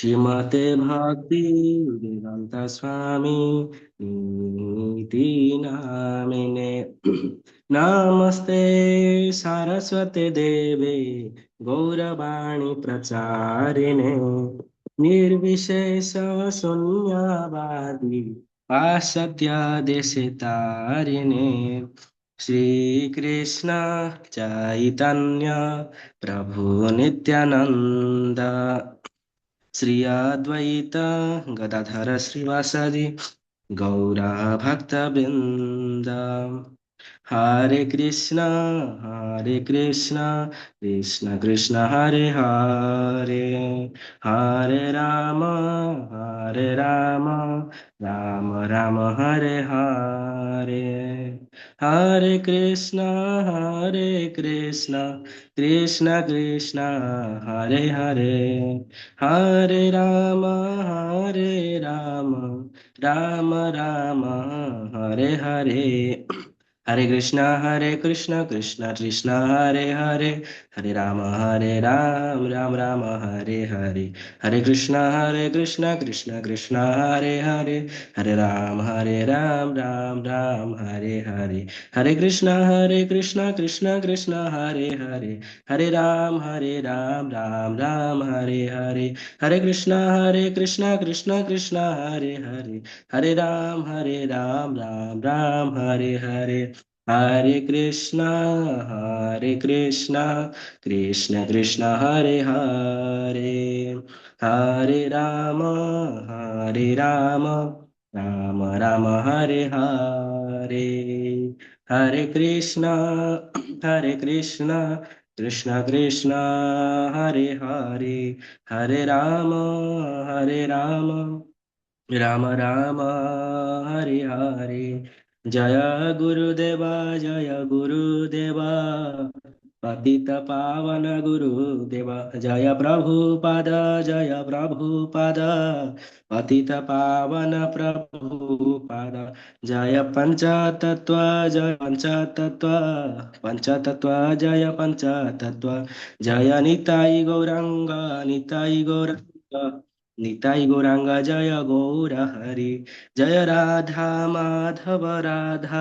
श्रीमते भक्ति वेदांत स्वामी नीति नामिने नमस्ते सारस्वते देवे गौरवाणी प्रचारिणे निर्विशेष शून्यवादी पाश्चात्य देशतारिणे श्रीकृष्ण चैतन्य प्रभु नित्यानंद श्री अद्वैत गदाधर श्रीवासदि गौरा भक्तवृंद हरे कृष्णा कृष्ण कृष्ण हरे हरे हरे राम राम राम हरे हरे हरे कृष्णा कृष्ण कृष्ण हरे हरे हरे राम राम राम हरे हरे हरे कृष्णा कृष्णा कृष्णा हरे हरे राम राम हरे हरे हरे कृष्णा कृष्णा कृष्णा हरे राम राम हरे हरे हरे कृष्णा कृष्णा कृष्णा हरे राम हरे कृष्णा कृष्णा कृष्णा हरे राम हरे हरे कृष्णा कृष्ण कृष्ण हरे राम राम हरे हरे हरे कृष्णा कृष्ण कृष्ण हरे हरे राम राम हरे हरे जय गुरुदेवा जय गुरुदेवा पतित पावन गुरुदेवा जय प्रभुपाद पतित पावन प्रभुपाद जय पंचतत्व जय पंचतत्व जय निताई गौरंग निताई गौरांग जय गौर हरि जय राधा माधव राधे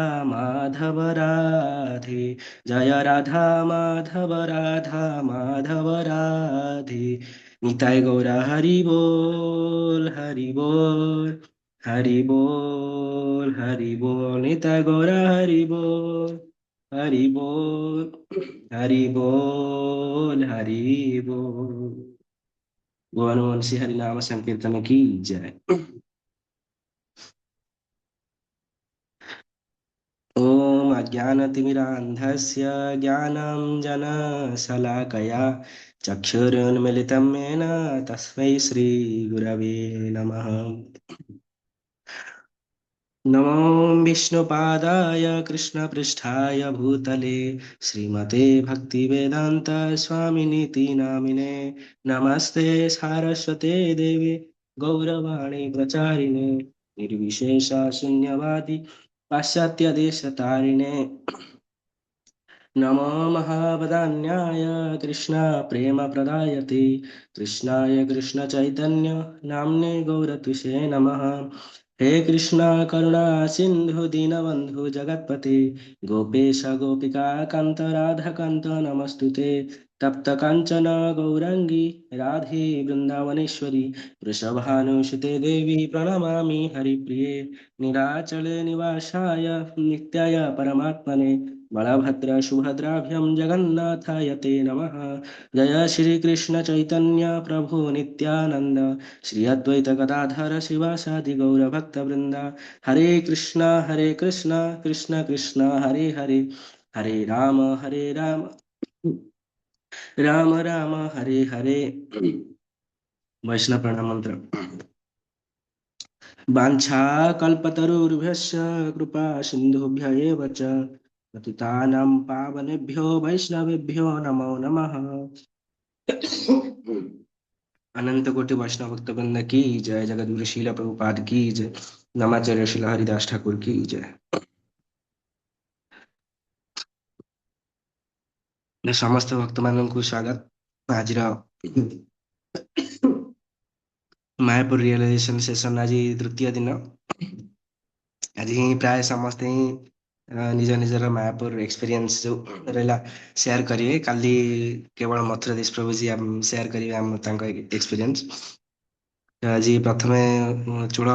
जय राधा माधव राधे निताई गौर हरि बोल निताई गौर हरि बोल हरि बोल गोवन श्री हरिनाम संकीर्तन की जय। ॐ अज्ञानतिमिरान्धस्य ज्ञानाञ्जनशलाकया चक्षुरुन्मिलितं येन तस्मै श्रीगुरवे नमः। नमो विष्णुपादाय कृष्णपृष्ठाय भूतले श्रीमते भक्तिवेदान्त स्वामिनीति नामिने नमस्ते सारस्वते देवे गौरवाणी प्रचारिणे निर्विशेष शून्यवादी पाश्चात्यदेशतारिणे नमो महावदान्याय कृष्ण प्रेम प्रदायते कृष्णाय कृष्ण चैतन्य नाम्ने गौरतुषे नमः। हे कृष्ण करुणा सिंधु दीनबंधु जगत्पते गोपेश गोपिका कांत राधा कांत नमस्तुते तप्त कांचन गौरांगी राधे वृंदावनेश्वरी वृषभानुसुते देवी प्रणमामि हरिप्रिये नीलाचले निवासाय नित्याय परमात्मने बलभद्र सुभद्राभ्यां जगन्नाथाय ते नमः। जय श्री कृष्ण चैतन्य प्रभु नित्यानंद श्री अद्वैत गदाधर शिवासादि गौर भक्त वृंदा हरे कृष्णा कृष्ण कृष्ण हरे हरे राम हरे हरे। वैष्णव प्रणाम मंत्र। वाञ्छाकल्पतरुर्भ्यश्च कृपा सिन्धुभ्य एव च पतितानां पावनेभ्यो वैष्णवेभ्यो नमो नमः। अनंत कोटि वैष्णव भक्त वृंद की जय। जगद्गुरु शील प्रभुपाद की जय। नमाचार्य शिल हरिदास ठाकुर की जय। समस्त भक्त ମାନଙ୍କୁ ସ୍ୱାଗତ। ଆଜିର ମାୟାପୁର ରିଏଲାଇଜେସନ ସେସନ ଆଜି ତୃତୀୟ ଦିନ। ଆଜି ହିଁ ପ୍ରାୟ ସମସ୍ତେ ହିଁ ନିଜ ନିଜର ମାୟାପୁର ଏକ୍ସପିରିଏନ୍ସ ଯୋଉ ରହିଲା ସେୟାର କରିବେ। କାଲି କେବଳ ମଥୁରାଧୀଶ ପ୍ରଭୁଜୀ ସେୟାର କରିବେ ତାଙ୍କ ଏକ୍ସପିରିଏନ୍ସ। ଆଜି ପ୍ରଥମେ ଚୂଳ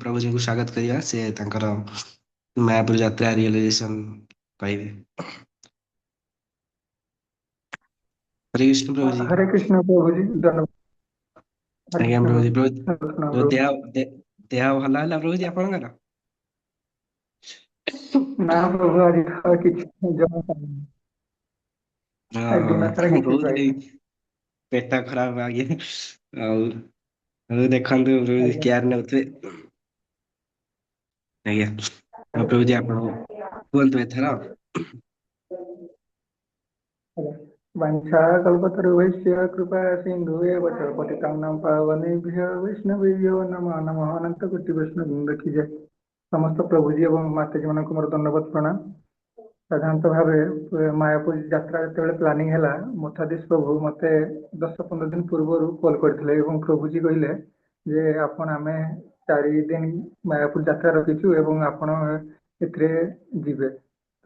ପ୍ରଭୁଜୀଙ୍କୁ ସ୍ୱାଗତ କରିବା, ସେ ତାଙ୍କର ମାୟାପୁର ଯାତ୍ରା ରିଏଲାଇଜେସନ କହିବେ। ହରେ କୃଷ୍ଣ ପ୍ରଭୁଜୀ। हरे कृष्ण प्रभु जी धन्यवाद। हरे ଆଜ୍ଞା कृष्ण ପ୍ରଭୁଜୀ। प्रभु ପ୍ରଭୁ प्रभु ଦେହ ଭଲ ହେଲା ପ୍ରଭୁଜୀ ଆପଣଙ୍କର? ना प्रभु आज किसी जमा दिन सारा ମୁଁ किसी କହୁଥିଲି पाइनी। ପେଟ ଖରାପ ଆଜ୍ଞା। ଆଉ ହଉ ଦେଖନ୍ତୁ ପ୍ରଭୁଜୀ ଆଜ୍ଞା କେୟାର ନେଉଥିବେ। ଆଜ୍ଞା ଆଉ ପ୍ରଭୁଜୀ ଆପଣ କୁହନ୍ତୁ ଏଥର। वंशाकल्पतरुभ्यश्च कृपा सिन्धुएव च पतितानां पावनेभ्यो वैष्णवेभ्यो नमो नमः। अनंत कोटि वैष्णव वृंद की जय। समस्त प्रभुजी एवं माताजी ମାନଙ୍କୁ ମୋର ଦଣ୍ଡବତ ପ୍ରଣାମ। ସାଧାରଣତଃ ଭାବେ ମାୟାପୁର ଯାତ୍ରା ଯେତେବେଳେ ପ୍ଲାନିଂ ହେଲା, ମଠାଧୀଶ ପ୍ରଭୁ ମତେ 10-15 ଦିନ ପୂର୍ବରୁ କଲ୍ କରିଥିଲେ ଏବଂ ପ୍ରଭୁଜୀ କହିଲେ ଯେ ଆପଣ ଆମେ 4 ଦିନ ମାୟାପୁର ଯାତ୍ରା ରଖିଛୁ ଏବଂ ଆପଣ ଏଥିରେ ଯିବେ।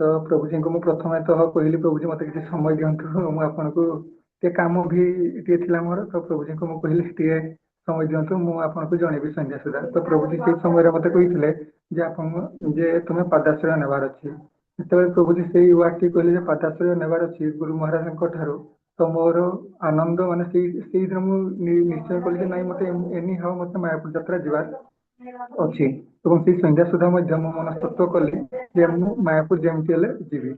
ତ ପ୍ରଭୁଜୀଙ୍କୁ ମୁଁ ପ୍ରଥମେ ତ କହିଲି ପ୍ରଭୁଜୀ ମତେ କିଛି ସମୟ ଦିଅନ୍ତୁ, ମୁଁ ଆପଣଙ୍କୁ ଟିକେ କାମ ବି ଟିକେ ଥିଲା ମୋର, ତ ପ୍ରଭୁଜୀଙ୍କୁ ମୁଁ କହିଲି ଟିକେ ସମୟ ଦିଅନ୍ତୁ, ମୁଁ ଆପଣଙ୍କୁ ଜଣେଇବି ସନ୍ଧ୍ୟା ସୁଦ୍ଧା। ତ ପ୍ରଭୁଜୀ ସେଇ ସମୟରେ ମତେ କହିଥିଲେ ଯେ ଆପଣଙ୍କୁ ଯେ ତୁମେ ପାଦାଶ୍ରୟ ନେବାର ଅଛି। ଯେତେବେଳେ ପ୍ରଭୁଜୀ ସେଇ ୱାର୍ଡଟି କହିଲେ ଯେ ପାଦାଶ୍ରୟ ନେବାର ଅଛି ଗୁରୁ ମହାରାଜଙ୍କ ଠାରୁ, ତ ମୋର ଆନନ୍ଦ ମାନେ ସେଇଦିନ ମୁଁ ନିଶ୍ଚୟ କଲି ଯେ ନାଇଁ ମତେ ଏନି ହାଉ ମତେ ମାୟାପୁର ଯାତ୍ରା ଯିବାର ଅଛି। ଏବଂ ସେଇ ସନ୍ଧ୍ୟା ସୁଦ୍ଧା ମଧ୍ୟ ମୁଁ ମନସ୍ତତ୍ଵ କଲି ଯେ ମୁଁ ମାୟାପୁର ଯେମିତି ହେଲେ ଯିବି।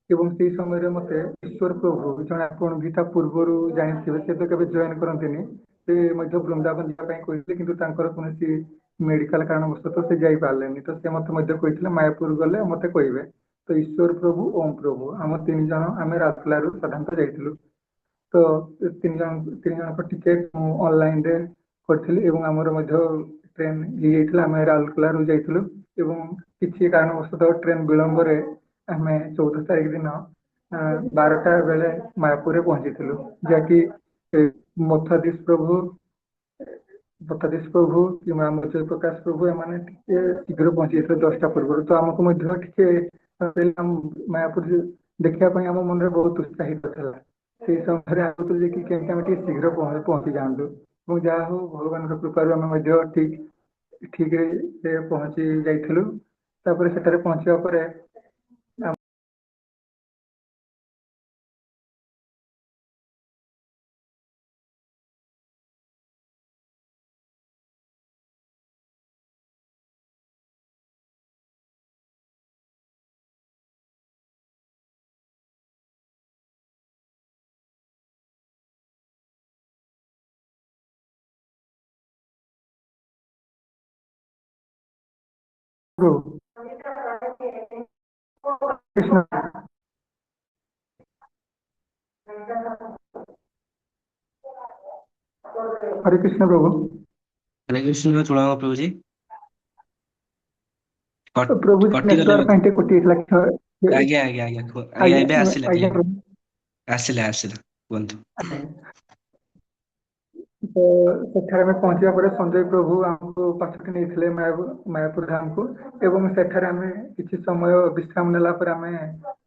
ଏବଂ ସେଇ ସମୟରେ ମତେ ଈଶ୍ୱର ପ୍ରଭୁ, ଜଣେ ଆପଣ ବି ତା ପୂର୍ବରୁ ଜାଣିଥିବେ, ସେ ତ କେବେ ଜଏନ କରନ୍ତିନି, ସେ ମଧ୍ୟ ବୃନ୍ଦାବନ ଯିବା ପାଇଁ କହିଥିଲେ କିନ୍ତୁ ତାଙ୍କର କୌଣସି ମେଡିକାଲ କାରଣବଶତଃ ସେ ଯାଇପାରିଲେନି। ତ ସେ ମତେ ମଧ୍ୟ କହିଥିଲେ ମାୟାପୁର ଗଲେ ମତେ କହିବେ। ତ ଈଶ୍ୱର ପ୍ରଭୁ, ଓମ୍ ପ୍ରଭୁ, ଆମ 3 ଜଣ ଆମେ ରାଉରକେଲାରୁ ସାଧାରଣତଃ ଯାଇଥିଲୁ। ତ 3 ଜଣଙ୍କ ଟିକେଟ ମୁଁ ଅନଲାଇନରେ କରିଥିଲି ଏବଂ ଆମର ମଧ୍ୟ ଟ୍ରେନ ହେଇଯାଇଥିଲା। ଆମେ ରାଉରକେଲାରୁ ଯାଇଥିଲୁ ଏବଂ କିଛି କାରଣବଶତଃ ଟ୍ରେନ ବିଳମ୍ବରେ ଆମେ 14 ତାରିଖ ଦିନ 12ଟା ବେଳେ ମାୟାପୁରରେ ପହଞ୍ଚିଥିଲୁ, ଯାହାକି ମଥାଧୀଶ ପ୍ରଭୁ କିମ୍ବା ଆମ ପ୍ରକାଶ ପ୍ରଭୁ ଏମାନେ ଟିକେ ଶୀଘ୍ର ପହଞ୍ଚି ଯାଇଥିଲେ 10ଟା ପୂର୍ବରୁ। ତ ଆମକୁ ମଧ୍ୟ ଟିକେ ମାୟାପୁର ଦେଖିବା ପାଇଁ ଆମ ମନରେ ବହୁତ ଉତ୍ସାହିତ ଥିଲା। ସେଇ ସମୟରେ ଆଗୁଥିଲୁ ଯେ କି କେମିତି ଆମେ ଟିକେ ଶୀଘ୍ର ପହଞ୍ଚି ଯାଆନ୍ତୁ ଏବଂ ଯାହା ହଉ ଭଗବାନଙ୍କ କୃପାରୁ ଆମେ ମଧ୍ୟ ଠିକରେ ସେ ପହଞ୍ଚି ଯାଇଥିଲୁ। ତାପରେ ସେଠାରେ ପହଞ୍ଚିବା ପରେ कृष्ण हरे कृष्ण प्रभु ହରେ କୃଷ୍ଣ ଚୂଡ଼ାମ ପ୍ରଭୁଜୀ। प्रभु କଟିଗଲେ नेटवर्क ବୋଧେ। कोटी ଆଜ୍ଞା ଆଜ୍ଞା ଆଜ୍ଞା ଆଜ୍ଞା ଏବେ ଆସିଲା आज्ञा କ୍ଲିୟର। प्रभु। ଆସିଲା କୁହନ୍ତୁ। ତ ସେଠାରେ ଆମେ ପହଞ୍ଚିବା ପରେ ସଞ୍ଜୟ ପ୍ରଭୁ ଆମକୁ ପାଛୋଟି ନେଇଥିଲେ ମାୟାପୁର ଧାମକୁ ଏବଂ ସେଠାରେ ଆମେ କିଛି ସମୟ ବିଶ୍ରାମ ନେଲା ପରେ ଆମେ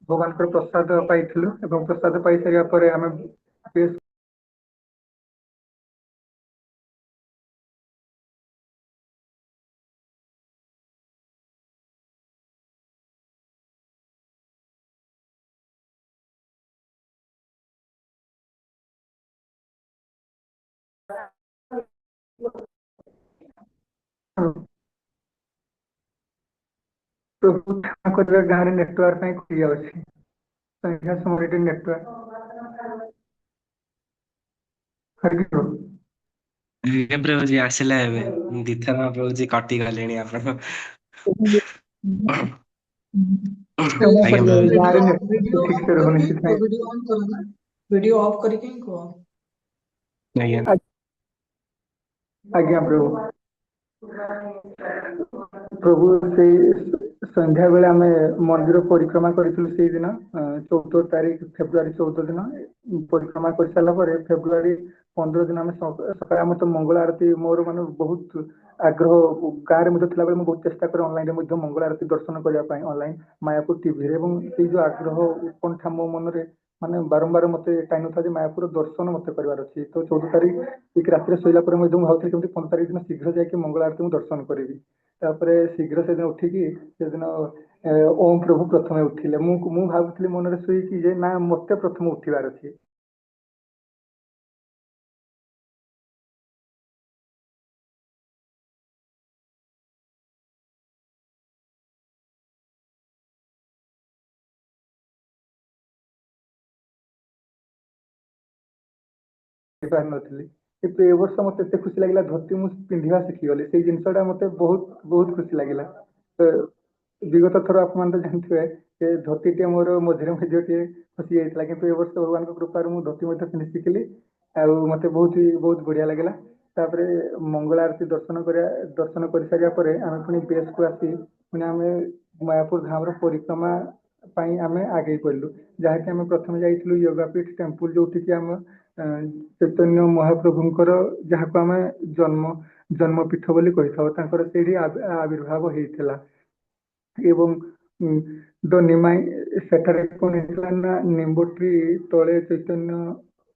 ଭଗବାନଙ୍କର ପ୍ରସାଦ ପାଇଥିଲୁ ଏବଂ ପ୍ରସାଦ ପାଇସାରିବା ପରେ ଆମେ ବେଶ ପ୍ରଭୁ କ୍ଷମା କରିବା ଗାଁରେ ନେଟୱାର୍କ ପାଇଁ ଖୋଲି ଯାଉଛି ସନ୍ଧ୍ୟା ସମୟରେ ନେଟୱାର୍କ ହରିକି ଆଜ୍ଞା ପ୍ରଭୁଜୀ ଆସିଲା ଏବେ। ଦିଥର ପ୍ରଭୁଜୀ କଟିଗଲେଣି ଆପଣ। କ୍ଷମା ଆଜ୍ଞା କରିବେ ପ୍ରଭୁଜୀ। ଗାଁରେ वीडियो ନେଟୱାର୍କ ଠିକ ऑफ ସେ करके ରହୁନି इनको ସେଥିପାଇଁ। वीडियो ऑन करो ना वीडियो ऑफ करके इनको ଆଜ୍ଞା ଆଜ୍ଞା ପ୍ରଭୁ। ପ୍ରଭୁ ସେଇ ସନ୍ଧ୍ୟା ବେଳେ ଆମେ ମନ୍ଦିର ପରିକ୍ରମା କରିଥିଲୁ ସେଇଦିନ 14 ତାରିଖ ଫେବୃଆରୀ 14 ଦିନ ପରିକ୍ରମା କରିସାରିଲା ପରେ ଫେବୃଆରୀ 15 ଦିନ ଆମେ ସକାଳେ ଆମର ତ ମଙ୍ଗଳ ଆରତୀ ମୋର ମାନେ ବହୁତ ଆଗ୍ରହ ଗାଁରେ ମଧ୍ୟ ଥିଲାବେଳେ ମୁଁ ବହୁତ ଚେଷ୍ଟା କରେ ଅନଲାଇନରେ ମଧ୍ୟ ମଙ୍ଗଳ ଆରତୀ ଦର୍ଶନ କରିବା ପାଇଁ ଅନଲାଇନ ମାୟାପୁର ଟିଭିରେ ଏବଂ ସେଇ ଯୋଉ ଆଗ୍ରହ ଉତ୍କଣ୍ଠା ମୋ ମନରେ ମାନେ ବାରମ୍ବାର ମତେ ଟାଣି ନଥାଏ ଯେ ମାୟାପୁର ଦର୍ଶନ ମତେ କରିବାର ଅଛି ତ 14 ତାରିଖ ଠିକ ରାତିରେ ଶୋଇଲା ପରେ ମଧ୍ୟ ମୁଁ ଭାବୁଥିଲି କେମିତି 15 ତାରିଖ ଦିନ ଶୀଘ୍ର ଯାଇକି ମଙ୍ଗଳ ଆରତୀ ମୁଁ ଦର୍ଶନ କରିବି ତାପରେ ଶୀଘ୍ର ସେଦିନ ଉଠିକି ସେଦିନ ଓମ୍ ପ୍ରଭୁ ପ୍ରଥମେ ଉଠିଲେ ମୁଁ ଭାବୁଥିଲି ମନରେ ଶୋଇକି ଯେ ନା ମତେ ପ୍ରଥମେ ଉଠିବାର ଅଛି ପାରିନଥିଲି କିନ୍ତୁ ଏ ବର୍ଷ ମତେ ଏତେ ଖୁସି ଲାଗିଲା ଧୋତି ମୁଁ ପିନ୍ଧିବା ଶିଖିଗଲି ସେଇ ଜିନିଷଟା ମତେ ବହୁତ ବହୁତ ଖୁସି ଲାଗିଲା ତ ବିଗତ ଥର ଆପଣମାନେ ତ ଜାଣିଥିବେ ଯେ ଧୋତିଟିଏ ମୋର ମଝିରେ ମଝିରେ ଟିକେ ଖସି ଯାଇଥିଲା କିନ୍ତୁ ଏ ବର୍ଷ ଭଗବାନଙ୍କ କୃପାରୁ ମୁଁ ଧୋତି ମଧ୍ୟ ପିନ୍ଧି ଶିଖିଲି ଆଉ ମତେ ବହୁତ ବଢିଆ ଲାଗିଲା ତାପରେ ମଙ୍ଗଳ ଆରତୀ ଦର୍ଶନ କରିସାରିବା ପରେ ଆମେ ପୁଣି ବେଶକୁ ଆସି ପୁଣି ଆମେ ମାୟାପୁର ଧାମର ପରିକ୍ରମା ପାଇଁ ଆମେ ଆଗେଇ ପଡିଲୁ ଯାହାକି ଆମେ ପ୍ରଥମେ ଯାଇଥିଲୁ ୟୋଗାପୀଠ ଟେମ୍ପୁଲ ଯୋଉଠିକି ଆମ ଚୈତନ୍ୟ ମହାପ୍ରଭୁଙ୍କର ଯାହାକୁ ଆମେ ଜନ୍ମପୀଠ ବୋଲି କହିଥାଉ ତାଙ୍କର ସେଇଠି ଆବିର୍ଭାବ ହେଇଥିଲା ଏବଂ ନିମାଇ ସେଠାରେ କଣ ହେଇଥିଲା ନା ନିମ୍ବଟ୍ରି ତଳେ ଚୈତନ୍ୟ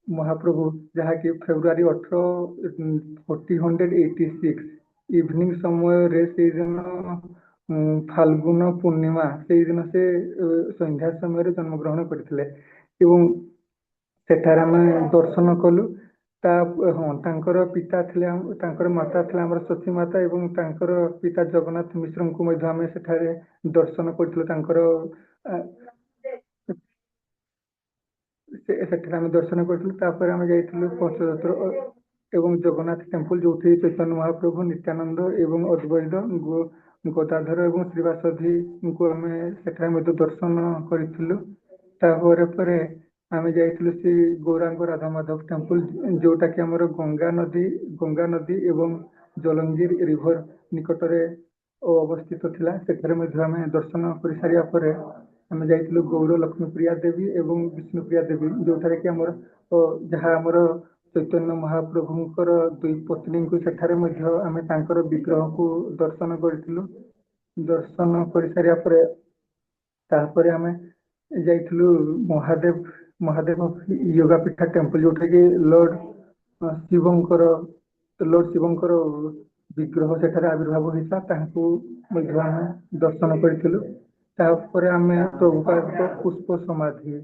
ମହାପ୍ରଭୁ ଯାହାକି ଫେବୃଆରୀ 18 1486 ଇଭିନିଂ ସମୟରେ ସେଇଦିନ ଫାଲଗୁନ ପୂର୍ଣ୍ଣିମା ସେଇଦିନ ସେ ସନ୍ଧ୍ୟା ସମୟରେ ଜନ୍ମଗ୍ରହଣ କରିଥିଲେ ଏବଂ ସେଠାରେ ଆମେ ଦର୍ଶନ କଲୁ ତା ହଁ ତାଙ୍କର ପିତା ଥିଲେ ତାଙ୍କର ମାତା ଥିଲେ ଆମର ସତୀ ମାତା ଏବଂ ତାଙ୍କର ପିତା ଜଗନ୍ନାଥ ମିଶ୍ରଙ୍କୁ ମଧ୍ୟ ଆମେ ସେଠାରେ ଦର୍ଶନ କରିଥିଲୁ ତାଙ୍କର ସେଠାରେ ଆମେ ଦର୍ଶନ କରିଥିଲୁ ତାପରେ ଆମେ ଯାଇଥିଲୁ ପଞ୍ଚତନ୍ତ୍ର ଏବଂ ଜଗନ୍ନାଥ ଟେମ୍ପୁଲ ଯୋଉଠି ଚୈତନ୍ୟ ମହାପ୍ରଭୁ ନିତ୍ୟାନନ୍ଦ ଏବଂ ଅଦ୍ବୈତ ଗଦାଧର ଏବଂ ଶ୍ରୀବାସଦୀଙ୍କୁ ଆମେ ସେଠାରେ ମଧ୍ୟ ଦର୍ଶନ କରିଥିଲୁ ତାପରେ ଆମେ ଯାଇଥିଲୁ ଶ୍ରୀ ଗୌରାଙ୍ଗ ରାଧା ମାଧବ ଟେମ୍ପୁଲ ଯୋଉଟା କି ଆମର ଗଙ୍ଗା ନଦୀ ଏବଂ ଜଲଙ୍ଗିର ରିଭର ନିକଟରେ ଅବସ୍ଥିତ ଥିଲା ସେଠାରେ ମଧ୍ୟ ଆମେ ଦର୍ଶନ କରିସାରିବା ପରେ ଆମେ ଯାଇଥିଲୁ ଗୌର ଲକ୍ଷ୍ମୀପ୍ରିୟା ଦେବୀ ଏବଂ ବିଷ୍ଣୁପ୍ରିୟା ଦେବୀ ଯୋଉଠାରେ କି ଆମର ଯାହା ଆମର ଚୈତନ୍ୟ ମହାପ୍ରଭୁଙ୍କର ଦୁଇ ପତ୍ନୀଙ୍କୁ ସେଠାରେ ମଧ୍ୟ ଆମେ ତାଙ୍କର ବିଗ୍ରହକୁ ଦର୍ଶନ କରିଥିଲୁ ଦର୍ଶନ କରିସାରିବା ପରେ ତାପରେ ଆମେ ଯାଇଥିଲୁ ମହାଦେବ ୟୋଗା ପୀଠ ଟେମ୍ପଲ ଯୋଉଟା କି ଲର୍ଡ ଶିବଙ୍କର ବିଗ୍ରହ ସେଠାରେ ଆବିର୍ଭାବ ହେଇଥିଲା ତାହାକୁ ମଧ୍ୟ ଆମେ ଦର୍ଶନ କରିଥିଲୁ ତାପରେ ଆମେ ପ୍ରଭୁପାଦଙ୍କ ପୁଷ୍ପ ସମାଧି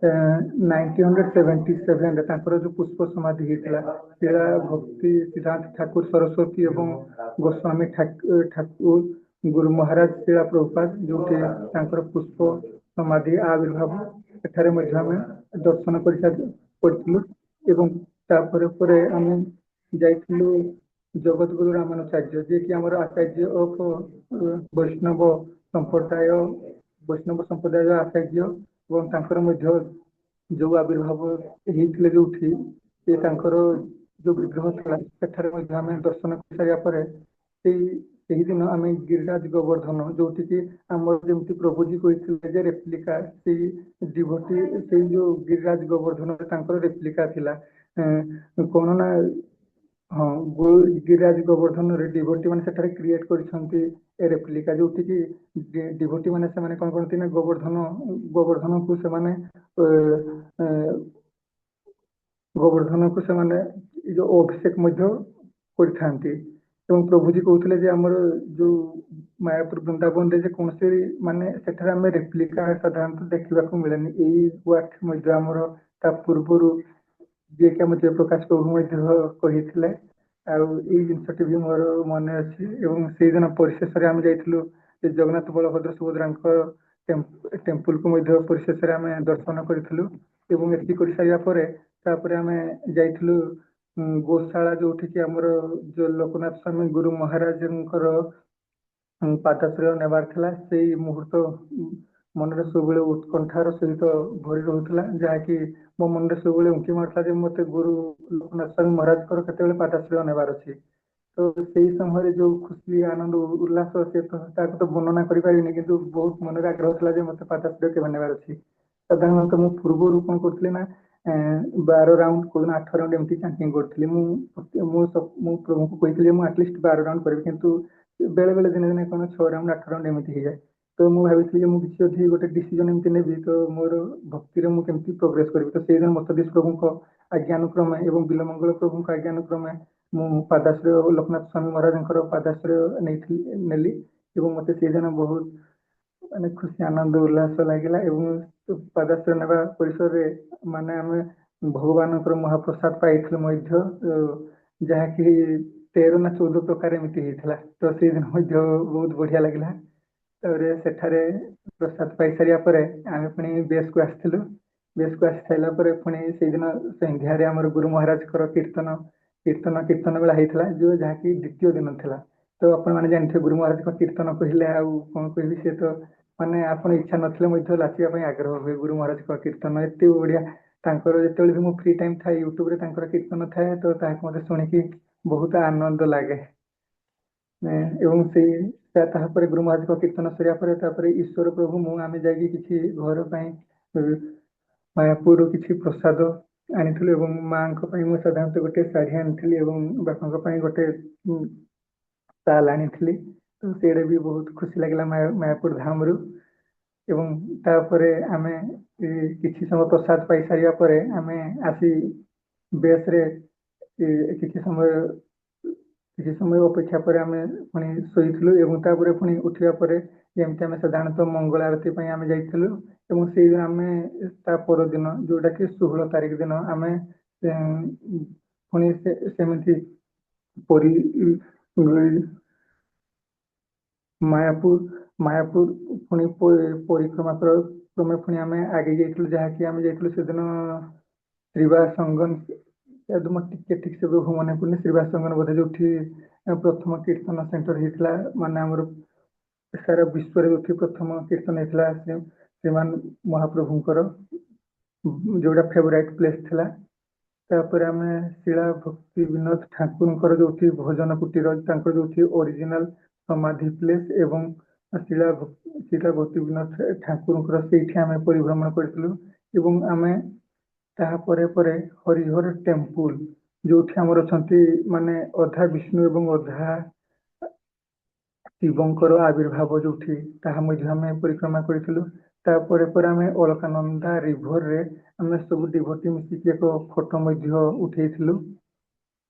1977 ତାଙ୍କର ଯୋଉ ପୁଷ୍ପ ସମାଧି ହେଇଥିଲା ସେଟା ଭକ୍ତି ସିଦ୍ଧାନ୍ତ ଠାକୁର ସରସ୍ୱତୀ ଏବଂ ଗୋସ୍ୱାମୀ ଠାକୁର ଗୁରୁ ମହାରାଜ ଶିଳା ପ୍ରଭୁପାଦ ଯୋଉଠି ତାଙ୍କର ପୁଷ୍ପ ସମାଧି ଆବିର୍ଭାବ ସେଠାରେ ମଧ୍ୟ ଆମେ ଦର୍ଶନ କରିଥିଲୁ ଏବଂ ତାପରେ ଆମେ ଯାଇଥିଲୁ ଜଗତଗୁରୁ ରାମାନୁଚାର୍ଯ୍ୟ ଯିଏକି ଆମର ଆଚାର୍ଯ୍ୟ ଅଫ ବୈଷ୍ଣବ ସମ୍ପ୍ରଦାୟର ଆଚାର୍ଯ୍ୟ ଏବଂ ତାଙ୍କର ମଧ୍ୟ ଯୋଉ ଆବିର୍ଭାବ ହେଇଥିଲେ ଯୋଉଠି ସେ ତାଙ୍କର ଯୋଉ ବିଗ୍ରହ ଥିଲା ସେଠାରେ ମଧ୍ୟ ଆମେ ଦର୍ଶନ କରିସାରିବା ପରେ ସେହିଦିନ ଆମେ ଗିରିରାଜ ଗୋବର୍ଦ୍ଧନ ଯୋଉଠିକି ଆମର ଯେମିତି ପ୍ରଭୁଜୀ କହିଥିଲେ ଯେ ରେପ୍ଲିକା ସେଇ ଡିଭୋଟି ସେଇ ଯୋଉ ଗିରିରାଜ ଗୋବର୍ଦ୍ଧନରେ ତାଙ୍କର ରେପ୍ଲିକା ଥିଲା କଣ ନା ହଁ ଗିରିରାଜ ଗୋବର୍ଦ୍ଧନରେ ଡିଭୋଟି ମାନେ ସେଠାରେ କ୍ରିଏଟ କରିଛନ୍ତି ରେପ୍ଲିକା ଯୋଉଠିକି ଡିଭୋଟି ମାନେ ସେମାନେ କଣ କରନ୍ତି ନା ଗୋବର୍ଦ୍ଧନକୁ ସେମାନେ ଗୋବର୍ଦ୍ଧନକୁ ସେମାନେ ଏଇ ଯୋଉ ଅଭିଷେକ ମଧ୍ୟ କରିଥାନ୍ତି ଏବଂ ପ୍ରଭୁଜୀ କହୁଥିଲେ ଯେ ଆମର ଯୋଉ ମାୟାପୁର ବୃନ୍ଦାବନରେ ଯେ କୌଣସି ମାନେ ସେଠାରେ ଆମେ ରେପ୍ଲିକା ସାଧାରଣତଃ ଦେଖିବାକୁ ମିଳେନି ଏଇ ୱାର୍କ ମଧ୍ୟ ଆମର ତା ପୂର୍ବରୁ ଯିଏକି ଆମ ଜୟପ୍ରକାଶ ପ୍ରଭୁ ମଧ୍ୟ କହିଥିଲେ ଆଉ ଏଇ ଜିନିଷଟି ବି ମୋର ମନେ ଅଛି ଏବଂ ସେଇଦିନ ପରିଶେଷରେ ଆମେ ଯାଇଥିଲୁ ଜଗନ୍ନାଥ ବଳଭଦ୍ର ସୁଭଦ୍ରାଙ୍କ ଟେମ୍ପୁଲକୁ ମଧ୍ୟ ପରିଶେଷରେ ଆମେ ଦର୍ଶନ କରିଥିଲୁ ଏବଂ ଏତିକି କରିସାରିବା ପରେ ତାପରେ ଆମେ ଯାଇଥିଲୁ ଗୋଶାଳା ଯୋଉଠିକି ଆମର ଯୋଉ ଲୋକନାଥ ସ୍ୱାମୀ ଗୁରୁ ମହାରାଜଙ୍କର ପାଦାଶ୍ରୟ ନେବାର ଥିଲା ସେଇ ମୁହୂର୍ତ୍ତ ମନରେ ସବୁବେଳେ ଉତ୍କଣ୍ଠାର ସହିତ ଭରି ରହୁଥିଲା ଯାହାକି ମୋ ମନରେ ସବୁବେଳେ ଉଙ୍କି ମାରୁଥିଲା ଯେ ମତେ ଗୁରୁ ଲୋକନାଥ ସ୍ୱାମୀ ମହାରାଜଙ୍କର କେତେବେଳେ ପାଦାଶ୍ରୟ ନେବାର ଅଛି ତ ସେଇ ସମୟରେ ଯୋଉ ଖୁସି ଆନନ୍ଦ ଉଲ୍ଲାସ ସେ ତ ତାକୁ ତ ବର୍ଣ୍ଣନା କରିପାରିବିନି, କିନ୍ତୁ ବହୁତ ମନରେ ଆଗ୍ରହ ଥିଲା ଯେ ମତେ ପାଦାଶ୍ରୟ କେବେ ନେବାର ଅଛି। ସାଧାରଣତଃ ମୁଁ ପୂର୍ବରୁ କଣ କରୁଥିଲି ନା 12 ରାଉଣ୍ଡ କୋଉଦିନ 8 ରାଉଣ୍ଡ ଏମିତି ଚାମ୍ପିଂ କରୁଥିଲି। ମୁଁ ପ୍ରଭୁଙ୍କୁ କହିଥିଲି ଯେ ମୁଁ ଆଟଲିଷ୍ଟ 12 ରାଉଣ୍ଡ କରିବି, କିନ୍ତୁ ବେଳେ ବେଳେ ଦିନେ ଦିନେ କଣ 6 ରାଉଣ୍ଡ 8 ରାଉଣ୍ଡ ଏମିତି ହେଇଯାଏ। ତ ମୁଁ ଭାବିଥିଲି ଯେ ମୁଁ କିଛି ଯଦି ଗୋଟେ ଡିସିଜନ ଏମିତି ନେବି ତ ମୋର ଭକ୍ତିରେ ମୁଁ କେମିତି ପ୍ରୋଗ୍ରେସ କରିବି। ତ ସେଇଦିନ ମତଦୀଶ ପ୍ରଭୁଙ୍କ ଆଜ୍ଞାନୁକ୍ରମେ ଏବଂ ବିଲମଙ୍ଗଳ ପ୍ରଭୁଙ୍କ ଆଜ୍ଞାନୁକ୍ରମେ ମୁଁ ପାଦାଶ୍ରୟ ଲୋକନାଥ ସ୍ୱାମୀ ମହାରାଜଙ୍କର ପାଦାଶ୍ରୟ ନେଲି ଏବଂ ମତେ ସେଇଦିନ ବହୁତ ମାନେ ଖୁସି ଆନନ୍ଦ ଉଲ୍ଲାସ ଲାଗିଲା। ଏବଂ ପାଦାଶ୍ରୟ ନେବା ପରିସରରେ ମାନେ ଆମେ ଭଗବାନଙ୍କର ମହାପ୍ରସାଦ ପାଇଥିଲୁ ମଧ୍ୟ, ଯାହାକି 13 ନା 14 ପ୍ରକାର ଏମିତି ହେଇଥିଲା। ତ ସେଇଦିନ ମଧ୍ୟ ବହୁତ ବଢିଆ ଲାଗିଲା। ତାପରେ ସେଠାରେ ପ୍ରସାଦ ପାଇସାରିବା ପରେ ଆମେ ପୁଣି ବେଶକୁ ଆସିଥିଲୁ। ବେଶକୁ ଆସି ସାରିଲା ପରେ ପୁଣି ସେଇଦିନ ସନ୍ଧ୍ୟାରେ ଆମର ଗୁରୁ ମହାରାଜଙ୍କର କୀର୍ତ୍ତନ ବେଳା ହେଇଥିଲା, ଯୋଉ ଯାହାକି ଦ୍ୱିତୀୟ ଦିନ ଥିଲା। ତ ଆପଣମାନେ ଜାଣିଥିବେ ଗୁରୁ ମହାରାଜଙ୍କ କୀର୍ତ୍ତନ କହିଲେ ଆଉ କଣ କହିବି, ସେ ତ ମାନେ ଆପଣ ଇଚ୍ଛା ନଥିଲେ ମଧ୍ୟ ନାଚିବା ପାଇଁ ଆଗ୍ରହ ହୁଏ। ଗୁରୁ ମହାରାଜଙ୍କ କୀର୍ତ୍ତନ ଏତେ ବଢିଆ, ତାଙ୍କର ଯେତେବେଳେ ବି ମୁଁ ଫ୍ରି ଟାଇମ ଥାଏ ୟୁଟ୍ୟୁବରେ ତାଙ୍କର କୀର୍ତ୍ତନ ଥାଏ, ତ ତାହାକୁ ମତେ ଶୁଣିକି ବହୁତ ଆନନ୍ଦ ଲାଗେ। ଏବଂ ତାପରେ ଗୁରୁ ମହାରାଜଙ୍କ କୀର୍ତ୍ତନ ସରିବା ପରେ ତାପରେ ଈଶ୍ୱର ପ୍ରଭୁ ମୁଁ ଆମେ ଯାଇକି କିଛି ଘର ପାଇଁ ମାୟାପୁରରୁ କିଛି ପ୍ରସାଦ ଆଣିଥିଲୁ ଏବଂ ମାଙ୍କ ପାଇଁ ମୁଁ ସାଧାରଣତଃ ଗୋଟେ ଶାଢୀ ଆଣିଥିଲି ଏବଂ ବାପାଙ୍କ ପାଇଁ ଗୋଟେ ଶାଲ ଆଣିଥିଲି। ତ ସେଇଟା ବି ବହୁତ ଖୁସି ଲାଗିଲା ମାୟାପୁର ଧାମରୁ। ଏବଂ ତାପରେ ଆମେ କିଛି ସମୟ ପ୍ରସାଦ ପାଇ ସାରିବା ପରେ ଆମେ ଆସି ବେଶରେ କିଛି ସମୟ ଅପେକ୍ଷା ପରେ ଆମେ ପୁଣି ଶୋଇଥିଲୁ ଏବଂ ତାପରେ ପୁଣି ଉଠିବା ପରେ ଯେମିତି ଆମେ ସାଧାରଣତଃ ମଙ୍ଗଳ ଆରତୀ ପାଇଁ ଆମେ ଯାଇଥିଲୁ। ଏବଂ ସେଇ ଆମେ ତା ପରଦିନ ଯୋଉଟା କି 16 ତାରିଖ ଦିନ ଆମେ ପୁଣି ସେମିତି ମାୟାପୁର ପୁଣି ପରିକ୍ରମା କ୍ରମେ ପୁଣି ଆମେ ଆଗେଇ ଯାଇଥିଲୁ, ଯାହାକି ଆମେ ଯାଇଥିଲୁ ସେଦିନ ଶ୍ରୀବାସ ସଙ୍ଗନ, ମୋର ଟିକେ ଠିକ ସେ ମନେ ପଡୁନି, ଶ୍ରୀବାସ ସଙ୍ଗନ ବୋଧେ ଯୋଉଠି ପ୍ରଥମ କୀର୍ତ୍ତନ ସେଣ୍ଟର ହେଇଥିଲା, ମାନେ ଆମର ସାରା ବିଶ୍ୱରେ ଯୋଉଠି ପ୍ରଥମ କୀର୍ତ୍ତନ ହେଇଥିଲା ଶ୍ରୀମାନ ମହାପ୍ରଭୁଙ୍କର, ଯୋଉଟା ଫେଭରାଇଟ ପ୍ଲେସ ଥିଲା। ତାପରେ ଆମେ ଶିଳା ଭକ୍ତି ବିନୋଦ ଠାକୁରଙ୍କର ଯୋଉଠି ଭଜନ କୁଟୀର, ତାଙ୍କର ଯୋଉଠି ଅରିଜିନାଲ ସମାଧି ପ୍ଲେସ ଏବଂ ଶିଳା ଭକ୍ତି ବିନୋଦ ଠାକୁରଙ୍କର ସେଇଠି ଆମେ ପରିଭ୍ରମଣ କରିଥିଲୁ। ଏବଂ ଆମେ ତାପରେ ପରେ ହରିହର ଟେମ୍ପୁଲ ଯୋଉଠି ଆମର ଅଛନ୍ତି ମାନେ ଅଧା ବିଷ୍ଣୁ ଏବଂ ଅଧା ଶିବଙ୍କର ଆବିର୍ଭାବ ଯୋଉଠି, ତାହା ମଧ୍ୟ ଆମେ ପରିକ୍ରମା କରିଥିଲୁ। ତାପରେ ପରେ ଆମେ ଅଳକାନନ୍ଦା ରିଭରରେ ଆମେ ସବୁ ଡିଭୋଟି ମିଶିକି ଏକ ଫଟୋ ମଧ୍ୟ ଉଠେଇଥିଲୁ।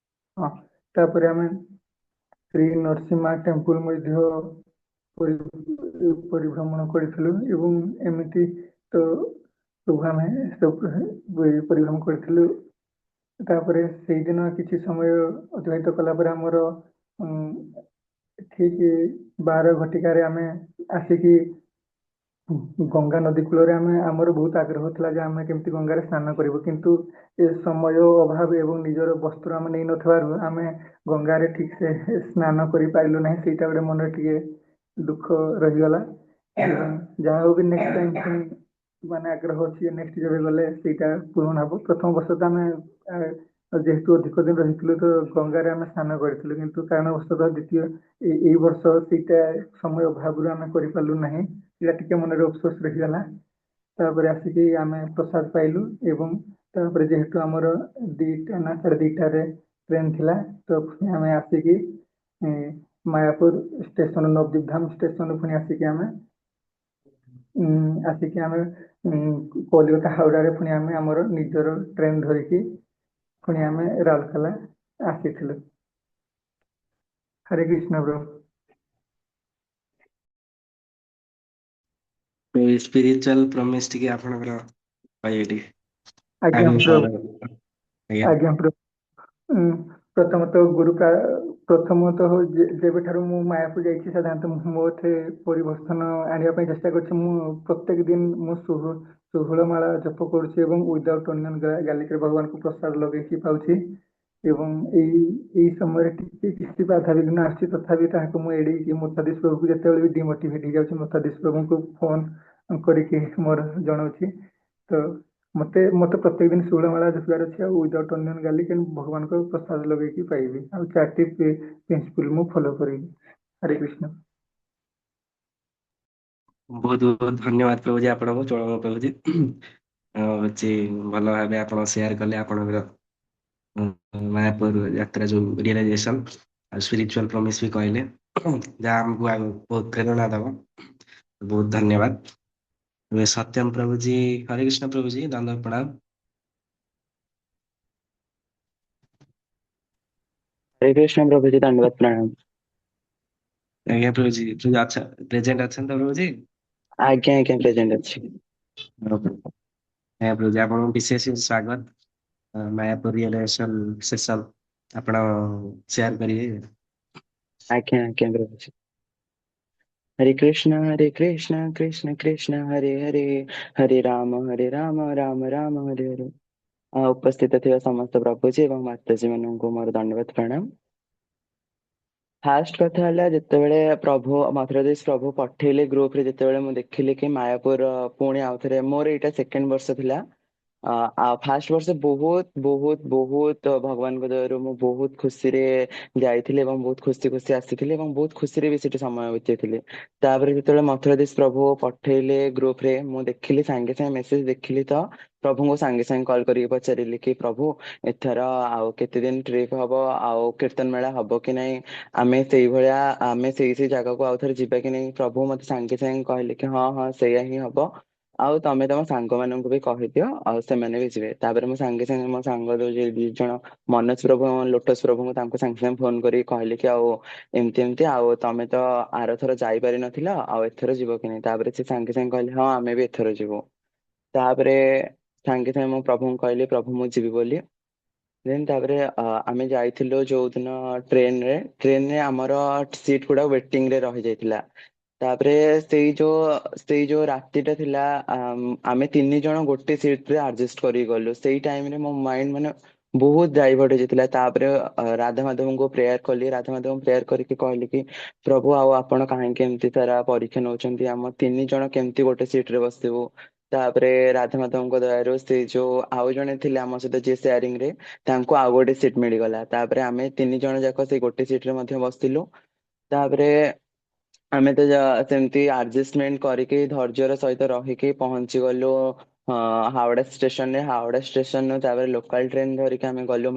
ତାପରେ ଆମେ ଶ୍ରୀ ନରସିଂହ ଟେମ୍ପୁଲ ମଧ୍ୟ ପରିଭ୍ରମଣ କରିଥିଲୁ ଏବଂ ଏମିତି ତ ସବୁ ଆମେ ପରିଭ୍ରମଣ କରିଥିଲୁ। ତାପରେ ସେଇଦିନ କିଛି ସମୟ ଅତିବାହିତ କଲା ପରେ ଆମର ଠିକ 12 ଘଟିକାରେ ଆମେ ଆସିକି ଗଙ୍ଗା ନଦୀ କୂଳରେ ଆମର ବହୁତ ଆଗ୍ରହ ଥିଲା ଯେ ଆମେ କେମିତି ଗଙ୍ଗାରେ ସ୍ନାନ କରିବୁ, କିନ୍ତୁ ଏ ସମୟ ଅଭାବ ଏବଂ ନିଜର ବସ୍ତ୍ର ଆମେ ନେଇନଥିବାରୁ ଆମେ ଗଙ୍ଗାରେ ଠିକ ସେ ସ୍ନାନ କରିପାରିଲୁ ନାହିଁ। ସେଇଟା ଗୋଟେ ମନରେ ଟିକେ ଦୁଃଖ ରହିଗଲା। ଏବଂ ଯାହା ହଉ ବି ନେକ୍ସଟ ଟାଇମ ମାନେ ଆଗ୍ରହ ଅଛି, ନେକ୍ସଟ ଯେବେ ଗଲେ ସେଇଟା ପୂରଣ ହବ। ପ୍ରଥମ ବର୍ଷ ତ ଆମେ ଯେହେତୁ ଅଧିକ ଦିନ ରହିଥିଲୁ ତ ଗଙ୍ଗାରେ ଆମେ ସ୍ନାନ କରିଥିଲୁ, କିନ୍ତୁ କାରଣବଶତଃ ଏଇ ବର୍ଷ ସେଇଟା ସମୟ ଅଭାବରୁ ଆମେ କରିପାରିଲୁ ନାହିଁ। ସେଇଟା ଟିକେ ମନରେ ଅଫସୋସ ରହିଗଲା। ତାପରେ ଆସିକି ଆମେ ପ୍ରସାଦ ପାଇଲୁ ଏବଂ ତାପରେ ଯେହେତୁ ଆମର 2ଟା ନା 2:30ରେ ଟ୍ରେନ ଥିଲା, ତ ପୁଣି ଆମେ ଆସିକି ମାୟାପୁର ଷ୍ଟେସନ ନବଦୀପ ଧାମ ଷ୍ଟେସନ ପୁଣି ଆସିକି ଆମେ କଲିକତା ହାଉଡାରେ ପୁଣି ଆମେ ଆମର ନିଜର ଟ୍ରେନ ଧରିକି ପୁଣି ଆମେ ରାଉରକେଲା ଆସିଥିଲୁ। Hare Krishna bro. Spiritual promise ଟିକେ ଆପଣଙ୍କର କହିବେ ଟିକେ ଆଜ୍ଞା ଆଗକୁ ବ୍ରୋ, କଣ ଆଜ୍ଞା। ଆଜ୍ଞା ବ୍ରୋ। ପ୍ରଥମତଃ ଯେବେଠାରୁ ମୁଁ ମାୟାପୁର ଯାଇଛି, ସାଧାରଣତଃ ମୋ ପରିବର୍ତ୍ତନ ଆଣିବା ପାଇଁ ଚେଷ୍ଟା କରିଛି। ମୁଁ ପ୍ରତ୍ୟେକ ଦିନ ମୁଁ 16 ମାଳା ଜପ କରୁଛି ଏବଂ ୱିଦାଉଟ୍ ଅନିଅନ ଗାର୍ଲିକରେ ଭଗବାନଙ୍କୁ ପ୍ରସାଦ ଲଗେଇକି ପାଉଛି। ଏବଂ ଏଇ ସମୟରେ ଟିକେ କିଛି ବାଧାବିଘ୍ନ ଆସୁଛି, ତଥାପି ତାହାକୁ ମୁଁ ଏଡେଇକି ମଥାଧୀଶ ପ୍ରଭୁକୁ ଯେତେବେଳେ ବି ଡିମୋଟିଭେଟ ହେଇଯାଉଛି, ମଥାଧୀଶ ପ୍ରଭୁଙ୍କୁ ଫୋନ କରିକି ମୋର ଜଣାଉଛି। ତ ମତେ ମତେ ପ୍ରତ୍ୟେକ ଦିନ ଷୋଳମାଳା ଜପିବାର ଅଛି ଆଉ ୱିଦାଉଟ୍ ଅନିଅନ୍ ଗାର୍ଲିକ୍ ଏଣ୍ଡ ଭଗବାନଙ୍କ ପ୍ରସାଦ ଲଗେଇକି ପାଇବି ଆଉ 4ଟି ପ୍ରିନ୍ସିପଲ୍ ମୁଁ ଫଲୋ କରିବି। ହରେ କୃଷ୍ଣ। ବହୁତ ବହୁତ ଧନ୍ୟବାଦ ପ୍ରଭୁଜୀ ଆପଣଙ୍କୁ, ଚଳନ ପ୍ରଭୁଜୀ। ହଉଛି ଭଲ ଭାବେ ଆପଣ ସେୟାର କଲେ ଆପଣଙ୍କର ମାୟାପୁର ଯାତ୍ରା ଯୋଉ ରିଏଲାଇଜେସନ ଆଉ ସ୍ପିରିଚୁଆଲ ପ୍ରମିସ୍ ବି କହିଲେ, ଯାହା ଆମକୁ ବହୁତ ପ୍ରେରଣା ଦବ। ବହୁତ ଧନ୍ୟବାଦ। ଏବେ ସତ୍ୟମ ପ୍ରଭୁଜୀ, ହରେ କୃଷ୍ଣ ପ୍ରଭୁଜୀ, ଦଣ୍ଡ ପ୍ରଣାମ। हरे कृष्ण प्रभु जी, दंडवत प्रणाम। ଆଜ୍ଞା ପ୍ରଭୁଜୀ, ଆଚ୍ଛା ପ୍ରେଜେଣ୍ଟ ଅଛନ୍ତି ତ ପ୍ରଭୁଜୀ? आज्ञा आज्ञा प्रेजेंट अच्छी। ଆଜ୍ଞା ପ୍ରଭୁଜୀ, ଆପଣଙ୍କୁ ବିଶେଷ ସ୍ୱାଗତ ମାୟାପୁର ରିଏଲାଇଜେସନ ସେସନ ଆପଣ ସେୟାର କରିବେ। आज्ञा आज्ञा प्रभु जी। हरे कृष्ण कृष्ण कृष्ण हरे हरे, हरे राम राम राम हरे हरे। उपस्थित ଥିବା ସମସ୍ତ ପ୍ରଭୁଜୀ ଏବଂ ମାତାଜୀ ମାନଙ୍କୁ ମୋର ଦଣ୍ଡବତ ପ୍ରଣାମ। ଫାଷ୍ଟ କଥା ହେଲା, ଯେତେବେଳେ ପ୍ରଭୁ ମଥୁରାଧୀଶ ପ୍ରଭୁ ପଠେଇଲେ ଗ୍ରୁପ ରେ, ଯେତେବେଳେ ମୁଁ ଦେଖିଲି କି ମାୟାପୁର ପୁଣି ଆଉଥରେ, ମୋର ଏଇଟା ସେକେଣ୍ଡ ବର୍ଷ ଥିଲା। ଫାଷ୍ଟ ବର୍ଷ ବହୁତ ବହୁତ ବହୁତ ଭଗବାନଙ୍କ ଦୟାରୁ ମୁଁ ବହୁତ ଖୁସିରେ ଯାଇଥିଲି ଏବଂ ବହୁତ ଖୁସି ଖୁସି ଆସିଥିଲି ଏବଂ ବହୁତ ଖୁସିରେ ବି ସେଠି ସମୟ ବିତେଇଥିଲି। ତାପରେ ଯେତେବେଳେ ମଥୁରାଧୀଶ ପ୍ରଭୁ ପଠେଇଲେ ଗ୍ରୁପ ରେ, ମୁଁ ଦେଖିଲି, ସାଙ୍ଗେ ସାଙ୍ଗେ ମେସେଜ ଦେଖିଲି ତ ପ୍ରଭୁଙ୍କୁ ସାଙ୍ଗେ ସାଙ୍ଗେ କଲ୍ କରିକି ପଚାରିଲି କି ପ୍ରଭୁ ଏଥର ଆଉ କେତେ ଦିନ ଟ୍ରିପ ହବ, ଆଉ କୀର୍ତ୍ତନ ମେଳା ହବ କି ନାହିଁ, ଆମେ ସେଇ ଜାଗାକୁ ଆଉ ଥରେ ଯିବା କି ନାହିଁ। ପ୍ରଭୁ ମତେ ସାଙ୍ଗେ ସାଙ୍ଗେ କହିଲେ କି ହଁ ହଁ ସେଇଆ ହିଁ ହବ, ଆଉ ତମେ ତମ ସାଙ୍ଗମାନଙ୍କୁ ବି କହିଦିଅ ଆଉ ସେମାନେ ବି ଯିବେ। ତାପରେ ମୁଁ ସାଙ୍ଗେ ସାଙ୍ଗେ ମୋ ସାଙ୍ଗ ଯୋଉ ଦି ଜଣ, ମନୋଜ ପ୍ରଭୁ ଏବଂ ଲୋଟସ ପ୍ରଭୁଙ୍କୁ, ତାଙ୍କୁ ସାଙ୍ଗେ ସାଙ୍ଗେ ଫୋନ କରିକି କହିଲି କି ଆଉ ଏମିତି ଏମିତି, ଆଉ ତମେ ତ ଆରଥର ଯାଇପାରିନଥିଲ, ଆଉ ଏଥର ଯିବ କି ନାହିଁ। ତାପରେ ସେ ସାଙ୍ଗେ ସାଙ୍ଗେ କହିଲେ ହଁ ଆମେ ବି ଏଥର ଯିବୁ। ତାପରେ ସାଙ୍ଗେ ସାଙ୍ଗେ ମୁଁ ପ୍ରଭୁଙ୍କୁ କହିଲି ପ୍ରଭୁ ମୁଁ ଯିବି ବୋଲି। ଦେନ୍ ତାପରେ ଆମେ ଯାଇଥିଲୁ ଯୋଉ ଦିନ ଟ୍ରେନରେ ଆମର ସିଟ୍ ଗୁଡା ୱେଟିଂ ରେ ରହିଯାଇଥିଲା। ତାପରେ ସେଇ ଯୋଉ ରାତିଟା ଥିଲା, ଆମେ 3 ଜଣ ଗୋଟେ ସିଟ୍ ରେ ଆଡଜଷ୍ଟ କରିକି ଗଲୁ। ସେଇ ଟାଇମରେ ମୋ ମାଇଣ୍ଡ ମାନେ ବହୁତ ଡାଇଭର୍ଟ ହେଇଯାଇଥିଲା। ତାପରେ ରାଧାମାଧବଙ୍କୁ ପ୍ରେୟାର କଲି, ରାଧାମାଧବଙ୍କୁ ପ୍ରେୟାର କରିକି କହିଲି କି ପ୍ରଭୁ ଆଉ ଆପଣ କାହିଁକି ଏମିତି ସାରା ପରୀକ୍ଷା ନଉଛନ୍ତି, ଆମ 3 ଜଣ କେମିତି ଗୋଟେ ସିଟ୍ ରେ ବସିବୁ। ତାପରେ ରାଧାମାଧବଙ୍କ ଦୟାରୁ ସେ ଯୋଉ ଆଉ ଜଣେ ଥିଲେ ଆମ ସହିତ ଯିଏ ସେୟାରିଂ ରେ, ତାଙ୍କୁ ଆଉ ଗୋଟେ ସିଟ୍ ମିଳିଗଲା। ତାପରେ ଆମେ 3 ଜଣ ଯାକ ସେଇ ଗୋଟେ ସିଟ୍ ରେ ମଧ୍ୟ ବସିଥିଲୁ। ତାପରେ ଆମେ ତ ସେମିତି ଆଡଜଷ୍ଟମେଣ୍ଟ କରିକି ଧୈର୍ଯ୍ୟର ସହିତ ରହିକି ପହଞ୍ଚି ଗଲୁ ହାୱଡା ଷ୍ଟେସନରେ। ହାୱଡା ଷ୍ଟେସନରୁ ତାପରେ ଲୋକାଲ ଟ୍ରେନ ଧରିକି ଆମେ ଗଲୁ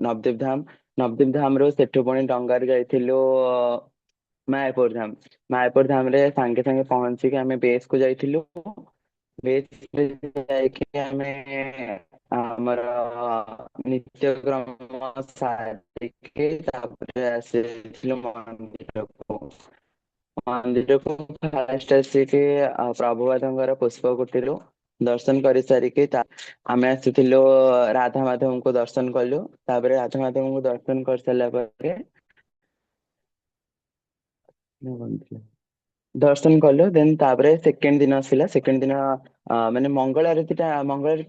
ନବଦୀପ ଧାମ। ନବଦୀପ ଧାମରୁ ସେଠୁ ପୁଣି ଡଙ୍ଗାରେ ଯାଇଥିଲୁ ମାୟାପୁର ଧାମ। ମାୟାପୁର ଧାମରେ ସାଙ୍ଗେ ସାଙ୍ଗେ ପହଞ୍ଚିକି ଆମେ ବେସ୍ କୁ ଯାଇଥିଲୁ। ବେସ୍ ଯାଇକି ଆମେ ଆମର ନିତ୍ୟକ୍ରମ ସାରିକି ତାପରେ ଆସିଥିଲୁ ମନ୍ଦିରକୁ। ମନ୍ଦିରକୁ ଫାଷ୍ଟ ଆସିକି ପ୍ରଭୁପାଦଙ୍କର ପୁଷ୍ପ କୁଟିରୁ ଦର୍ଶନ କରିସାରିକି ଆମେ ଆସିଥିଲୁ ରାଧାମାଧବଙ୍କୁ ଦର୍ଶନ କଲୁ। ତାପରେ ରାଧାମାଧବଙ୍କୁ ଦର୍ଶନ କରିସାରିଲା ପରେ ଦର୍ଶନ କଲୁ। ଦେନ୍ ତାପରେ ସେକେଣ୍ଡ ଦିନ ଆସିଲା। ସେକେଣ୍ଡ ଦିନ ମାନେ ମଙ୍ଗଳ ଆରତି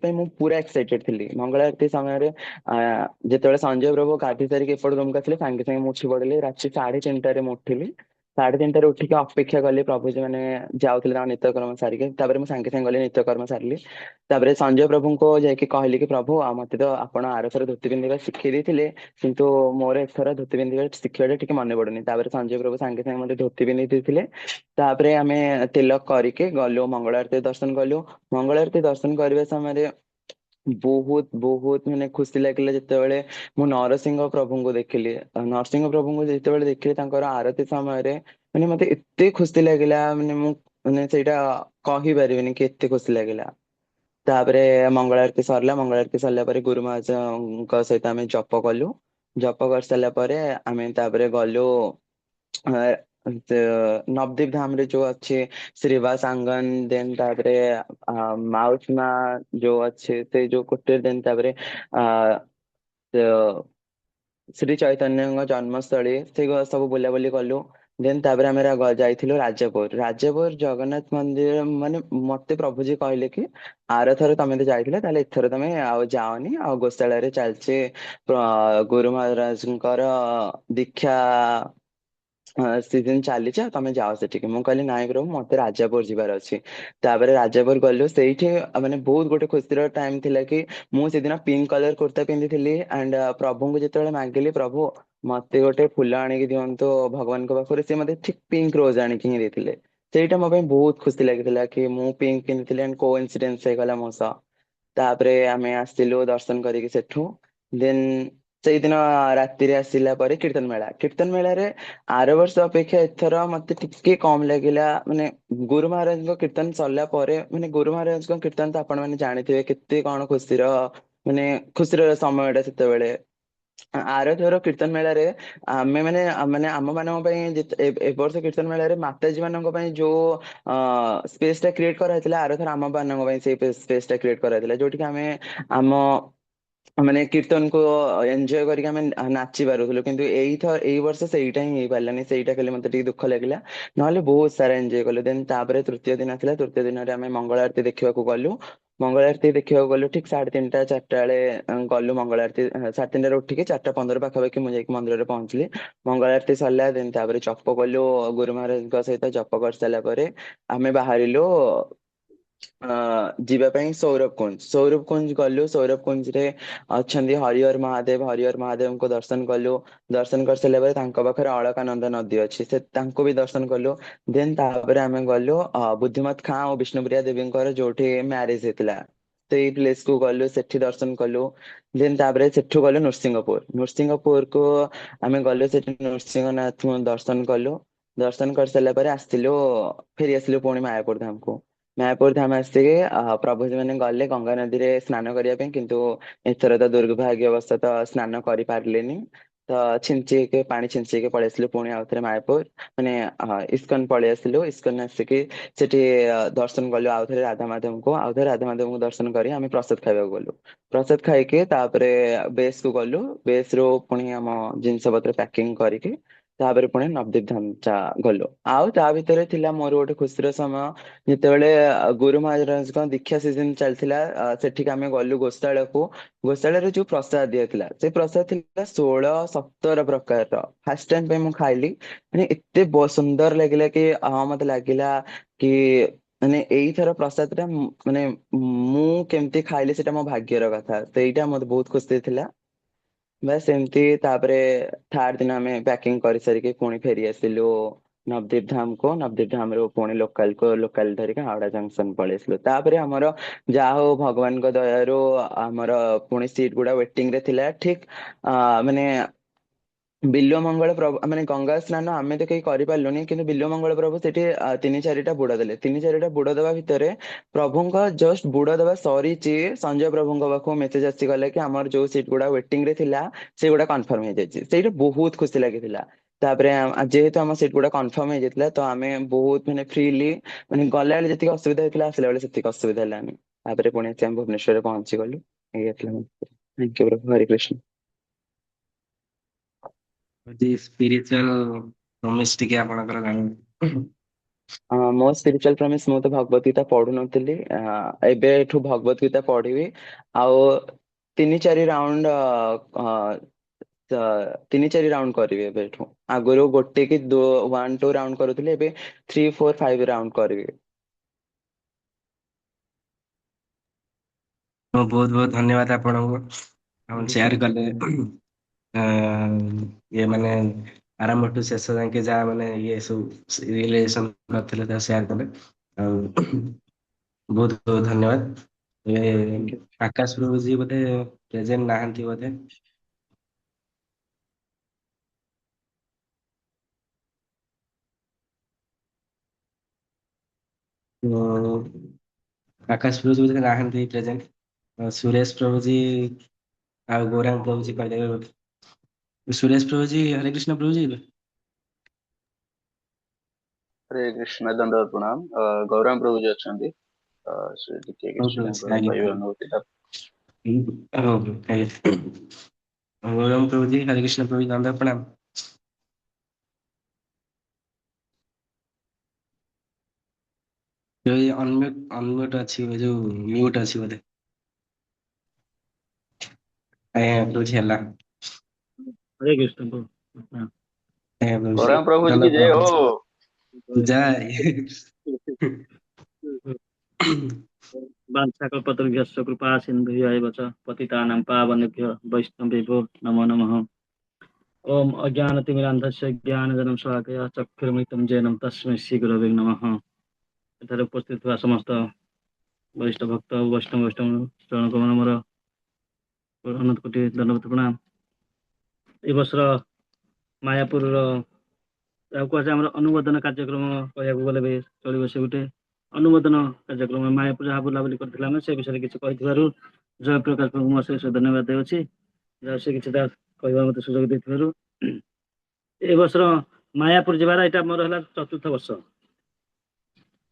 ପାଇଁ ମୁଁ ପୁରା ଏକ୍ସାଇଟେଡ ଥିଲି। ମଙ୍ଗଳ ଆରତି ସମୟରେ ଯେତେବେଳେ ସଞ୍ଜୟ ପ୍ରଭୁ ଗାଧି ସାରିକି ଏପଟ ରୁମକୁ ଆସିଲେ, ସାଙ୍ଗେ ସାଙ୍ଗେ ମୁଁ ଉଠି ପଡିଲି। ରାତି 3:30ରେ ମୁଁ ଉଠିଲି। 3:30ରେ ଉଠିକି ଅପେକ୍ଷା କଲି, ପ୍ରଭୁ ମାନେ ଯାଉଥିଲେ ତାଙ୍କ ନିତ୍ୟକର୍ମ ସାରିକି। ତାପରେ ମୁଁ ସାଙ୍ଗେ ସାଙ୍ଗେ ଗଲି, ନିତ୍ୟକର୍ମ ସାରିଲି। ତାପରେ ସଞ୍ଜୟ ପ୍ରଭୁଙ୍କୁ ଯାଇକି କହିଲି କି ପ୍ରଭୁ ମତେ ତ ଆପଣ ଆରଥର ଧୋତି ପିନ୍ଧିବା ଶିଖେଇ ଦେଇଥିଲେ, କିନ୍ତୁ ମୋର ଏଥର ଧୋତି ପିନ୍ଧିବା ଶିଖିବାଟା ଟିକେ ମନେ ପଡୁନି। ତାପରେ ସଞ୍ଜୟ ପ୍ରଭୁ ସାଙ୍ଗେ ସାଙ୍ଗେ ମତେ ଧୋତି ପିନ୍ଧେଇ ଦେଇଥିଲେ। ତାପରେ ଆମେ ତିଲକ କରିକି ଗଲୁ, ମଙ୍ଗଳ ଆରତି ଦର୍ଶନ କଲୁ। ମଙ୍ଗଳ ଆରତି ଦର୍ଶନ କରିବା ସମୟରେ ବହୁତ ବହୁତ ମାନେ ଖୁସି ଲାଗିଲା, ଯେତେବେଳେ ମୁଁ ନରସିଂହ ପ୍ରଭୁଙ୍କୁ ଦେଖିଲି। ନରସିଂହ ପ୍ରଭୁଙ୍କୁ ଯେତେବେଳେ ଦେଖିଲି ତାଙ୍କର ଆରତି ସମୟରେ, ମାନେ ମତେ ଏତେ ଖୁସି ଲାଗିଲା, ମାନେ ସେଇଟା କହିପାରିବିନି କି ଏତେ ଖୁସି ଲାଗିଲା। ତାପରେ ମଙ୍ଗଳ ଆରତି ସରିଲା। ମଙ୍ଗଳ ଆରତି ସରିଲା ପରେ ଗୁରୁ ମହାରାଜଙ୍କ ସହିତ ଆମେ ଜପ କଲୁ। ଜପ କରିସାରିଲା ପରେ ଆମେ ତାପରେ ଗଲୁ ନବଦୀପ ଧାମରେ ଯୋଉ ଅଛି ଶ୍ରୀବାସ ଆଙ୍ଗନ। ଦେନ୍ ତାପରେ ମାଉସୀ ମା ଯୋଉ ଅଛି ସେଇ ଯୋଉ କୁଟୀର। ଦେନ୍ ତାପରେ ଆ ଶ୍ରୀ ଚୈତନ୍ୟଙ୍କ ଜନ୍ମସ୍ଥଳୀ, ସେଗୁଡା ସବୁ ବୁଲାବୁଲି କଲୁ। ଦେନ୍ ତାପରେ ଆମେ ଯାଇଥିଲୁ ରାଜପୁର। ରାଜପୁର ଜଗନ୍ନାଥ ମନ୍ଦିର, ମାନେ ମତେ ପ୍ରଭୁଜୀ କହିଲେ କି ଆରଥର ତମେ ତ ଯାଇଥିଲ, ତାହେଲେ ଏଥର ତମେ ଆଉ ଯାଅନି, ଆଉ ଗୋଶାଳାରେ ଚାଲିଛି ଗୁରୁ ମହାରାଜଙ୍କର ଦୀକ୍ଷା ସିଜନ ଚାଲିଛି ଆଉ ତମେ ଯାଅ ସେଠିକି। ମୁଁ କହିଲି ନାଇଁ ପ୍ରଭୁ ମତେ ରାଜାପୁର ଯିବାର ଅଛି। ତାପରେ ରାଜାପୁର ଗଲୁ। ସେଇଠି ମାନେ ବହୁତ ଗୋଟେ ଖୁସିର ଟାଇମ ଥିଲା କି ମୁଁ ସେଦିନ ପିଙ୍କ କଲର କୁର୍ତ୍ତା ପିନ୍ଧିଥିଲି ଆଣ୍ଡ ପ୍ରଭୁଙ୍କୁ ଯେତେବେଳେ ମାଗିଲି ପ୍ରଭୁ ମତେ ଗୋଟେ ଫୁଲ ଆଣିକି ଦିଅନ୍ତୁ ଭଗବାନଙ୍କ ପାଖରୁ, ସେ ମତେ ଠିକ ପିଙ୍କ ରୋଜ ଆଣିକି ହିଁ ଦେଇଥିଲେ। ସେଇଟା ମୋ ପାଇଁ ବହୁତ ଖୁସି ଲାଗିଥିଲା କି ମୁଁ ପିଙ୍କ ପିନ୍ଧିଥିଲି ଆଣ୍ଡ କୋଇନ୍ସିଡେନ୍ସ ହେଇଗଲା ମୋ ସହ। ତାପରେ ଆମେ ଆସିଲୁ ଦର୍ଶନ କରିକି ସେଠୁ। ଦେନ୍ ସେଇଦିନ ରାତିରେ ଆସିଲା ପରେ କୀର୍ତ୍ତନ ମେଳା। କୀର୍ତ୍ତନ ମେଳାରେ ଆର ବର୍ଷ ଅପେକ୍ଷା ଏଥର ମତେ ଟିକେ କମ ଲାଗିଲା। ମାନେ ଗୁରୁ ମହାରାଜଙ୍କ କୀର୍ତ୍ତନ ସରିଲା ପରେ, ମାନେ ଗୁରୁ ମହାରାଜଙ୍କ କୀର୍ତ୍ତନ ତ ଆପଣ ମାନେ ଜାଣିଥିବେ କେତେ କଣ ଖୁସିର, ମାନେ ଖୁସିର ସମୟଟା ସେତେବେଳେ। ଆରଥର କୀର୍ତ୍ତନ ମେଳାରେ ଆମେ ମାନେ ମାନେ ଆମ ମାନଙ୍କ ପାଇଁ ଏ ବର୍ଷ କୀର୍ତ୍ତନ ମେଳାରେ ମାତାଜୀ ମାନଙ୍କ ପାଇଁ ଯୋଉ ସ୍ପେସ ଟା କ୍ରିଏଟ କରାହେଇଥିଲା, ଆରଥର ଆମ ମାନଙ୍କ ପାଇଁ ସେଇ ସ୍ପେସ ଟା କ୍ରିଏଟ କରାହେଇଥିଲା ଯୋଉଠିକି ଆମେ ଆମ ମାନେ କୀର୍ତ୍ତନକୁ ଏନ୍ଜୟ କରିକି ଆମେ ନାଚି ପାରୁଥିଲୁ। କିନ୍ତୁ ଏଇ ବର୍ଷ ସେଇଟା ହିଁ ହେଇପାରିଲାନି। ସେଇଟା ଖାଲି ମତେ ଟିକେ ଦୁଃଖ ଲାଗିଲା। ନହେଲେ ବହୁତ ସାରା ଏନ୍ଜୟ କଲୁ। ଦେନ୍ ତାପରେ ତୃତୀୟ ଦିନ ଆସିଲା। ତୃତୀୟ ଦିନରେ ଆମେ ମଙ୍ଗଳ ଆରତୀ ଦେଖିବାକୁ ଗଲୁ। ମଙ୍ଗଳ ଆରତୀ ଦେଖିବାକୁ ଗଲୁ ଠିକ 3:30 4ଟା ବେଳେ ଗଲୁ ମଙ୍ଗଳ ଆରତୀ। 3:30ରେ ଉଠିକି 4:15 ପାଖାପାଖି ମୁଁ ଯାଇକି ମନ୍ଦିରରେ ପହଞ୍ଚିଲି। ମଙ୍ଗଳ ଆରତୀ ସରିଲା। ଦେନ୍ ତାପରେ ଜପ କଲୁ ଗୁରୁ ମହାରାଜଙ୍କ ସହିତ। ଜପ କରିସାରିଲା ପରେ ଆମେ ବାହାରିଲୁ ଯିବା ପାଇଁ ସୌରଭ କୁଞ୍ଜ। ସୌରଭ କୁଞ୍ଜ ଗଲୁ। ସୌରଭ କୁଞ୍ଜରେ ଅଛନ୍ତି ହରିହର ମହାଦେବ। ହରିହର ମହାଦେବଙ୍କୁ ଦର୍ଶନ କଲୁ। ଦର୍ଶନ କରିସାରିଲା ପରେ ତାଙ୍କ ପାଖରେ ଅଳକାନନ୍ଦା ନଦୀ ଅଛି, ସେ ତାଙ୍କୁ ବି ଦର୍ଶନ କଲୁ। ଦେନ୍ ତାପରେ ଆମେ ଗଲୁ ବୁଦ୍ଧିମତ ଖାଁ ଓ ବିଷ୍ଣୁପ୍ରିୟା ଦେବୀଙ୍କର ଯୋଉଠି ମ୍ୟାରେଜ ହେଇଥିଲା ସେଇ ପ୍ଲେସ କୁ ଗଲୁ, ସେଠି ଦର୍ଶନ କଲୁ। ଦେନ୍ ତାପରେ ସେଠୁ ଗଲୁ ନୃସିଂହପୁର। ନୃସିଂହପୁରକୁ ଆମେ ଗଲୁ, ସେଠି ନୃସିଂହନାଥଙ୍କୁ ଦର୍ଶନ କଲୁ। ଦର୍ଶନ କରିସାରିଲା ପରେ ଆସିଲୁ, ଫେରି ଆସିଲୁ ପୁଣି ମାୟାପୁର ଧାମକୁ। ମାୟାପୁର ଧାମ ଆସିକି ପ୍ରଭୁ ମାନେ ଗଲେ ଗଙ୍ଗା ନଦୀରେ ସ୍ନାନ କରିବା ପାଇଁ, କିନ୍ତୁ ଏଥର ତ ଦୁର୍ଭାଗ୍ୟବଶତଃ ସ୍ନାନ କରିପାରିଲେନି। ତ ଛିଞ୍ଚେଇକି ପାଣି ଛିଞ୍ଚେଇକି ପଳେଇ ଆସିଲୁ ପୁଣି ଆଉଥରେ ମାୟାପୁର। ମାନେ ଇସ୍କନ ପଳେଇ ଆସିଲୁ। ଇସ୍କନ ଆସିକି ସେଠି ଦର୍ଶନ କଲୁ ଆଉଥରେ ରାଧାମାଧବଙ୍କୁ। ଆଉଥରେ ରାଧାମାଧବଙ୍କୁ ଦର୍ଶନ କରି ଆମେ ପ୍ରସାଦ ଖାଇବାକୁ ଗଲୁ। ପ୍ରସାଦ ଖାଇକି ତାପରେ ବେସ୍ କୁ ଗଲୁ। ବେସ୍ ରୁ ପୁଣି ଆମ ଜିନିଷ ପତ୍ର ପ୍ୟାକିଂ କରିକି ତାପରେ ପୁଣି ନବଦ୍ୱୀପ ଧାମ ଗଲୁ। ଆଉ ତା ଭିତରେ ଥିଲା ମୋର ଗୋଟେ ଖୁସିର ସମୟ, ଯେତେବେଳେ ଗୁରୁ ମହାରାଜଙ୍କ ଦୀକ୍ଷା ସିଜନ ଚାଲିଥିଲା। ସେଠିକି ଆମେ ଗଲୁ ଗୋଶାଳାକୁ। ଗୋଶାଳାରେ ଯୋଉ ପ୍ରସାଦ ଦିଆଥିଲା, ସେ ପ୍ରସାଦ ଥିଲା 16-17 ପ୍ରକାରର। ଫାଷ୍ଟ ଟାଇମ ପାଇଁ ମୁଁ ଖାଇଲି। ମାନେ ଏତେ ସୁନ୍ଦର ଲାଗିଲା କି ମତେ ଲାଗିଲା କି ମାନେ ଏଇଥର ପ୍ରସାଦ ଟା ମାନେ ମୁଁ କେମିତି ଖାଇଲି ସେଇଟା ମୋ ଭାଗ୍ୟର କଥା। ସେଇଟା ମତେ ବହୁତ ଖୁସି ଥିଲା। ବାସ୍ ଏମିତି। ତାପରେ ଥାର୍ଡ ଦିନ ଆମେ ପ୍ୟାକିଂ କରିସାରିକି ପୁଣି ଫେରି ଆସିଲୁ ନବଦ୍ୱୀପ ଧାମକୁ। ନବଦ୍ୱୀପ ଧାମରୁ ପୁଣି ଲୋକାଲ ଧରିକି ହାୱଡା ଜଙ୍କସନ ପଳେଇ ଆସିଲୁ। ତାପରେ ଆମର ଯାହା ହଉ ଭଗବାନଙ୍କ ଦୟାରୁ ଆମର ପୁଣି ସିଟ ଗୁଡା ୱେଟିଂ ରେ ଥିଲା। ଠିକ ମାନେ ବିଲ୍ୱ ମଙ୍ଗଳ ପ୍ରଭୁ, ମାନେ ଗଙ୍ଗା ସ୍ନାନ ଆମେ ତ କେହି କରିପାରିଲୁନି, କିନ୍ତୁ ବିଲ୍ୱ ମଙ୍ଗଳ ପ୍ରଭୁ ସେଠି 3-4ଟା ବୁଡ ଦେଲେ। 3-4ଟା ବୁଡ ଦେବା ଭିତରେ ପ୍ରଭୁଙ୍କ ଜଷ୍ଟ ବୁଡ ଦେବା ସରିଛି, ସଞ୍ଜୟ ପ୍ରଭୁଙ୍କ ପାଖକୁ ମେସେଜ ଆସିଗଲା କି ଆମର ଯୋଉ ସିଟ୍ ଗୁଡା ୱେଟିଂ ରେ ଥିଲା ସେଗୁଡା କନଫର୍ମ ହେଇଯାଇଛି। ସେଇଟା ବହୁତ ଖୁସି ଲାଗିଥିଲା। ତାପରେ ଯେହେତୁ ଆମ ସିଟ୍ ଗୁଡା କନଫର୍ମ ହେଇଯାଇଥିଲା ତ ଆମେ ବହୁତ ମାନେ ଫ୍ରିଲି, ମାନେ ଗଲାବେଳେ ଯେତିକି ଅସୁବିଧା ହେଇଥିଲା ଆସିଲା ବେଳେ ସେତିକି ଅସୁବିଧା ହେଲାନି। ତାପରେ ପୁଣି ଆସି ଆମେ ଭୁବନେଶ୍ୱରରେ ପହଞ୍ଚି ଗଲୁ। ଏଇଆ ଥିଲା। ଥ୍ୟାଙ୍କ ୟୁ ପ୍ରଭୁ। ହରେ କୃଷ୍ଣ। ସ୍ପିରିଚୁଆଲ ପ୍ରମିସ୍ ଟିକେ ଆପଣଙ୍କର ଜାଣିବି। ମୋ ସ୍ପିରିଚୁଆଲ ପ୍ରମିସ୍, ମୁଁ ତ ଭଗବତ ଗୀତା ପଢୁନଥିଲି। ଏବେ ଏଠୁ ଭଗବତ ଗୀତା ପଢିବି। ଆଉ 3-4 ରାଉଣ୍ଡ 3-4 ରାଉଣ୍ଡ କରିବି ଏବେଠୁ। ଆଗରୁ 1 କି 1-2 ରାଉଣ୍ଡ କରୁଥିଲି, ଏବେ 3-4-5 ରାଉଣ୍ଡ କରିବି। ବହୁତ ବହୁତ ଧନ୍ୟବାଦ ଆପଣଙ୍କୁ। ଆପଣ ହରେ ସେୟାର କୃଷ୍ଣ। କଲେ ଇଏ ମାନେ ଆରମ୍ଭଠୁ ଶେଷ ଯାକେ ଯାହା ମାନେ ଇଏ ସବୁ ରିଲେସନ କରିଥିଲେ ତାହା ସେୟାର କଲେ। ଆଉ ବହୁତ ବହୁତ ଧନ୍ୟବାଦ। ଏ ଥ୍ୟାଙ୍କ ୟୁ। ଆକାଶ ପ୍ରଭୁଜୀ ବୋଧେ ପ୍ରେଜେଣ୍ଟ ନାହାନ୍ତି ବୋଧେ। ଆକାଶ ପ୍ରଭୁଜୀ ବୋଧେ ନାହାନ୍ତି ପ୍ରେଜେଣ୍ଟ। ସୁରେଶ ପ୍ରଭୁଜୀ ଆଉ ଗୌରାଙ୍ଗ ପ୍ରଭୁଜୀ କହିଦେବେ। ସୁରେଶ ପ୍ରଭୁଜୀ, ହରେ କୃଷ୍ଣ ପ୍ରଭୁଜୀ। ହରେ କୃଷ୍ଣ, ଦଣ୍ଡବତ ପ୍ରଣାମ। ଗୌରାଙ୍ଗ ପ୍ରଭୁ जी ଅଛନ୍ତି, ସେ ଟିକେ ହଉ କିଛି ପ୍ରଭୁଜୀ, ତାଙ୍କର ଆଜ୍ଞା କହିବେ ଆଜ୍ଞା। ଅନୁଭୂତି ଟା। ହଉ ଆଜ୍ଞା। ଗୌରାଙ୍ଗ ପ୍ରଭୁଜୀ, ହରେ କୃଷ୍ଣ ପ୍ରଭୁଜୀ, ଦଣ୍ଡବତ ପ୍ରଣାମ। ଅନମ୍ୟୁଟ ଅଛି, ଯୋଉ ମ୍ୟୁଟ ଅଛି ବୋଧେ। ଆଜ୍ଞା ପ୍ରଭୁଜୀ ହେଲା। हरे कृष्ण प्रभु। हाँ। ଆଜ୍ଞା ପ୍ରଭୁଜୀ। गौरांग प्रभु जी की धन्यवाद जय प्रभु। हो। जय। वाञ्छाकल्पतरुभ्यश्च कृपा सिन्धुभ्यैव च पतितानां पावनेभ्यो वैष्णवेभ्यो नमो नमः। ओम अज्ञानतिमिरान्धस्य ज्ञानजनं शलाकया चक्षुर्मिलितं येन तस्मै श्रीगुरवे नमः। ଏଠାରେ ଉପସ୍ଥିତ ଥିବା ସମସ୍ତ ବରିଷ୍ଠ ଭକ୍ତ ବୈଷ୍ଣବ ଚରଣ ମୋର ଅନନ୍ତ କୋଟି ଦଣ୍ଡବତ ପ୍ରଣାମ। ଏ ବର୍ଷର ମାୟାପୁରର ଯାହାକୁ କୁହାଯାଏ ଆମର ଅନୁମୋଦନ କାର୍ଯ୍ୟକ୍ରମ କହିବାକୁ ଗଲେ ବି ଚଳିବ। ସେ ଗୋଟେ ଅନୁମୋଦନ କାର୍ଯ୍ୟକ୍ରମ ମାୟାପୁର ଯାହା ବୁଲାବୁଲି କରିଥିଲା ଆମେ ସେ ବିଷୟରେ କିଛି କହିଥିବାରୁ ଜୟପ୍ରକାଶ ପ୍ରଭୁଙ୍କୁ ଅଶେଷ ଧନ୍ୟବାଦ ଦେଉଛି, ଯାହା ସେ କିଛିଟା କହିବା ମୋତେ ସୁଯୋଗ ଦେଇଥିବାରୁ। ଏ ବର୍ଷର ମାୟାପୁର ଯିବାର ଏଇଟା ମୋର ହେଲା 4ର୍ଥ ବର୍ଷ,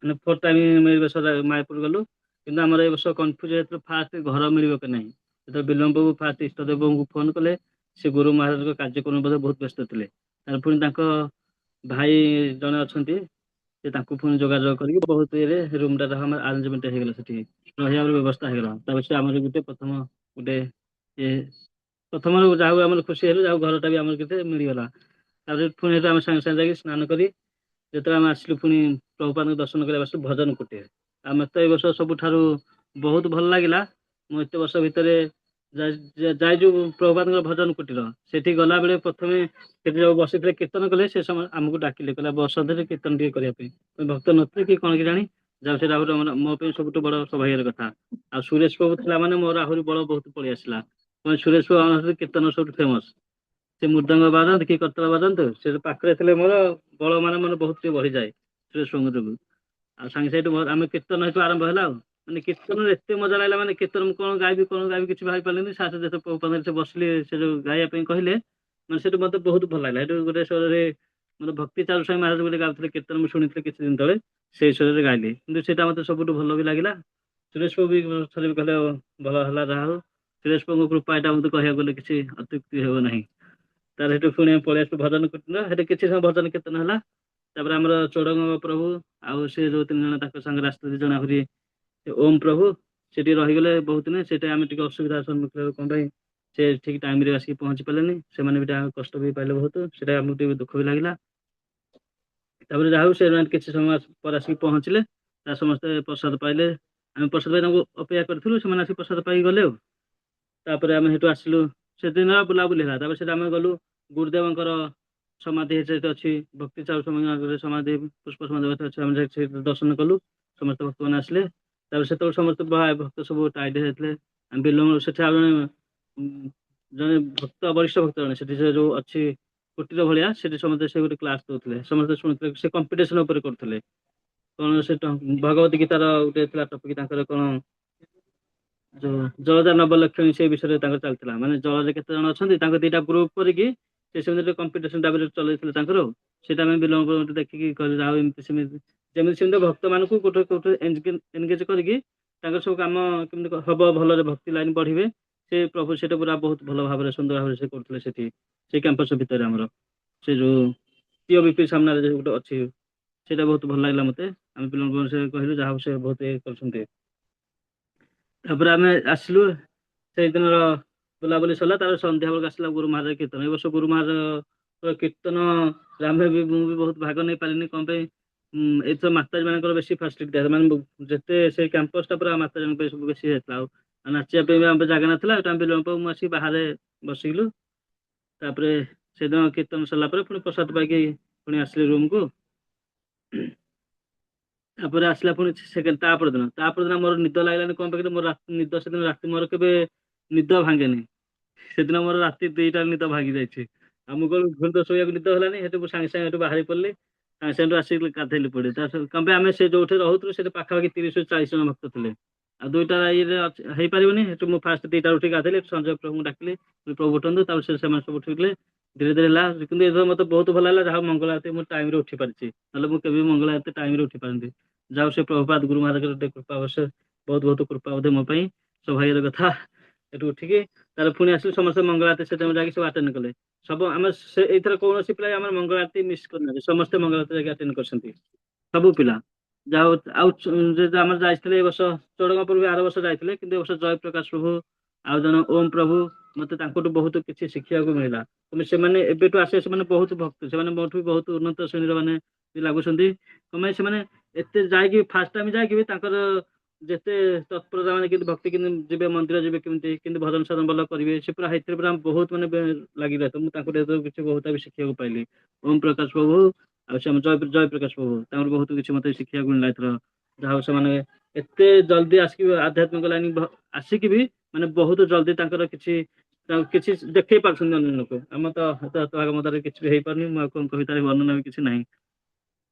ମାନେ 4th ଟାଇମ୍ ଏ ବର୍ଷ ମାୟାପୁର ଗଲୁ। କିନ୍ତୁ ଆମର ଏ ବର୍ଷ କନଫ୍ୟୁଜ ହେଇଥିଲା ଫାଷ୍ଟ ଘର ମିଳିବ କି ନାହିଁ। ଯେତେବେଳେ ବିଲମ୍ବକୁ ଫାଷ୍ଟ ଇଷ୍ଟଦେବଙ୍କୁ ଫୋନ କଲେ, ସେ ଗୁରୁ ମହାରାଜଙ୍କ କାର୍ଯ୍ୟକ୍ରମ ବୋଧେ ବହୁତ ବ୍ୟସ୍ତ ଥିଲେ। ତାର ପୁଣି ତାଙ୍କ ଭାଇ ଜଣେ ଅଛନ୍ତି, ସେ ତାଙ୍କୁ ପୁଣି ଯୋଗାଯୋଗ କରିକି ବହୁତ ଇଏରେ ରୁମଟା ଆମର ଆରେଞ୍ଜମେଣ୍ଟ ହେଇଗଲା, ସେଠି ରହିବାର ବ୍ୟବସ୍ଥା ହେଇଗଲା। ତାପରେ ସେ ଆମର ଗୋଟେ ପ୍ରଥମ ଗୋଟେ ଇଏ ପ୍ରଥମରୁ ଯାହା ହଉ ଆମର ଖୁସି ହେଲୁ, ଯାହା ହଉ ଘରଟା ବି ଆମର କେତେ ମିଳିଗଲା। ତାପରେ ପୁଣି ସେଠୁ ଆମେ ସାଙ୍ଗେ ସାଙ୍ଗେ ଯାଇକି ସ୍ନାନ କରି ଯେତେବେଳେ ଆମେ ଆସିଲୁ ପୁଣି ପ୍ରଭୁପାଦଙ୍କୁ ଦର୍ଶନ କରିବା ଆସିଲୁ ଭଜନ କୁଟୀର। ଆମେ ତ ଏ ବର୍ଷ ସବୁଠାରୁ ବହୁତ ଭଲ ଲାଗିଲା। ମୁଁ ଏତେ ବର୍ଷ ଭିତରେ ଯାଇ ଯୋଉ ପ୍ରଭୁପାଦଙ୍କର ଭଜନ କୁଟୀର ସେଠି ଗଲାବେଳେ ପ୍ରଥମେ ସେଠି ଯୋଉ ବସିଥିଲେ କୀର୍ତ୍ତନ କଲେ, ସେ ସମୟ ଆମକୁ ଡାକିଲେ, କହିଲା ବସ ଧରେ କୀର୍ତ୍ତନ ଟିକେ କରିବା ପାଇଁ। ଭକ୍ତ ନଥିଲେ କି କଣ କି ଜାଣି, ଯାଉ ସେଟା ଆହୁରି ମୋ ପାଇଁ ସବୁଠୁ ବଡ ସୌଭାଗ୍ୟର କଥା। ଆଉ ସୁରେଶ ପ୍ରଭୁ ଥିଲା ମାନେ ମୋର ଆହୁରି ବଳ ବହୁତ ପଳେଇ ଆସିଲା। ସୁରେଶ ପ୍ରଭୁ ଆମ କୀର୍ତ୍ତନ ସବୁଠୁ ଫେମସ। ସେ ମୃଦଙ୍ଗ ବାଜନ୍ତୁ କି କର୍ତ୍ତଳ ବାଜନ୍ତୁ, ସେ ପାଖରେ ଥିଲେ ମୋର ବଳ ମାନେ ବହୁତ ଟିକେ ବଢିଯାଏ ସୁରେଶ ପ୍ରଭୁଙ୍କ ଯୋଗୁଁ। ଆଉ ସାଙ୍ଗେ ସାଙ୍ଗେ ଆମେ କୀର୍ତ୍ତନ ହେଠୁ ଆରମ୍ଭ ହେଲା। ଆଉ ମାନେ କୀର୍ତ୍ତନରେ ଏତେ ମଜା ଲାଗିଲା, ମାନେ କୀର୍ତ୍ତନ ମୁଁ କଣ ଗାଇବି କିଛି ଭାବି ପାରିଲିନି। ସାଥେ ଯେତେ ପ୍ରଭୁପାଦ ସେ ବସିଲେ, ସେ ଯୋଉ ଗାଇବା ପାଇଁ କହିଲେ, ମାନେ ସେଠୁ ମତେ ବହୁତ ଭଲ ଲାଗିଲା। ସେଠୁ ଗୋଟେ ସ୍ୱରରେ ମାନେ ଭକ୍ତି ଚାରୁ ସ୍ୱାମୀ ମହାରାଜ ଗୋଟେ ଗାଉଥିଲେ କୀର୍ତ୍ତନ, ମୁଁ ଶୁଣିଥିଲି କିଛି ଦିନ ତଳେ, ସେଇ ସ୍ୱରରେ ଗାଇଲି। କିନ୍ତୁ ସେଇଟା ମତେ ସବୁଠୁ ଭଲ ବି ଲାଗିଲା। ସୁରେଶ ପ୍ରଭୁ ବି ଥରେ ବି କହିଲେ ଭଲ ହେଲା। ଯାହା ହଉ ସୁରେଶ ପ୍ରଭୁଙ୍କ କୃପା, ଏଇଟା ମତେ କହିବାକୁ ଗଲେ କିଛି ଅତ୍ୟୁକ୍ତି ହେବ ନାହିଁ। ତାର ସେଠୁ ପୁଣି ପଳେଇ ଆସିଲୁ ଭଜନ କୀର୍ତ୍ତନ, ସେଠି କିଛି ସମୟ ଭଜନ କୀର୍ତ୍ତନ ହେଲା। ତାପରେ ଆମର ଚୋଡଙ୍ଗ ପ୍ରଭୁ ଆଉ ସେ ଯୋଉ 3 ଜଣ ତାଙ୍କ ସାଙ୍ଗରେ ଆସିଥିଲେ, 2 ଜଣ ଆହୁରି ଓମ୍ ପ୍ରଭୁ ସେଠି ରହିଗଲେ ବହୁତ ଦିନ। ସେଇଟା ଆମେ ଟିକେ ଅସୁବିଧାର ସମ୍ମୁଖୀନ ହେଲୁ। କଣ ପାଇଁ ସେ ଠିକ ଟାଇମରେ ଆସିକି ପହଞ୍ଚି ପାରିଲେନି, ସେମାନେ ବି କଷ୍ଟ ବି ପାଇଲେ ବହୁତ, ସେଟା ଆମକୁ ଟିକେ ଦୁଃଖ ବି ଲାଗିଲା। ତାପରେ ଯାହା ହଉ ସେମାନେ କିଛି ସମୟ ପରେ ଆସିକି ପହଞ୍ଚିଲେ, ତା ସମସ୍ତେ ପ୍ରସାଦ ପାଇଲେ। ଆମେ ପ୍ରସାଦ ପାଇ ତାଙ୍କୁ ଅପେକ୍ଷା କରିଥିଲୁ, ସେମାନେ ଆସିକି ପ୍ରସାଦ ପାଇକି ଗଲେ। ଆଉ ତାପରେ ଆମେ ସେଠୁ ଆସିଲୁ, ସେଦିନ ବୁଲାବୁଲି ହେଲା। ତାପରେ ସେଟା ଆମେ ଗଲୁ ଗୁରୁଦେବଙ୍କର ସମାଧି ସେଠି ଅଛି, ଭକ୍ତି ଚାରୁ ସ୍ୱାମୀଙ୍କ ସମାଧି ପୁଷ୍ପ ସମାଧି ଅଛି, ଆମେ ସେଠି ଦର୍ଶନ କଲୁ। ସମସ୍ତ ଭକ୍ତମାନେ ଆସିଲେ। ତାପରେ ସେତେବେଳେ ସମସ୍ତେ ଭକ୍ତ ସବୁ ଟାଇଟ୍ ହେଇଯାଇଥିଲେ। ଆମେ ବିଲମ୍ବ ସେଠି ଆଉ ଜଣେ ଭକ୍ତ ବରିଷ୍ଠ ଭକ୍ତ ଜଣେ ସେଠି ସେ ଯୋଉ ଅଛି କୁଟୀର ଭଳିଆ, ସେଠି ସମସ୍ତେ ସେ ଗୋଟେ କ୍ଲାସ ଦଉଥିଲେ, ସମସ୍ତେ ଶୁଣୁଥିଲେ। ସେ କମ୍ପିଟିସନ ଉପରେ କରୁଥିଲେ କଣ, ସେ ଭଗବତ ଗୀତାର ଗୋଟେ ଥିଲା ଟପିକ ତାଙ୍କର କଣ, ଯୋଉ ଜଳଧା ନବଲକ୍ଷଣୀ, ସେ ବିଷୟରେ ତାଙ୍କର ଚାଲିଥିଲା। ମାନେ ଜଳରେ କେତେ ଜଣ ଅଛନ୍ତି, ତାଙ୍କ 2ଟା ଗ୍ରୁପ କରିକି ସେ ସେମିତି କମ୍ପିଟିସନ ଟାଇପର ଚଲେଇଥିଲେ ତାଙ୍କର। ସେଇଟା ଆମେ ବିଲମ୍ବ ଦେଖିକି କହିଲେ, ଯାଉ ଏମିତି ସେମିତି ଯେମିତି ସେମିତି ଭକ୍ତ ମାନଙ୍କୁ କୋଉଠି ଏନଗେଜ କରିକି ତାଙ୍କର ସବୁ କାମ କେମିତି ହବ, ଭଲରେ ଭକ୍ତି ଲାଇନ ବଢିବେ, ସେ ପ୍ରଭୁ ସେଇଟା ପୁରା ବହୁତ ଭଲ ଭାବରେ ସୁନ୍ଦର ଭାବରେ ସେ କରୁଥିଲେ। ସେଠି ସେଇ କ୍ୟାମ୍ପସ ଭିତରେ ଆମର ସେ ଯୋଉ ପିଓବିପି ସାମ୍ନାରେ ଯୋଉ ଗୋଟେ ଅଛି, ସେଇଟା ବହୁତ ଭଲ ଲାଗିଲା ମତେ। ଆମେ ପିଲାଙ୍କୁ ସେ କହିଲୁ, ଯାହା ହଉ ସେ ବହୁତ ଇଏ କରୁଛନ୍ତି। ତାପରେ ଆମେ ଆସିଲୁ, ସେଇଦିନର ବୁଲାବୁଲି ସରିଲା। ତାପରେ ସନ୍ଧ୍ୟା ବେଳକୁ ଆସିଲା ଗୁରୁ ମହାରାଜ କୀର୍ତ୍ତନ। ଏ ବର୍ଷ ଗୁରୁ ମହାରାଜ କୀର୍ତ୍ତନ ଆମେ ବି ମୁଁ ବି ବହୁତ ଭାଗ ନେଇ ପାରିଲିନି। କଣ ପାଇଁ ଏଇଥର ମାତାଜୀ ମାନଙ୍କର ବେଶୀ ଫାସିଲିଟି ଦିଆ, ମାନେ ଯେତେ ସେ କ୍ୟାମ୍ପସ ଟା ପୁରା ମାତାଜୀ ମାନଙ୍କ ପାଇଁ ସବୁ ବେଶୀ ହେଇଥିଲା। ଆଉ ନାଚିବା ପାଇଁ ବି ଆମ ଜାଗା ନଥିଲା। ମୁଁ ଆସିକି ବାହାରେ ବସିଲୁ। ତାପରେ ସେଦିନ କୀର୍ତ୍ତନ ସରିଲା ପରେ ପୁଣି ପ୍ରସାଦ ପାଇକି ପୁଣି ଆସିଲି ରୁମକୁ। ତାପରେ ଆସିଲା ପୁଣି ସେକେଣ୍ଡ ତାପର ଦିନ ମୋର ନିଦ ଲାଗିଲାନି। କଣ ପାଇଁ ମୋର ନିଦ ସେଦିନ ରାତି ମୋର କେବେ ନିଦ ଭାଙ୍ଗେନି। ସେଦିନ ମୋର ରାତି 2ଟାରେ ନିଦ ଭାଙ୍ଗି ଯାଇଛି। ଆଉ ମୁଁ କହିଲି ଭୁଲ ତ ଶୋଇବାକୁ ନିଦ ହେଲାନି, ସେଠୁ ମୁଁ ସାଙ୍ଗେ ସାଙ୍ଗେ ବାହାରି ପଡିଲି। ସାଙ୍ଗେ ସାଙ୍ଗେ ଆସିକି ଗାଧେଇଲି ପଡି। କଣ ପାଇଁ ଆମେ ସେ ଯୋଉଠି ରହୁଥିଲୁ ସେଠି ପାଖାପାଖି 30-40 ଜଣ ଭକ୍ତ ଥିଲେ। ଆଉ 2ଟା ଇଏରେ ହେଇପାରିବନି। ସେଠୁ ମୁଁ ଫାଷ୍ଟ 2ଟାରେ ଉଠିକି ଗାଧେଇଲି। ସଞ୍ଜୟ ପ୍ରଭୁଙ୍କୁ ଡାକିଲି, ପ୍ରଭୁ ଉଠନ୍ତୁ। ତାପରେ ସେମାନେ ସବୁ ଉଠିଲେ, ଧୀରେ ଧୀରେ ହେଲା। କିନ୍ତୁ ଏଥର ମତେ ବହୁତ ଭଲ ଲାଗିଲା, ଯାହା ମଙ୍ଗଳ ଆରତୀ ମୁଁ ଟାଇମରେ ଉଠି ପାରିଛି। ନହେଲେ ମୁଁ କେବେ ମଙ୍ଗଳ ଆରତୀ ଟାଇମରେ ଉଠି ପାରନ୍ତି। ଯାଉ ସେ ପ୍ରଭୁପାଦ ଗୁରୁ ମହାରାଜଙ୍କର ଟିକେ କୃପା, ଅବଶ୍ୟ ବହୁତ ବହୁତ କୃପା ବୋଧେ ମୋ ପାଇଁ, ସୌଭାଗ୍ୟର କଥା। ଏଠୁ ଉଠିକି ତାପରେ ପୁଣି ଆସିଲୁ। ସମସ୍ତେ ମଙ୍ଗଳ ଆରତୀ ସେଦିନ ଯାଇକି ସବୁ ଆଟେଣ୍ଡ କଲେ। ସବୁ ଆମେ ଏଇଥର କୌଣସି ପିଲା ଆମର ମଙ୍ଗଳ ଆରତୀ ମିସ୍ କରିନାହାନ୍ତି, ସମସ୍ତେ ମଙ୍ଗଳ ଆରତୀ ଯାଇକି ଆଟେଣ୍ଡ କରିଛନ୍ତି, ସବୁ ପିଲା। ଯାହା ହଉ ଆଉ ଆମର ଯାଇଥିଲେ ଏ ବର୍ଷ ଚୋଡଙ୍ଗ ପ୍ରଭୁ, ଆର ବର୍ଷ ଯାଇଥିଲେ। କିନ୍ତୁ ଏ ବର୍ଷ ଜୟପ୍ରକାଶ ପ୍ରଭୁ, ଆଉ ଜଣେ ଓମ୍ ପ୍ରଭୁ, ମତେ ତାଙ୍କଠୁ ବହୁତ କିଛି ଶିଖିବାକୁ ମିଳିଲା। କିନ୍ତୁ ସେମାନେ ଏବେଠୁ ଆସିବେ, ସେମାନେ ବହୁତ ଭକ୍ତ, ସେମାନେ ମୋଠୁ ବି ବହୁତ ଉନ୍ନତ ଶ୍ରେଣୀର ମାନେ ଲାଗୁଛନ୍ତି। କଣ ପାଇଁ ସେମାନେ ଏତେ ଯାଇକି ଫାଷ୍ଟ ଟାଇମ ଯାଇକି ବି ତାଙ୍କର ଯେତେ ତତ୍ପରତା ମାନେ କେମିତି ଭକ୍ତି କେମିତି ଯିବେ, ମନ୍ଦିର ଯିବେ କେମିତି ଭଜନ ସାଧନ ଭଲ କରିବେ, ସେ ପୁରା ସେଥିରେ ପୁରା ବହୁତ ମାନେ ଲାଗିଲା। ତ ମୁଁ ତାଙ୍କୁ କିଛି ବହୁତ ବି ଶିଖିବାକୁ ପାଇଲି। ଓମ୍ ପ୍ରକାଶ ପ୍ରଭୁ ଆଉ ସେ ଆମ ଜୟ ପ୍ରକାଶ ପ୍ରଭୁ, ତାଙ୍କର ବହୁତ କିଛି ମତେ ଶିଖିବାକୁ ମିଳିଲା ଏଥର। ଯାହା ହଉ ସେମାନେ ଏତେ ଜଲ୍ଦି ଆସିକି ଆଧ୍ୟାତ୍ମିକ ଲାଇନ ଆସିକି ବି ମାନେ ବହୁତ ଜଲ୍ଦି ତାଙ୍କର କିଛି ଦେଖେଇ ପାରୁଛନ୍ତି ଅନ୍ୟ ଲୋକ। ଆମ ତ ହତଭାଗ ମତରେ କିଛି ବି ହେଇପାରୁନି। ମୁଁ ଆଉ କଣ କହି ତାର ବର୍ଣ୍ଣନା ବି କିଛି ନାହିଁ।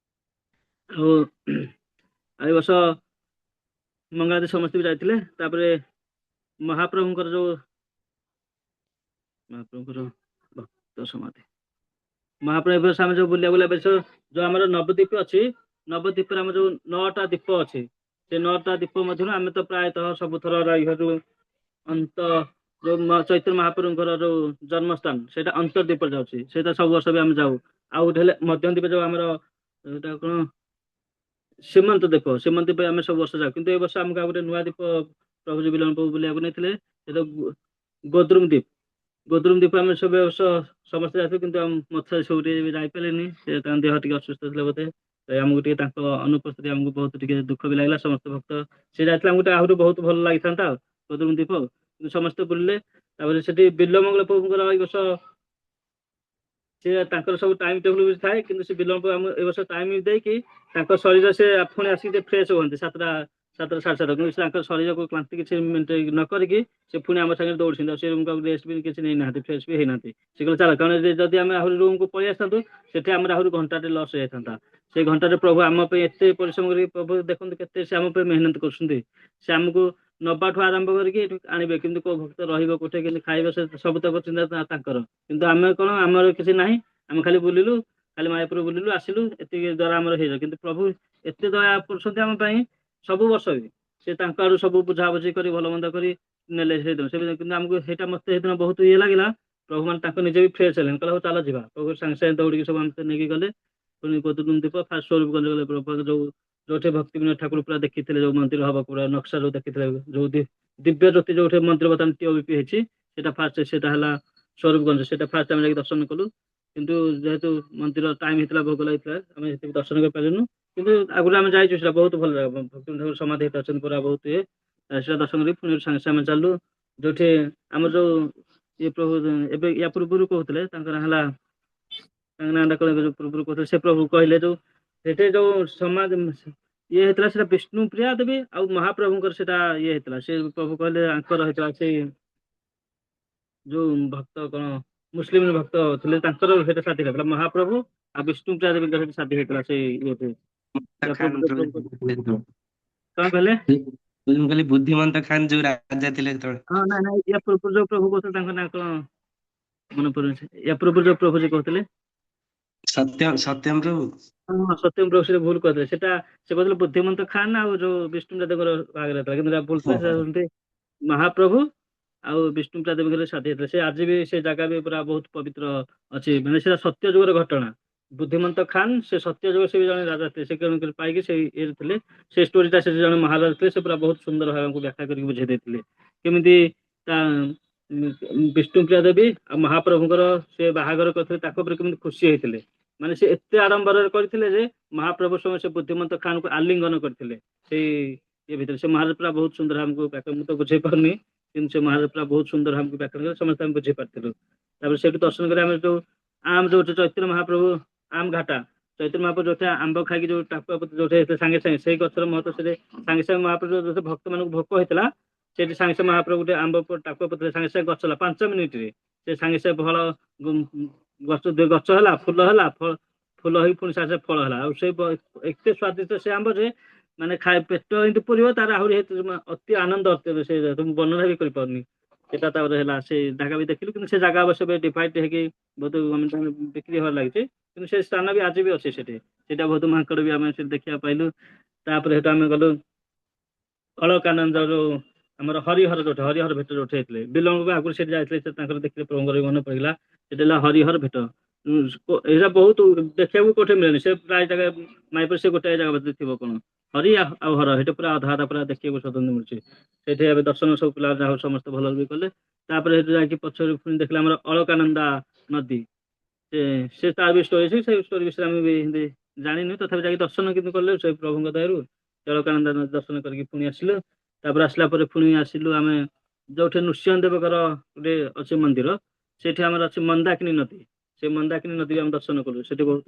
ଆଉ ଏ ବର୍ଷ ମଙ୍ଗଳାଦି ସମସ୍ତେ ବି ଯାଇଥିଲେ। ତାପରେ ମହାପ୍ରଭୁଙ୍କର ଭକ୍ତ ସମାଧି, ମହାପ୍ରଭୁ ଏବେ ଆମେ ଯୋଉ ବୁଲିବା ବେଶ ଯୋଉ ଆମର ନବଦ୍ୱୀପ ଅଛି, ନବଦ୍ୱୀପରେ ଆମର ଯୋଉ 9ଟା ଦୀପ ଅଛି, ସେ 9ଟା ଦୀପ ମଧ୍ୟରୁ ଆମେ ତ ପ୍ରାୟତଃ ସବୁଥର ରହିବାରୁ ଅନ୍ତ ଯୋଉ ଚୈତନ୍ୟ ମହାପ୍ରଭୁଙ୍କର ଯୋଉ ଜନ୍ମସ୍ଥାନ ସେଇଟା ଅନ୍ତର୍ଦ୍ୱୀପରେ ଯାଉଛି, ସେଇଟା ସବୁ ବର୍ଷ ବି ଆମେ ଯାଉ। ଆଉ ଗୋଟେ ହେଲେ ମଧ୍ୟଦ୍ୱୀପ ଯୋଉ ଆମର ଏଇଟା କଣ ସୀମନ୍ତ ଦ୍ୱୀପ, ସୀମନ୍ତ ଦ୍ୱୀପ ଆମେ ସବୁ ବର୍ଷ ଯାଉ। କିନ୍ତୁ ଏ ବର୍ଷ ଆମକୁ ଆଉ ଗୋଟେ ନୂଆ ଦ୍ୱୀପ ପ୍ରଭୁ ଜୀ ବିଲମ୍ବ ବୁଲିବାକୁ ନେଇଥିଲେ, ସେଟା ଗୋଦ୍ରୁମ ଦ୍ୱୀପ। ଗୋଦ୍ରୁମ ଦ୍ୱୀପ ଆମେ ସବୁ ବର୍ଷ ସମସ୍ତେ ଯାଇଥିଲୁ, କିନ୍ତୁ ମତେ ସବୁ ଟିକେ ଯାଇପାରିଲେନି, ସେ ତାଙ୍କ ଦେହ ଟିକେ ଅସୁସ୍ଥ ଥିଲେ ବୋଧେ। ଆମକୁ ଟିକେ ତାଙ୍କ ଅନୁପସ୍ଥିତି ଆମକୁ ବହୁତ ଟିକେ ଦୁଃଖ ବି ଲାଗିଲା। ସମସ୍ତ ଭକ୍ତ ସେ ଯାଇଥିଲେ, ଆମକୁ ଆହୁରି ବହୁତ ଭଲ ଲାଗିଥାନ୍ତା ଗୋଦ୍ରୁମ ଦ୍ୱୀପ, କିନ୍ତୁ ସମସ୍ତେ ବୁଲିଲେ। ତାପରେ ସେଠି ବିଲ୍ୱମଙ୍ଗଳ ପ୍ରଭୁଙ୍କର ଏଇ ବର୍ଷ ସେ ତାଙ୍କର ସବୁ ଟାଇମ ଟେବୁଲ ଥାଏ, କିନ୍ତୁ ସେ ବିଲମ୍ବ ଆମ ଏ ବର୍ଷ ଟାଇମ ଦେଇକି ତାଙ୍କ ଶରୀର ସେ ପୁଣି ଆସିକି ଫ୍ରେଶ ହୁଅନ୍ତି 7ଟା 7:30 କିନ୍ତୁ ତାଙ୍କ ଶରୀରକୁ କ୍ଳାନ୍ତି କିଛି ନ କରିକି ସେ ପୁଣି ଆମ ସାଙ୍ଗରେ ଦୌଡୁଛନ୍ତି। ଆଉ ସେ ରୁମକୁ ରେଷ୍ଟ ବି କିଛି ନେଇନାହାନ୍ତି, ଫ୍ରେଶ ବି ହେଇନାହାନ୍ତି। ସେ କହିଲେ ଚାଲ, କାରଣ ଯଦି ଆମେ ଆହୁରି ରୁମକୁ ପଳେଇ ଆସିଥାନ୍ତୁ, ସେଠି ଆମର ଆହୁରି ଘଣ୍ଟାଟେ ଲସ୍ ହେଇଯାଇଥାନ୍ତା। ସେଇ ଘଣ୍ଟାରେ ପ୍ରଭୁ ଆମ ପାଇଁ ଏତେ ପରିଶ୍ରମ କରି, ପ୍ରଭୁ ଦେଖନ୍ତୁ କେତେ ସେ ଆମ ପାଇଁ ମେହନତ କରୁଛନ୍ତି। ସେ ଆମକୁ ନବାଠୁ ଆରମ୍ଭ କରିକି ଏଠୁ ଆଣିବେ, କିନ୍ତୁ କୋଉ ଭକ୍ତ ରହିବ କୋଉଠି, କେମିତି ଖାଇବ, ସେ ସବୁ ତକ ଚିନ୍ତା ତାଙ୍କର। କିନ୍ତୁ ଆମେ କଣ, ଆମର କିଛି ନାହିଁ, ଆମେ ଖାଲି ବୁଲିଲୁ, ଖାଲି ମାୟାପୁର ବୁଲିଲୁ ଆସିଲୁ, ଏତିକି ଦ୍ଵାରା ଆମର ହେଇଯାଉ। କିନ୍ତୁ ପ୍ରଭୁ ଏତେ ଦୟା କରୁଛନ୍ତି ଆମ ପାଇଁ ସବୁ ବର୍ଷ ବି। ସେ ତାଙ୍କ ଆଡୁ ସବୁ ବୁଝାବୁଝି କରି ଭଲ ମନ୍ଦ କରି ନେଲେ ସେଇଦିନ ସେ, କିନ୍ତୁ ଆମକୁ ସେଇଟା ମତେ ସେଇଦିନ ବହୁତ ଇଏ ଲାଗିଲା। ପ୍ରଭୁ ମାନେ ତାଙ୍କ ନିଜେ ବି ଫ୍ରେଶ ହେଲେନି, କହିଲେ ହଉ ଚାଲ ଯିବା। ପ୍ରଭୁ ସାଙ୍ଗେ ସାଙ୍ଗେ ଦୌଡ଼ିକି ସବୁ ଆମକୁ ନେଇକି ଗଲେ। ପୁଣି ଗୋଦ୍ରୁମ ଦ୍ୱୀପ ଫାଷ୍ଟ ସ୍ୱରୂପଗଞ୍ଜ ଗଲେ, ଯୋଉଠି ଭକ୍ତି ବିନୋଦ ଠାକୁର ପୁରା ଦେଖିଥିଲେ, ଯୋଉ ମନ୍ଦିର ହବ ପୁରା ନକ୍ସା ଯୋଉ ଦେଖିଥିଲେ, ଯୋଉ ଦିବ୍ୟ ଜ୍ୟୋତି ଯୋଉଠି ମନ୍ଦିର ବର୍ତ୍ତମାନ ତିଆରି ହେଇଛି, ସେଇଟା ଫାଷ୍ଟ, ସେଇଟା ହେଲା ସ୍ୱରୂପଗଞ୍ଜ। ସେଇଟା ଫାଷ୍ଟ ଆମେ ଯାଇକି ଦର୍ଶନ କଲୁ। କିନ୍ତୁ ଯେହେତୁ ମନ୍ଦିର ଟାଇମ ହେଇଥିଲା, ଭୋଗ ଲାଗିଥିଲା, ଆମେ ସେଠିକି ଦର୍ଶନ କରିପାରିଲୁନୁ। କିନ୍ତୁ ଆଗରୁ ଆମେ ଯାଇଛୁ, ସେଟା ବହୁତ ଭଲ ଜାଗା, ଭକ୍ତି ଠାକୁର ସମାଧି ଅଛନ୍ତି ପୁରା ବହୁତ ଇଏ। ସେଟା ଦର୍ଶନ କରି ପୁଣି ସାଙ୍ଗେ ସାଙ୍ଗେ ଆମେ ଚାଲୁ, ଯୋଉଠି ଆମର ଯୋଉ ଇଏ ପ୍ରଭୁ ଏବେ ୟା ପୂର୍ବରୁ କହୁଥିଲେ, ତାଙ୍କ ନାଁ ହେଲା, ତାଙ୍କ ନାଁ ଟା କଣ, ଯୋଉ ପୂର୍ବରୁ କହୁଥିଲେ ସେ ପ୍ରଭୁ କହିଲେ, ଯୋଉ ସେଠି ଯୋଉ ସମାଜ ଇଏ ହେଇଥିଲା, ସେଟା ବିଷ୍ଣୁ ପ୍ରିୟା ଦେବୀ ଆଉ ମହାପ୍ରଭୁଙ୍କର ସେଟା ଇଏ ହେଇଥିଲା। ସେ ପ୍ରଭୁ କହିଲେ ଆଙ୍କର ହେଇଥିଲା, ସେଇ ଯୋଉ ଭକ୍ତ କଣ ମୁସଲିମ ଭକ୍ତ ଥିଲେ, ତାଙ୍କର ସେଇଟା ଶାଦୀ ହେଇଥିଲା, ମହାପ୍ରଭୁ ଆଉ ବିଷ୍ଣୁ ପ୍ରିୟା ଦେବୀଙ୍କର ସେଠି ଶାଦୀ ହେଇଥିଲା ସେଇ ଇଏଠି। ୟା ଖାନ ପୂର୍ବରୁ ଥିଲେ ସେତେବେଳେ। କଣ କହିଲେ? ମୁଁ କହିଲି ବୁଦ୍ଧିମନ୍ତ ଖାନ ଯୋଉ ରାଜା ଥିଲେ ସେତେବେଳେ। ହଁ ନାଇଁ ନାଇଁ, ୟା ପୂର୍ବରୁ ଯୋଉ ପ୍ରଭୁ କହୁଥିଲେ, ତାଙ୍କ ନାଁ କଣ ମନେ ପଡୁନି। ୟା ପୂର୍ବରୁ ଯୋଉ ପ୍ରଭୁ ଯେ କହୁଥିଲେ, ସତ୍ୟମ ପ୍ରଭୁ। ହଁ ସତ୍ୟମ ପ୍ରଭୁ, ସେ ଭୁଲ କହିଥିଲେ। ସେଟା ସେ କହୁଥିଲେ ବୁଦ୍ଧିମନ୍ତ ଖାନ ଆଉ ଯୋଉ ବିଷ୍ଣୁ ଦେବଙ୍କର ବାହାଘର ହେଇଥିଲା, କିନ୍ତୁ ଭୁଲ ଥିଲେ। ସେଟା ହଉଛନ୍ତି ମହାପ୍ରଭୁ ଆଉ ବିଷ୍ଣୁ ପ୍ରିୟା ଦେବୀଙ୍କର ଶାଦୀ ହେଇଥିଲା। ସେ ଆଜି ବି ସେ ଜାଗା ବି ପୁରା ବହୁତ ପବିତ୍ର ଅଛି, ମାନେ ସେଟା ସତ୍ୟ ଯୁଗର ଘଟଣା। ବୁଦ୍ଧିମନ୍ତ ଖାନ ସେ ସତ୍ୟ ଯୁଗ, ସେ ବି ଜଣେ ରାଜା ଥିଲେ, ସେ କେମିତି ପାଇକି ସେଇ ଇଏରେ ଥିଲେ। ସେ ଷ୍ଟୋରିଟା ସେ ଜଣେ ମହାରାଜ ଥିଲେ, ସେ ପୁରା ବହୁତ ସୁନ୍ଦର ଭାବେ ଆମକୁ ବ୍ୟାଖ୍ୟା କରିକି ବୁଝେଇ ଦେଇଥିଲେ, କେମିତି ତା ବିଷ୍ଣୁପ୍ରିୟା ଦେବୀ ଆଉ ମହାପ୍ରଭୁଙ୍କର ସେ ବାହାଘର କରିଥିଲେ, ତାଙ୍କ ଉପରେ କେମିତି ଖୁସି ହେଇଥିଲେ। ମାନେ ସେ ଏତେ ଆଡମ୍ବରରେ କରିଥିଲେ ଯେ ମହାପ୍ରଭୁ ସଙ୍ଗେ ସେ ବୁଦ୍ଧିମନ୍ତ ଖାନଙ୍କୁ ଆଲିଙ୍ଗନ କରିଥିଲେ। ସେଇ ଇଏ ଭିତରେ ସେ ମହାରାଜ ପୁରା ବହୁତ ସୁନ୍ଦର ଆମକୁ ବ୍ୟାଖ୍ୟା, ମୁଁ ତ ବୁଝେଇ ପାରୁନି, କିନ୍ତୁ ସେ ମହାରାଜ ପୁରା ବହୁତ ସୁନ୍ଦର ଆମକୁ ବ୍ୟାଖ୍ୟା କଲେ, ସମସ୍ତେ ଆମେ ବୁଝେଇ ପାରିଥିଲୁ। ତାପରେ ସେଇଠୁ ଦର୍ଶନ କରି ଆମେ ଯୋଉ ଯୋଉ ଚୈତନ୍ୟ ମହାପ୍ରଭୁ ଆମ ଘାଟା, ଚୈତନ୍ୟ ମହାପ୍ରଭୁ ଯୋଉଠି ଆମ୍ବ ଖାଇକି ଯୋଉ ଟାକୁଆ ଯୋଉଠି ହେଇଥିଲେ, ସାଙ୍ଗେ ସାଙ୍ଗେ ସେଇ ଗଛର ମହତ୍ଵ, ସେଠି ସାଙ୍ଗେ ସାଙ୍ଗେ ମହାପ୍ରଭୁ ଯୋଉ ଭକ୍ତ ମାନଙ୍କୁ ଭୋକ ହେଇଥିଲା, ସେଠି ସାଙ୍ଗେ ସାଙ୍ଗେ ମହାପ୍ରଭୁ ଗୋଟେ ଆମ୍ବ ଟାକୁଆ ପତ୍ର ସାଙ୍ଗେ ସାଙ୍ଗେ ଗଛ ହେଲା 5 ମିନିଟରେ, ସେ ସାଙ୍ଗେ ସାଙ୍ଗେ ଫଳ ଗଛ ହେଲା, ଫୁଲ ହେଲା, ଫୁଲ ହେଇକି ପୁଣି ସାଙ୍ଗେ ସାଙ୍ଗେ ଫଳ ହେଲା। ଆଉ ସେଇ ଏତେ ସ୍ଵାଦିଷ୍ଟ ସେ ଆମ୍ବ ଯେ ମାନେ ପେଟ ଏମିତି ପୁରିବ, ତାର ଆହୁରି ଅତି ଆନନ୍ଦ, ସେ ମୁଁ ବର୍ଣ୍ଣନା ବି କରିପାରୁନି। ସେଟା ତାପରେ ହେଲା, ସେ ଜାଗା ବି ଦେଖିଲୁ, କିନ୍ତୁ ସେ ଜାଗା ଅବଶ୍ୟ ଡିଭାଇଡ ହେଇକି ବହୁତ ବିକ୍ରି ହବାର ଲାଗିଛି, କିନ୍ତୁ ସେ ସ୍ଥାନ ବି ଆଜି ବି ଅଛି ସେଠି। ସେଇଟା ବହୁତ ମାଙ୍କଡ ବି ଆମେ ସେଠି ଦେଖିବାକୁ ପାଇଲୁ। ତାପରେ ସେଠୁ ଆମେ ଗଲୁ ଅଳକାନନ୍ଦ, ଯୋଉ ଆମର ହରିହର ହରିହର ଭେଟ ଯୋଉଠି ହେଇଥିଲେ, ବିଲମ୍ବ ଆଗରୁ ସେଠି ଯାଇଥିଲେ, ତାଙ୍କର ଦେଖିଲେ ପ୍ରଭୁଙ୍କର ମନେ ପଡିଲା। ସେଟା ହେଲା ହରିହର ଭେଟ। ଏଇଟା ବହୁତ ଦେଖିବାକୁ କୋଉଠି ମିଳେନି, ସେ ପ୍ରାୟ ଜାଗା ମାଇପରେ ସେ ଗୋଟାଏ ଜାଗା ଥିବ କଣ। ହରି ଆଉ ହର ସେଠି ପୁରା ଅଧା ଅଧା ପୁରା ଦେଖିବାକୁ ସ୍ୱତନ୍ତ୍ର ମିଳୁଛି। ସେଠି ଏବେ ଦର୍ଶନ ସବୁ ପିଲା ଯାହା ହଉ ସମସ୍ତେ ଭଲ ବି କଲେ। ତାପରେ ସେଠି ଯାଇକି ପଛରୁ ପୁଣି ଦେଖିଲେ ଆମର ଅଳକାନନ୍ଦା ନଦୀ, ସେ ସେ ତାର ବି ଷ୍ଟୋରି ଅଛି। ସେ ଷ୍ଟୋରି ବିଷୟରେ ଆମେ ବି ଏମିତି ଜାଣିନୁ, ତଥାପି ଯାଇକି ଦର୍ଶନ କିନ୍ତୁ କଲେ ସେ ପ୍ରଭୁଙ୍କ ଦୟାରୁ ଅଳକାନନ୍ଦା ନଦୀ ଦର୍ଶନ କରିକି ପୁଣି ଆସିଲୁ। ତାପରେ ଆସିଲା ପରେ ପୁଣି ଆସିଲୁ ଆମେ ଯୋଉଠି ନୃସିଂହଦେବଙ୍କର ଗୋଟେ ଅଛି ମନ୍ଦିର, ସେଠି ଆମର ଅଛି ମନ୍ଦାକିନୀ ନଦୀ। ସେ ମନ୍ଦାକିନୀ ନଦୀ ଆମେ ଦର୍ଶନ କଲୁ। ସେଠି ବହୁତ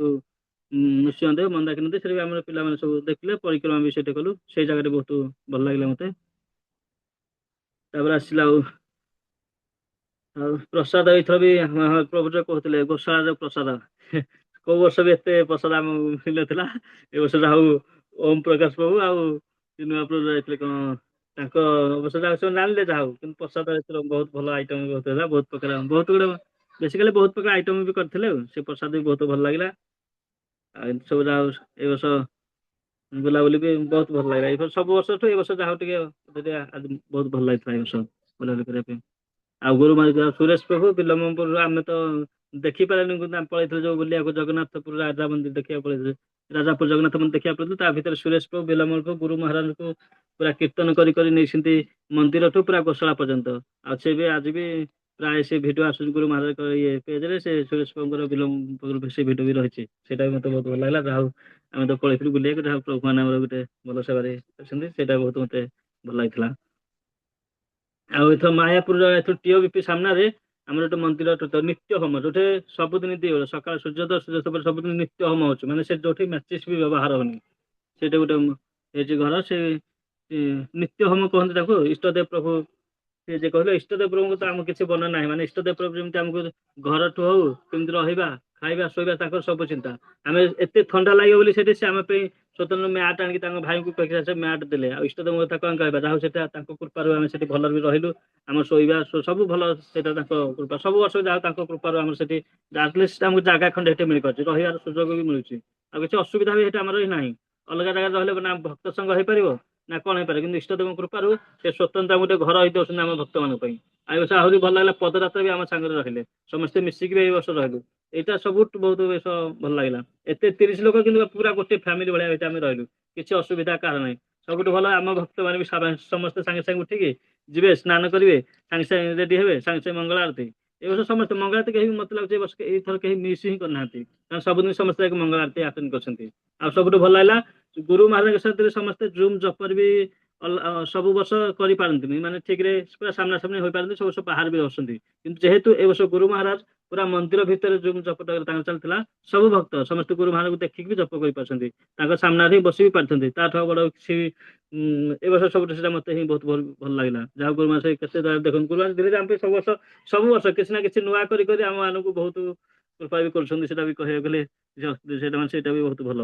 ନୃସିଂହଦେବ ମନ୍ଦାକିନୀ ନଦୀ, ସେଠି ବି ଆମର ପିଲାମାନେ ସବୁ ଦେଖିଲେ, ପରିକ୍ରମା ବି ସେଠି କଲୁ। ସେଇ ଜାଗାରେ ବହୁତ ଭଲ ଲାଗିଲା ମତେ। ତାପରେ ଆସିଲା ଆଉ ପ୍ରସାଦ ଏଇଥର ବି ପ୍ରଭୁ ଯୋଉ କହୁଥିଲେ ଗୋଶାଳାର ପ୍ରସାଦ କୋଉ ବର୍ଷ ବି ଏତେ ପ୍ରସାଦ ଆମକୁ ମିଳିନଥିଲା। ଏ ବର୍ଷ ଯାହା ହଉ ଓମ୍ ପ୍ରକାଶ ପ୍ରଭୁ ଆଉ ନୂଆ ପ୍ରଭୁ ଯାଇଥିଲେ କଣ, ତାଙ୍କ ଅବଶ୍ୟ ଯାହା ସବୁ ଜାଣିଲେ ଯାହା ହଉ, କିନ୍ତୁ ପ୍ରସାଦ ଏଥର ବହୁତ ଭଲ ଆଇଟମ ବି ବହୁତ ହେଲା। ବହୁତ ପ୍ରକାର ବହୁତ ଗୁଡେ ବେସିକାଲି ବହୁତ ପ୍ରକାର ଆଇଟମ ବି କରିଥିଲେ ଆଉ ସେ ପ୍ରସାଦ ବି ବହୁତ ଭଲ ଲାଗିଲା। ଆଉ ଏମିତି ସବୁ ଯାହା ହଉ ଏ ବର୍ଷ ବୁଲାବୁଲି ବି ବହୁତ ଭଲ ଲାଗିଲା। ଏ ବର୍ଷ ସବୁ ବର୍ଷଠୁ ଏ ବର୍ଷ ଯାହା ହଉ ଟିକେ ବହୁତ ଭଲ ଲାଗିଥିଲା ଏ ବର୍ଷ ବୁଲାବୁଲି କରିବା ପାଇଁ। ଆଉ ଗୁରୁମା ସୁରେଶ ପ୍ରଭୁ ବିଲମପୁରରୁ ଆମେ ତ ଦେଖିପାରିଲୁନି, କିନ୍ତୁ ଆମେ ପଳେଇଥିଲୁ ଯୋଉ ବୁଲିବାକୁ ଜଗନ୍ନାଥପୁର ରାଜା ମନ୍ଦିର ଦେଖିବାକୁ ପଳେଇଥିଲୁ। ରାଜାପୁର ଜଗନ୍ନାଥ ମନ୍ଦିର ଦେଖିବାକୁ ପଳେଇଥିଲୁ। ତା ଭିତରେ ସୁରେଶ ପ୍ରଭୁ ବିଲମପୁର ଗୁରୁ ମହାରାଜଙ୍କୁ ପୁରା କୀର୍ତ୍ତନ କରି କରି ନେଇଛନ୍ତି ମନ୍ଦିରଠୁ ପୁରା ଗୋଶାଳା ପର୍ଯ୍ୟନ୍ତ। ଆଉ ସେ ବି ଆଜି ବି ପ୍ରାୟ ସେ ଭିଡିଓ ଆସୁଛି ଗୁରୁ ମହାରାଜ ଇଏ ପେଜରେ, ସେ ସୁରେଶ ପ୍ରଭୁଙ୍କର ବିଲମପୁର ସେ ଭିଡିଓ ବି ରହିଛି। ସେଇଟା ବି ମତେ ବହୁତ ଭଲ ଲାଗିଲା। ଯାହା ହଉ ଆମେ ତ ପଳେଇଥିଲୁ ବୁଲିବାକୁ, ଯାହା ହଉ ପ୍ରଭୁ ମାନେ ଆମର ଗୋଟେ ଭଲ ସେବାରେ ଅଛନ୍ତି, ସେଇଟା ବହୁତ ମତେ ଭଲ ଲାଗିଥିଲା। ଆଉ ଏଥର ମାୟାପୁର ଏଥର ଟିଓବିପି ସାମ୍ନାରେ ଆମର ଗୋଟେ ମନ୍ଦିର ନିତ୍ୟ ହୋମ, ଯୋଉଠି ସବୁଦିନ ଦିଓଳେ ସକାଳ ସୂର୍ଯ୍ୟୋଦୟ ସୂର୍ଯ୍ୟାସ୍ତ ପରେ ସବୁଦିନ ନିତ୍ୟ ହୋମ ହଉଛି, ମାନେ ସେ ଯୋଉଠି ମାଚିସ୍ ବି ବ୍ୟବହାର ହଉନି। ସେଇଟା ଗୋଟେ ହେଇଛି ଘର, ସେ ନିତ୍ୟ ହୋମ କହନ୍ତି ତାକୁ। ଇଷ୍ଟଦେବ ପ୍ରଭୁ ସେ ଯେ କହିଲେ ଇଷ୍ଟଦେବ ପ୍ରଭୁଙ୍କୁ ତ ଆମକୁ କିଛି ବର୍ଣ୍ଣନା ନାହିଁ, ମାନେ ଇଷ୍ଟଦେବ ପ୍ରଭୁ ଯେମିତି ଆମକୁ ଘରଠୁ ହଉ କେମିତି ରହିବା ଖାଇବା ଶୋଇବା ତାଙ୍କର ସବୁ ଚିନ୍ତା। ଆମେ ଏତେ ଥଣ୍ଡା ଲାଗିବ ବୋଲି ସେଠି ସେ ଆମ ପାଇଁ ସ୍ୱତନ୍ତ୍ର ମ୍ୟାଟ୍ ଆଣିକି ତାଙ୍କ ଭାଇଙ୍କୁ କହିକି ସେ ମ୍ୟାଟ୍ ଦେଲେ। ଆଉ ଇଷ୍ଟଦେବଙ୍କ କଥା କଣ କହିବା, ଯାହା ହଉ ସେଟା ତାଙ୍କ କୃପାରୁ ଆମେ ସେଠି ଭଲରେ ବି ରହିଲୁ। ଆମର ଶୋଇବା ସବୁ ଭଲ, ସେଇଟା ତାଙ୍କ କୃପା। ସବୁ ବର୍ଷ ଯାହା ତାଙ୍କ କୃପାରୁ ଆମର ସେଠି ଆଟଲିଷ୍ଟ ଆମକୁ ଜାଗା ଖଣ୍ଡେ ସେଠି ମିଳିପାରୁଛି, ରହିବାର ସୁଯୋଗ ବି ମିଳୁଛି। ଆଉ କିଛି ଅସୁବିଧା ବି ସେଠି ଆମର ନାହିଁ। ଅଲଗା ଜାଗାରେ ରହିଲେ ନା ଭକ୍ତ ସଂଘ ହେଇପାରିବ ନା କଣ ହେଇପାରିବ, କିନ୍ତୁ ଇଷ୍ଟଦେବଙ୍କ କୃପାରୁ ସେ ସ୍ୱତନ୍ତ୍ର ଗୋଟେ ଘର ହେଇ ଦଉଛନ୍ତି ଆମ ଭକ୍ତମାନଙ୍କ ପାଇଁ। ଆଉ ଏ ବର୍ଷ ଆହୁରି ଭଲ ଲାଗିଲା, ପଦଯାତ୍ରା ବି ଆମ ସାଙ୍ଗରେ ରହିଲେ, ସମସ୍ତେ ମିଶିକି ବି ଏଇ ବର୍ଷ ରହିଲୁ। ଏଇଟା ସବୁଠୁ ବହୁତ ବେଶ ଭଲ ଲାଗିଲା। ଏତେ 30 ଲୋକ କିନ୍ତୁ ପୁରା ଗୋଟେ ଫ୍ୟାମିଲି ଭଳିଆ ଏଇଟା ଆମେ ରହିଲୁ, କିଛି ଅସୁବିଧା କାହାର ନାହିଁ। ସବୁଠୁ ଭଲ ଆମ ଭକ୍ତ ମାନେ ବି ସମସ୍ତେ ସାଙ୍ଗେ ସାଙ୍ଗେ ଉଠିକି ଯିବେ, ସ୍ନାନ କରିବେ, ସାଙ୍ଗେ ସାଙ୍ଗେ ରେଡି ହେବେ, ସାଙ୍ଗେ ସାଙ୍ଗେ ମଙ୍ଗଳ ଆଳତି। ଏ ବର୍ଷ ସମସ୍ତେ ମଙ୍ଗଳ ଆଳତି କେହି ମତେ ଲାଗୁଛି ଏ ବର୍ଷ ଏଇଥର କେହି ମିସ୍ ହିଁ କରିନାହାନ୍ତି, କାରଣ ସବୁଦିନ ସମସ୍ତେ ଯାଇକି ମଙ୍ଗଳ ଆଳତି ଆଟେଣ୍ଡ କରିଛନ୍ତି। ଆଉ ସବୁଠୁ ଭଲ ଲାଗିଲା ଗୁରୁ ମହାରାଜଙ୍କ ସାଥିରେ ସମସ୍ତେ ଜୁମ୍ ଜପର ବି ସବୁ ବର୍ଷ କରିପାରନ୍ତିନି, ମାନେ ଠିକରେ ପୁରା ସାମ୍ନା ସାମ୍ନି ହୋଇପାରନ୍ତି, ସବୁ ବର୍ଷ ବାହାରେ ବି ରହୁଛନ୍ତି। କିନ୍ତୁ ଯେହେତୁ ଏ ବର୍ଷ ଗୁରୁ ମହାରାଜ ପୁରା ମନ୍ଦିର ଭିତରେ ଜୁମ୍ ଜପ ତାଙ୍କର ଚାଲିଥିଲା, ସବୁ ଭକ୍ତ ସମସ୍ତେ ଗୁରୁ ମହାରାଜଙ୍କୁ ଦେଖିକି ବି ଜପ କରିପାରୁଛନ୍ତି, ତାଙ୍କ ସାମ୍ନାରେ ହିଁ ବସି ବି ପାରିଛନ୍ତି। ତାଠୁ ବଡ କିଛି ଏ ବର୍ଷ ସବୁଠୁ ସେଟା ମତେ ହିଁ ବହୁତ ଭଲ ଲାଗିଲା। ଯାହା ଗୁରୁ ମହାରାଜ କେତେ ଦେଖନ୍ତୁ, ଗୁରୁ ମହାରାଜ ଧୀରେ ଧୀରେ ଆମ ପାଇଁ ସବୁ ବର୍ଷ କିଛି ନା କିଛି ନୂଆ କରି କରି ଆମ ମାନଙ୍କୁ ବହୁତ କୃପା ବି କରୁଛନ୍ତି। ସେଟା ବି କହିବାକୁ ଗଲେ ସେଇଟା ବି ବହୁତ ଭଲ।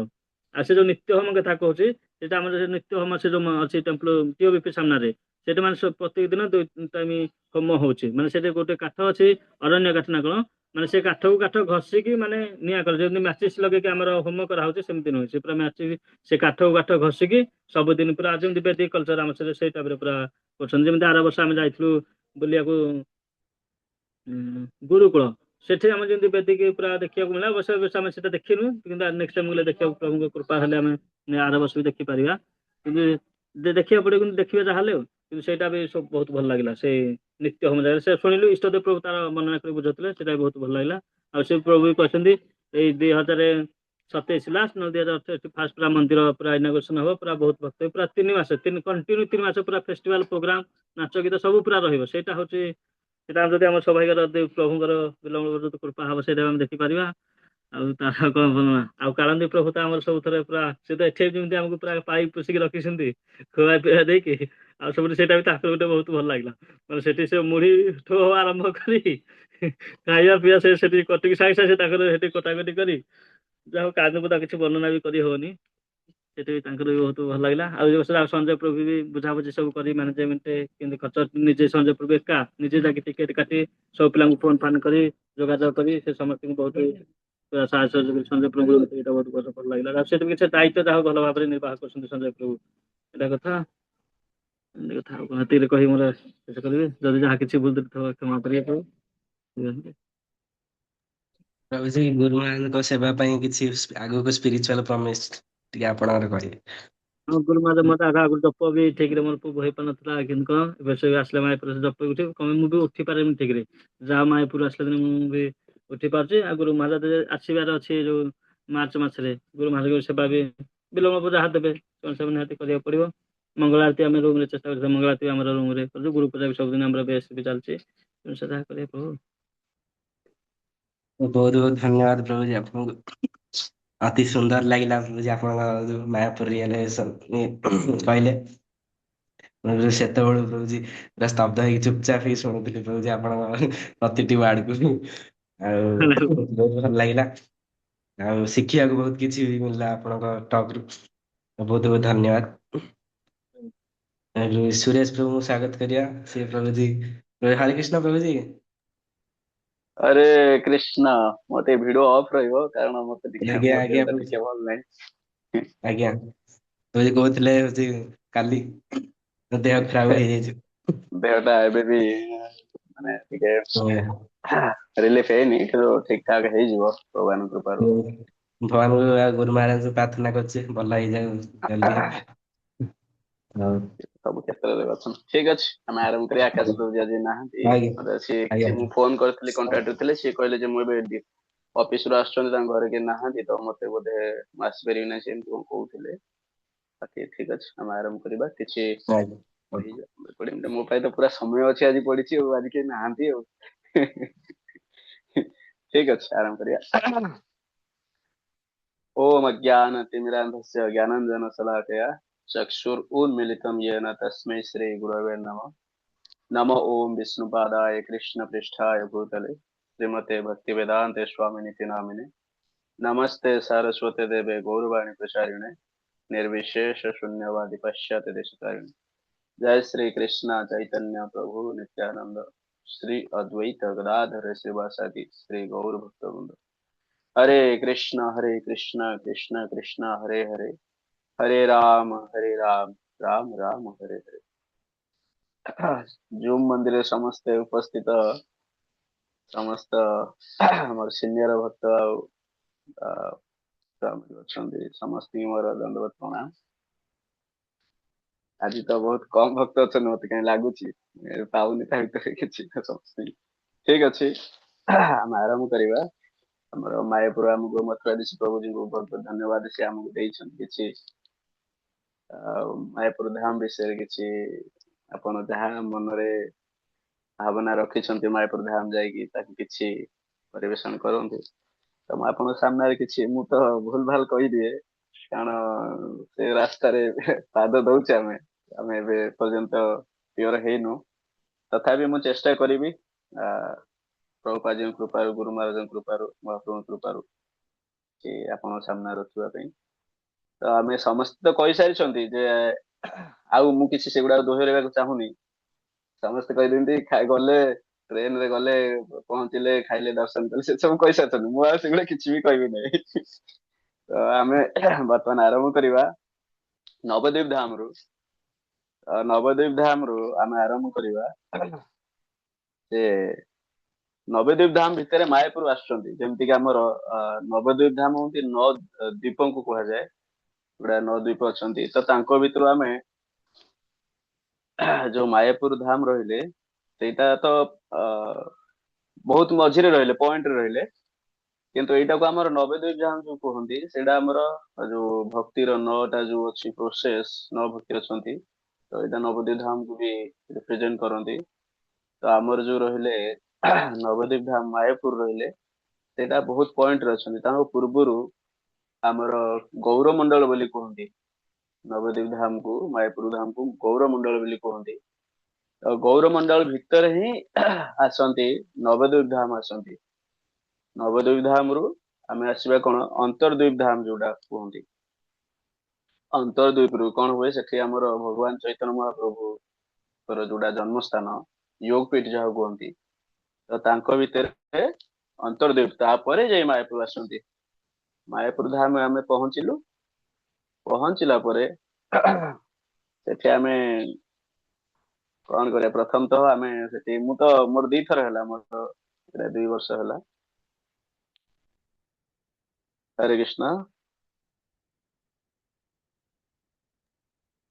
ଆଉ ସେ ଯୋଉ ନିତ୍ୟ ହୋମ କଥା କହୁଛି, ସେଇଟା ଆମର ନିତ୍ୟ ହୋମ ସେ ଯୋଉ ଅଛି ଟେମ୍ପଲ ଟିଓବିପି ସାମ୍ନାରେ, ସେଠି ମାନେ ପ୍ରତ୍ୟେକ ଦିନ 2 ଟାଇମ ହୋମ ହଉଛି। ମାନେ ସେଠି ଗୋଟେ କାଠ ଅଛି, ଅରଣ୍ୟ କାଠ ନା କଣ, ମାନେ ସେ କାଠକୁ କାଠ ଘଷିକି ମାନେ ନିଆଁ କରେ, ଯେମିତି ମାଚିସ୍ ଲଗେଇକି ଆମର ହୋମ କରାହଉଛି ସେମିତି ନୁହେଁ, ସେ ପୁରା ସେ କାଠକୁ କାଠ ଘଷିକି ସବୁଦିନ ପୁରା ଯେମିତି ବେଦିକ କଲଚର ଆମ ସେଇ ଟାଇପର ପୁରା କରୁଛନ୍ତି। ଯେମିତି ଆର ବର୍ଷ ଆମେ ଯାଇଥିଲୁ ବୁଲିବାକୁ ଗୁରୁକୁଳ, ସେଠି ଆମେ ଯେମିତି ବେଦିକ ପୁରା ଦେଖିବାକୁ ମିଳିଲା। ଅବଶ୍ୟ ଆମେ ସେଟା ଦେଖିନୁ, କିନ୍ତୁ ନେକ୍ସଟ ଟାଇମ ଗଲେ ଦେଖିବାକୁ ପ୍ରଭୁଙ୍କ କୃପା ହେଲେ ଆମେ ଆର ବର୍ଷ ବି ଦେଖିପାରିବା। କିନ୍ତୁ ଦେଖିବାକୁ ପଡିବ, କିନ୍ତୁ ଦେଖିବା ଯାହାହେଲେ ଆଉ। କିନ୍ତୁ ସେଇଟା ବି ସବୁ ବହୁତ ଭଲ ଲାଗିଲା। ସେ ନିତ୍ୟ ହୋମ ଜାଗାରେ ସେ ଶୁଣିଲୁ ଇଷ୍ଟଦେବ ପ୍ରଭୁ ତାର ବର୍ଣ୍ଣନା କରି ବୁଝାଉଥିଲେ, ସେଇଟା ବି ବହୁତ ଭଲ ଲାଗିଲା। ଆଉ ସେ ପ୍ରଭୁ ବି କହିଛନ୍ତି ଏଇ 2027 ଲାଷ୍ଟ 2028 ଫାଷ୍ଟ ପୁରା ମନ୍ଦିର ପୁରା ଇନାଗୁରେସନ ହବ, ପୁରା ବହୁତ ଭକ୍ତ ପୁରା 3 ମାସ କଣ୍ଟିନ୍ୟୁ 3 ମାସ ପୁରା ଫେଷ୍ଟିଭାଲ ପ୍ରୋଗ୍ରାମ ନାଚ ଗୀତ ସବୁ ପୁରା ରହିବ। ସେଇଟା ହଉଛି ସେଟା ଯଦି ଆମ ସୌଭାଗ୍ୟର ପ୍ରଭୁଙ୍କର ବିଲମ୍ବ କୃପା ହବ, ସେଇଟା ଆମେ ଦେଖିପାରିବା। ଆଉ ତାର କଣ ଆଉ କାଳନ୍ଦୀ ପ୍ରଭୁ ତ ଆମର ସବୁଥରେ ପୁରା, ସେ ତ ଏଠି ଯେମିତି ଆମକୁ ପୁରା ପାଇ ପୋଷିକି ରଖିଛନ୍ତି ଖୁଆ ପିଇବା ଦେଇକି। ଆଉ ସବୁଠୁ ସେଇଟା ବି ତାଙ୍କର ଗୋଟେ ବହୁତ ଭଲ ଲାଗିଲା, ମାନେ ସେଠି ସେ ମୁଢିଠୁ ଆରମ୍ଭ କରି ଖାଇବା ପିଇବା ସେଠି କଟିକି ସାଙ୍ଗେ ସାଙ୍ଗେ ତାଙ୍କର ସେଠି କଟାକଟି କରି, ଯାହା ହଉ କାହାକୁ କିଛି ବର୍ଣ୍ଣନା ବି କରି ହବନି। ସେଠି ବି ତାଙ୍କର ବି ବହୁତ ଭଲ ଲାଗିଲା। ଆଉ ଯୋଉ ସଞ୍ଜୟ ପ୍ରଭୁ ବି ବୁଝାବୁଝି ସବୁ କରି ମ୍ୟାନେଜମେଣ୍ଟ କେମିତି ଖର୍ଚ୍ଚ ନିଜେ ସଞ୍ଜୟ ପ୍ରଭୁ ଏକା ନିଜେ ଯାଇକି ଟିକେଟ କାଟି ସବୁ ପିଲାଙ୍କୁ ଫୋନ ଫାନ କରି ଯୋଗାଯୋଗ କରି ସେ ସମସ୍ତଙ୍କୁ ବହୁତ ସାହାଯ୍ୟ ସଞ୍ଜୟ ପ୍ରଭୁ ଏଇଟା ବହୁତ ଭଲ ଲାଗିଲା। ଆଉ ସେଠି କିଛି ଦାୟିତ୍ୱ ଯାହା ଭଲ ଭାବରେ ନିର୍ବାହ କରୁଛନ୍ତି ସଞ୍ଜୟ ପ୍ରଭୁ, ଏଇଟା କଥା। ଏମିତି କଥା ଆଉ କଣ, ଏତିକିରେ କହି ମୋର ଶେଷ କରିବି। ଯଦି ଯାହା କିଛି ଭୁଲ ଥିବ କ୍ଷମା କରିବେ ପ୍ରଭୁ। ପ୍ରଭୁଜୀ ଗୁରୁ ମହାରାଜଙ୍କ ସେବା ପାଇଁ କିଛି ଆଗକୁ ସ୍ପିରିଚୁଆଲ ପ୍ରମିସ୍ ଟିକେ ଆପଣଙ୍କର କରିବେ। ଗୁରୁ ମାତା ମତେ ଆଗରୁ ଜପ ବି ଠିକରେ ମୋର ପୂର୍ବ ହେଇପାରୁନଥିଲା କିନ୍ତୁ କଣ ଏବେ ସେ ଆସିଲେ ମାୟାପୁର ସେ ଜପ ଉଠି କଣ ମୁଁ ବି ଉଠି ପାରେନି ଠିକରେ ଯାହା ମାୟାପୁର ଆସିଲା ଦିନ ମୁଁ ବି ଉଠି ପାରୁଛି ଆଉ ଗୁରୁ ମାତା ଆସିବାର ଅଛି ଯୋଉ ମାର୍ଚ୍ଚ ମାସରେ ଗୁରୁ ମାତା ସେବା ବି ବିଲମ୍ବ ଯାହା ଦେବେ ସବୁ ନିହାତି କରିବାକୁ ପଡିବ। ମଙ୍ଗଳ ଆରତୀ ଆମେ ରୁମ ରେ ଚେଷ୍ଟା କରୁଛୁ ମଙ୍ଗଳ ଆରତୀ ଆମର ରୁମ ରେ କରୁଛୁ ଗୁରୁ ପୂଜା ବି ସବୁଦିନ ଆମର ବେଶ ବି ଚାଲିଛି ସେଟା କରିବାକୁ ପଡିବ। ବହୁତ ବହୁତ ଧନ୍ୟବାଦ ପ୍ରଭୁଜୀ ଆପଣଙ୍କୁ। ଅତି ସୁନ୍ଦର ଲାଗିଲା ପ୍ରଭୁଜୀ ଆପଣଙ୍କ ଯୋଉ ମାୟାପୁର କହିଲେ। ମୁଁ ସେତେବେଳୁ ପ୍ରଭୁଜୀ ପୁରା ସ୍ତବ୍ଧ ହେଇକି ଚୁପଚାପ ହେଇକି ଶୁଣୁଥିଲି ପ୍ରଭୁଜୀ ଆପଣଙ୍କ ପ୍ରତିଟି ୱାର୍ଡକୁ। ଆଉ ବହୁତ ଭଲ ଲାଗିଲା ଆଉ ଶିଖିବାକୁ ବହୁତ କିଛି ବି ମିଳିଲା ଆପଣଙ୍କ ଟକ୍ ରୁ ବହୁତ ବହୁତ ଧନ୍ୟବାଦ। ସୁରେଶ ପ୍ରଭୁଙ୍କୁ ସ୍ୱାଗତ କରିବା ସେ ପ୍ରଭୁଜୀ ହରେ କୃଷ୍ଣ ପ୍ରଭୁଜୀ। ହରେ କୃଷ୍ଣ ମତେ ଭିଡିଓ ଅଫ୍ ରହିବ କାରଣ ମତେ ଟିକେ ଆଜ୍ଞା ମୋ ଆଜ୍ଞା ଦେହଟା ପ୍ରଭୁଜୀ ଟିକେ ଭଲ ନାହିଁ। ଆଜ୍ଞା ପ୍ରଭୁଜୀ କହୁଥିଲେ ହଉଛି କାଲି ଦେହ ଖରାପ ହେଇଯାଇଛି। ଦେହଟା ଏବେ ବି ମାନେ ଟିକେ ଆଜ୍ଞା। ରିଲିଫ ହେଇନି କିନ୍ତୁ ଠିକ ଠାକ ହେଇଯିବ ଭଗବାନଙ୍କ କୃପାରୁ। ଭଗବାନଙ୍କୁ ଆଉ ଗୁରୁ ମହାରାଜଙ୍କୁ ପ୍ରାର୍ଥନା କରୁଛି ଭଲ ହେଇଯାଉ ଜଲ୍ଦି। ହଉ ସବୁ କ୍ଷେତ୍ରରେ ଅଛନ୍ତି ଠିକ ଅଛି ଆମେ ଆରମ୍ଭ କରିବା ଆକାଶ ପ୍ରଭୁ ଆଜି ନାହାନ୍ତି ଆଜ୍ଞା ମତେ ସିଏ ଆଜ୍ଞା କିଛି ମୁଁ ଫୋନ କରିଥିଲି କଣ୍ଟାକ୍ଟ ଥିଲେ ସିଏ କହିଲେ ଯେ ମୁଁ ଏବେ ଅଫିସ ରୁ ଆସୁଛନ୍ତି ତାଙ୍କ ଘରେ କେହି ନାହାନ୍ତି ତ ମତେ ବୋଧେ ମୁଁ ଆସିପାରିବି ନାହିଁ ସେ ଏମିତି କଣ କହୁଥିଲେ ବାକି ଠିକ ଅଛି ଆମେ ଆରମ୍ଭ କରିବା କିଛି ଆଜ୍ଞା ମୋ ପାଇଁ ତ ପୁରା ସମୟ ଅଛି ଆଜି ପଡିଛି ଆଉ ଆଜି କେହି ନାହାନ୍ତି ଆଉ ଠିକ ଅଛି ଆରମ୍ଭ କରିବା। ओम अज्ञानतिमिरान्धस्य ज्ञानाञ्जनशलाकया चक्षुरुन्मीलितं येन तस्मै श्रीगुरवे नमः। नमो ओम विष्णुपादाय कृष्णपृष्ठाय भूतले श्रीमते भक्तिवेदान्ते स्वामिनिति नामिने नमस्ते सारस्वते देवे गौरवाणी प्रचारिणे निर्विशेष शून्यवादी पश्चात देशतारिणे जय श्री कृष्ण चैतन्य प्रभु नित्यानंद श्री अद्वैत गदाधर श्रीवासादि श्री गौर भक्तवृंद हरे कृष्ण कृष्ण कृष्ण हरे हरे हरे राम राम राम हरे हरे। ଜୁମ୍ ମନ୍ଦିରରେ ସମସ୍ତେ ଉପସ୍ଥିତ ସମସ୍ତ ଆମର ସିନିୟର ଭକ୍ତ ଆଉ ଅଛନ୍ତି ସମସ୍ତଙ୍କୁ ମୋର ଦଣ୍ଡବତ ପ୍ରଣାମ। ଆଜି ତ ବହୁତ କମ ଭକ୍ତ ଅଛନ୍ତି ମତେ କାହିଁ ଲାଗୁଛି ପାଉନି ତା ଭିତରେ କିଛି ସମସ୍ତେ ଠିକ ଅଛି ଆମେ ଆରମ୍ଭ କରିବା। ଆମର ମାୟାପୁର ଆମକୁ ମଥୁରାଧୀଶ ପ୍ରଭୁଜୀଙ୍କୁ ବହୁତ ବହୁତ ଧନ୍ୟବାଦ ସେ ଆମକୁ ଦେଇଛନ୍ତି କିଛି ଆଉ ମାୟାପୁର ଧାମ ବିଷୟରେ କିଛି ଆପଣ ଯାହା ମନରେ ଭାବନା ରଖିଛନ୍ତି ମାୟାପୁର ଧାମ ଯାଇକି ତାକୁ କିଛି ପରିବେଷଣ କରନ୍ତୁ ତ ମୁଁ ଆପଣଙ୍କ ସାମ୍ନାରେ କିଛି ମୁଁ ତ ଭୁଲ ଭଲ କହିଦିଏ କାରଣ ସେ ରାସ୍ତାରେ ପାଦ ଦଉଛେ ଆମେ ଏବେ ପର୍ଯ୍ୟନ୍ତ କ୍ଲିୟର ହେଇନୁ ତଥାପି ମୁଁ ଚେଷ୍ଟା କରିବି ପ୍ରଭୁପାଦଙ୍କ କୃପାରୁ ଗୁରୁ ମହାରାଜଙ୍କ କୃପାରୁ ମହାପ୍ରଭୁଙ୍କ କୃପାରୁ କି ଆପଣଙ୍କ ସାମ୍ନାରେ ରଖିବା ପାଇଁ ତ ଆମେ ସମସ୍ତେ ତ କହିସାରିଛନ୍ତି ଯେ ଆଉ ମୁଁ କିଛି ସେଗୁଡାକ ଦୋହରାଇବାକୁ ଚାହୁଁନି ସମସ୍ତେ କହିଦିଅନ୍ତି ଗଲେ ଟ୍ରେନ ରେ ଗଲେ ପହଞ୍ଚିଲେ ଖାଇଲେ ଦର୍ଶନ କଲେ ସେ ସବୁ କହିସାରିଛନ୍ତି ମୁଁ ଆଉ ସେଗୁଡା କିଛି ବି କହିବି ନାହିଁ ତ ଆମେ ବର୍ତ୍ତମାନ ଆରମ୍ଭ କରିବା ନବଦ୍ୱୀପ ଧାମରୁ ନବଦ୍ୱୀପ ଧାମରୁ ଆମେ ଆରମ୍ଭ କରିବା ଯେ ନବଦ୍ୱୀପ ଧାମ ଭିତରେ ମାୟାପୁର ଆସୁଛନ୍ତି ଯେମିତିକି ଆମର ନବଦ୍ୱୀପ ଧାମ ହଉଛି ନଅ ଦ୍ୱୀପଙ୍କୁ କୁହାଯାଏ ଗୁଡା ନଅ ଦ୍ୱୀପ ଅଛନ୍ତି ତ ତାଙ୍କ ଭିତରୁ ଆମେ ଯୋଉ ମାୟାପୁର ଧାମ ରହିଲେ ସେଇଟା ତ ବହୁତ ମଝିରେ ରହିଲେ ପଏଣ୍ଟରେ ରହିଲେ କିନ୍ତୁ ଏଇଟାକୁ ଆମର ନବଦ୍ୱୀପ ଧାମ ଯୋଉ କୁହନ୍ତି ସେଇଟା ଆମର ଯୋଉ ଭକ୍ତିର ନଅଟା ଯୋଉ ଅଛି ପ୍ରୋସେସ ନଅ ଭକ୍ତି ଅଛନ୍ତି ତ ଏଇଟା ନବଦ୍ୱୀପ ଧାମକୁ ବି ରିପ୍ରେଜେଣ୍ଟ କରନ୍ତି ତ ଆମର ଯୋଉ ରହିଲେ ନବଦ୍ୱୀପ ଧାମ ମାୟାପୁର ରହିଲେ ସେଇଟା ବହୁତ ପଏଣ୍ଟରେ ଅଛନ୍ତି ତାଙ୍କ ପୂର୍ବରୁ ଆମର ଗୌରମଣ୍ଡଳ ବୋଲି କୁହନ୍ତି ନବଦ୍ୱୀପ ଧାମକୁ ମାୟାପୁର ଧାମକୁ ଗୌରମଣ୍ଡଳ ବୋଲି କୁହନ୍ତି ତ ଗୌରମଣ୍ଡଳ ଭିତରେ ହିଁ ଆସନ୍ତି ନବଦ୍ୱୀପ ଧାମ ଆସନ୍ତି ନବଦ୍ୱୀପ ଧାମରୁ ଆମେ ଆସିବା କଣ ଅନ୍ତର୍ଦ୍ୱୀପ ଧାମ ଯୋଉଟା କୁହନ୍ତି ଅନ୍ତର୍ଦ୍ୱୀପରୁ କଣ ହୁଏ ସେଠି ଆମର ଭଗବାନ ଚୈତନ୍ୟ ମହାପ୍ରଭୁଙ୍କର ଯୋଉଟା ଜନ୍ମସ୍ଥାନ ୟୋଗ ପୀଠ ଯାହା କୁହନ୍ତି ତ ତାଙ୍କ ଭିତରେ ଅନ୍ତର୍ଦ୍ୱୀପ ତାପରେ ଯାଇ ମାୟାପୁର ଆସନ୍ତି ମାୟାପୁର ଧାମ ଆମେ ପହଞ୍ଚିଲା ପରେ ସେଠି ଆମେ କଣ କରିବା ପ୍ରଥମତଃ ଆମେ ସେଠି ମୁଁ ତ ମୋର ଦିଥର ହେଲା ମୋର ଏଇଟା 2 ବର୍ଷ ହେଲା ହରେ କୃଷ୍ଣ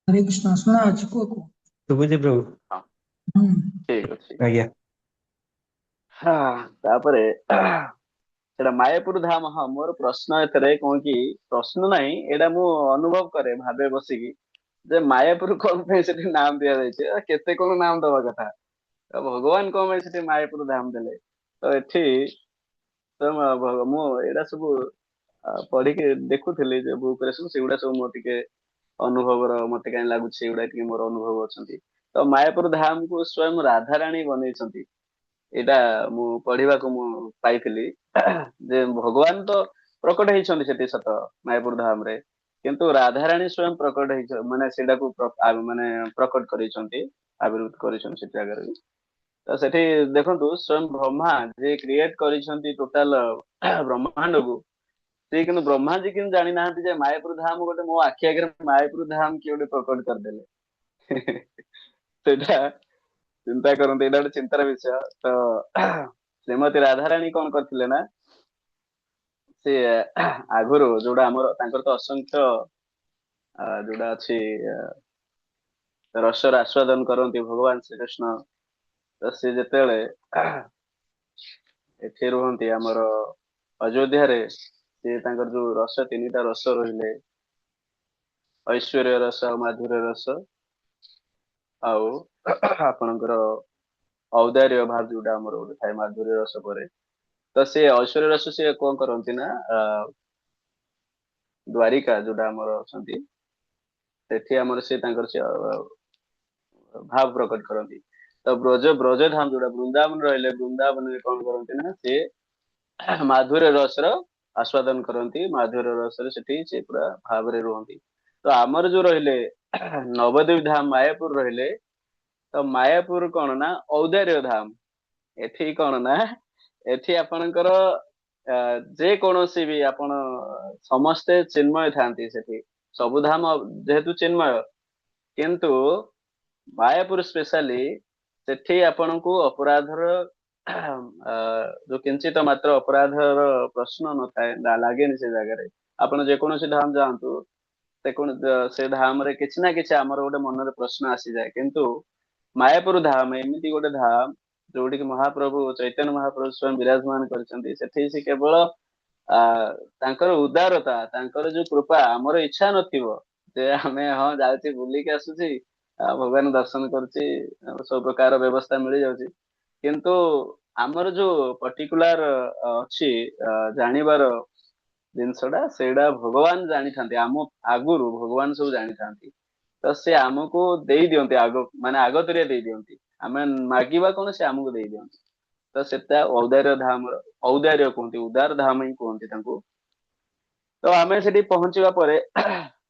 हरे कृष्ण सुना आज को ଶୁଭୁଛି ପ୍ରଭୁ? ହଁ हम्म ଠିକ ଅଛି। ଆଜ୍ଞା। ତାପରେ ସେଟା ମାୟାପୁର ଧାମ। ହଁ ମୋର ପ୍ରଶ୍ନ ଏଥିରେ କଣ କି, ପ୍ରଶ୍ନ ନାହିଁ, ଏଇଟା ମୁଁ ଅନୁଭବ କରେ, ଭାବେ ବସିକି ଯେ ମାୟାପୁର କଣ ପାଇଁ ସେଠି ନାମ ଦିଆଯାଇଛି, କେତେ କଣ ନାମ ଦବା କଥା, ଭଗବାନ କଣ ପାଇଁ ସେଠି ମାୟାପୁର ଧାମ ଦେଲେ। ତ ଏଠି ତ ମୁଁ ଏଇଟା ସବୁ ପଢିକି ଦେଖୁଥିଲି ଯେ ବୁକ୍ ରେ ସବୁ, ସେଗୁଡା ସବୁ ମୋର ଟିକେ ଅନୁଭବର, ମତେ କାହିଁ ଲାଗୁଛି ସେଗୁଡା ଟିକେ ମୋର ଅନୁଭବ ଅଛନ୍ତି। ତ ମାୟାପୁର ଧାମକୁ ସ୍ୱୟଂ ରାଧାରାଣୀ ବନେଇଛନ୍ତି, ଏଇଟା ମୁଁ ପଢିବାକୁ ମୁଁ ପାଇଥିଲି। ଯେ ଭଗବାନ ତ ପ୍ରକଟ ହେଇଛନ୍ତି ସେଠି ସତ ମାୟାପୁର ଧାମରେ, କିନ୍ତୁ ରାଧାରାଣୀ ସ୍ୱୟଂ ପ୍ରକଟ ହେଇଛ, ମାନେ ସେଇଟାକୁ ମାନେ ପ୍ରକଟ କରିଛନ୍ତି, ଆବିର୍ଭୂତ କରିଛନ୍ତି ସେ ଜାଗାରେ। ତ ସେଠି ଦେଖନ୍ତୁ ସ୍ୱୟଂ ବ୍ରହ୍ମା ଯେ କ୍ରିଏଟ କରିଛନ୍ତି ଟୋଟାଲ ବ୍ରହ୍ମାଣ୍ଡକୁ, ସେ କିନ୍ତୁ ବ୍ରହ୍ମାଜୀ କିନ୍ତୁ ଜାଣିନାହାନ୍ତି ଯେ ମାୟାପୁର ଧାମ ଗୋଟେ ମୋ ଆଖି ଆଗରେ ମାୟାପୁର ଧାମ କିଏ ଗୋଟେ ପ୍ରକଟ କରିଦେଲେ। ସେଇଟା ଚିନ୍ତା କରନ୍ତୁ, ଏଇଟା ଗୋଟେ ଚିନ୍ତାର ବିଷୟ। ତ ଶ୍ରୀମତୀ ରାଧାରାଣୀ କଣ କରିଥିଲେ ନା, ସେ ଆଗରୁ ଯୋଉଟା ଆମର ତାଙ୍କର ତ ଅସଂଖ୍ୟ ଯୋଉଟା ଅଛି ରସର ଆସ୍ୱାଦନ କରନ୍ତି ଭଗବାନ ଶ୍ରୀକୃଷ୍ଣ। ତ ସେ ଯେତେବେଳେ ଏଠି ରୁହନ୍ତି ଆମର ଅଯୋଧ୍ୟାରେ, ସେ ତାଙ୍କର ଯୋଉ ରସ, ତିନିଟା ରସ ରହିଲେ, ଐଶ୍ୱର୍ଯ୍ୟ ରସ, ମାଧୁର୍ୟ ରସ, ଆଉ ଆପଣଙ୍କର ଔଦାର୍ୟ ଭାବ ଯୋଉଟା ଆମର ଗୋଟେ ଥାଏ ମାଧୁର୍ୟ ରସ ପରେ। ତ ସେ ଐଶ୍ୱର୍ଯ୍ୟ ରସ ସିଏ କଣ କରନ୍ତି ନା, ଦ୍ୱାରିକା ଯୋଉଟା ଆମର ଅଛନ୍ତି, ସେଠି ଆମର ସେ ତାଙ୍କର ସେ ଭାବ ପ୍ରକଟ କରନ୍ତି। ତ ବ୍ରଜ ଧାମ ଯୋଉଟା ବୃନ୍ଦାବନ ରହିଲେ, ବୃନ୍ଦାବନରେ କଣ କରନ୍ତି ନା, ସେ ମାଧୁର୍ୟ ରସର ଆସ୍ୱାଦନ କରନ୍ତି, ମାଧୁର୍ୟ ରସରେ ସେଠି ସେ ପୁରା ଭାବରେ ରୁହନ୍ତି। ତ ଆମର ଯୋଉ ରହିଲେ ନବଦ୍ୱୀପ ଧାମ ମାୟାପୁର ରହିଲେ, ତ ମାୟାପୁର କଣ ନା ଔଦାର୍ୟ ଧାମ। ଏଠି କଣ ନା, ଏଠି ଆପଣଙ୍କର ଯେ କୌଣସି ବି ଆପଣ ସମସ୍ତେ ଚିନ୍ମୟ ଥାନ୍ତି ସେଠି, ସବୁ ଧାମ ଯେହେତୁ ଚିନ୍ମୟ, କିନ୍ତୁ ମାୟାପୁର ସ୍ପେଶାଲି ସେଠି ଆପଣଙ୍କୁ ଅପରାଧର ଯୋଉ କିଞ୍ଚିତ ମାତ୍ର ଅପରାଧର ପ୍ରଶ୍ନ ନଥାଏ, ଲାଗେନି ସେ ଜାଗାରେ। ଆପଣ ଯେକୌଣସି ଧାମ ଯାଆନ୍ତୁ, ସେ ଧାମରେ କିଛି ନା କିଛି ଆମର ଗୋଟେ ମନରେ ପ୍ରଶ୍ନ ଆସିଯାଏ, କିନ୍ତୁ ମାୟାପୁର ଧାମ ଏମିତି ଗୋଟେ ଧାମ ଯୋଉଠିକି ମହାପ୍ରଭୁ ଚୈତନ୍ୟ ମହାପ୍ରଭୁ ସ୍ୱୟଂ ବିରାଜମାନ କରିଛନ୍ତି। ସେଠି ସେ କେବଳ ଆ ତାଙ୍କର ଉଦାରତା, ତାଙ୍କର ଯୋଉ କୃପା, ଆମର ଇଚ୍ଛା ନଥିବ ଯେ ଆମେ ହଁ ଯାଉଛି ବୁଲିକି ଆସୁଛି, ଭଗବାନ ଦର୍ଶନ କରୁଛି, ସବୁ ପ୍ରକାର ବ୍ୟବସ୍ଥା ମିଳିଯାଉଛି, କିନ୍ତୁ ଆମର ଯୋଉ ପର୍ଟିକୁଲାର ଅଛି ଜାଣିବାର ଜିନିଷଟା, ସେଇଟା ଭଗବାନ ଜାଣିଥାନ୍ତି, ଆମ ଆଗରୁ ଭଗବାନ ସବୁ ଜାଣିଥାନ୍ତି। ତ ସେ ଆମକୁ ଦେଇ ଦିଅନ୍ତି, ମାନେ ଆଗତୁରିଆ ଦେଇ ଦିଅନ୍ତି, ଆମେ ମାଗିବା କଣ ସେ ଆମକୁ ଦେଇ ଦିଅନ୍ତି। ତ ସେଟା ଔଦାର୍ୟ ଧାମର, ଔଦାର୍ୟ କୁହନ୍ତି, ଉଦାର ଧାମ ହିଁ କୁହନ୍ତି ତାଙ୍କୁ। ତ ଆମେ ସେଠି ପହଞ୍ଚିବା ପରେ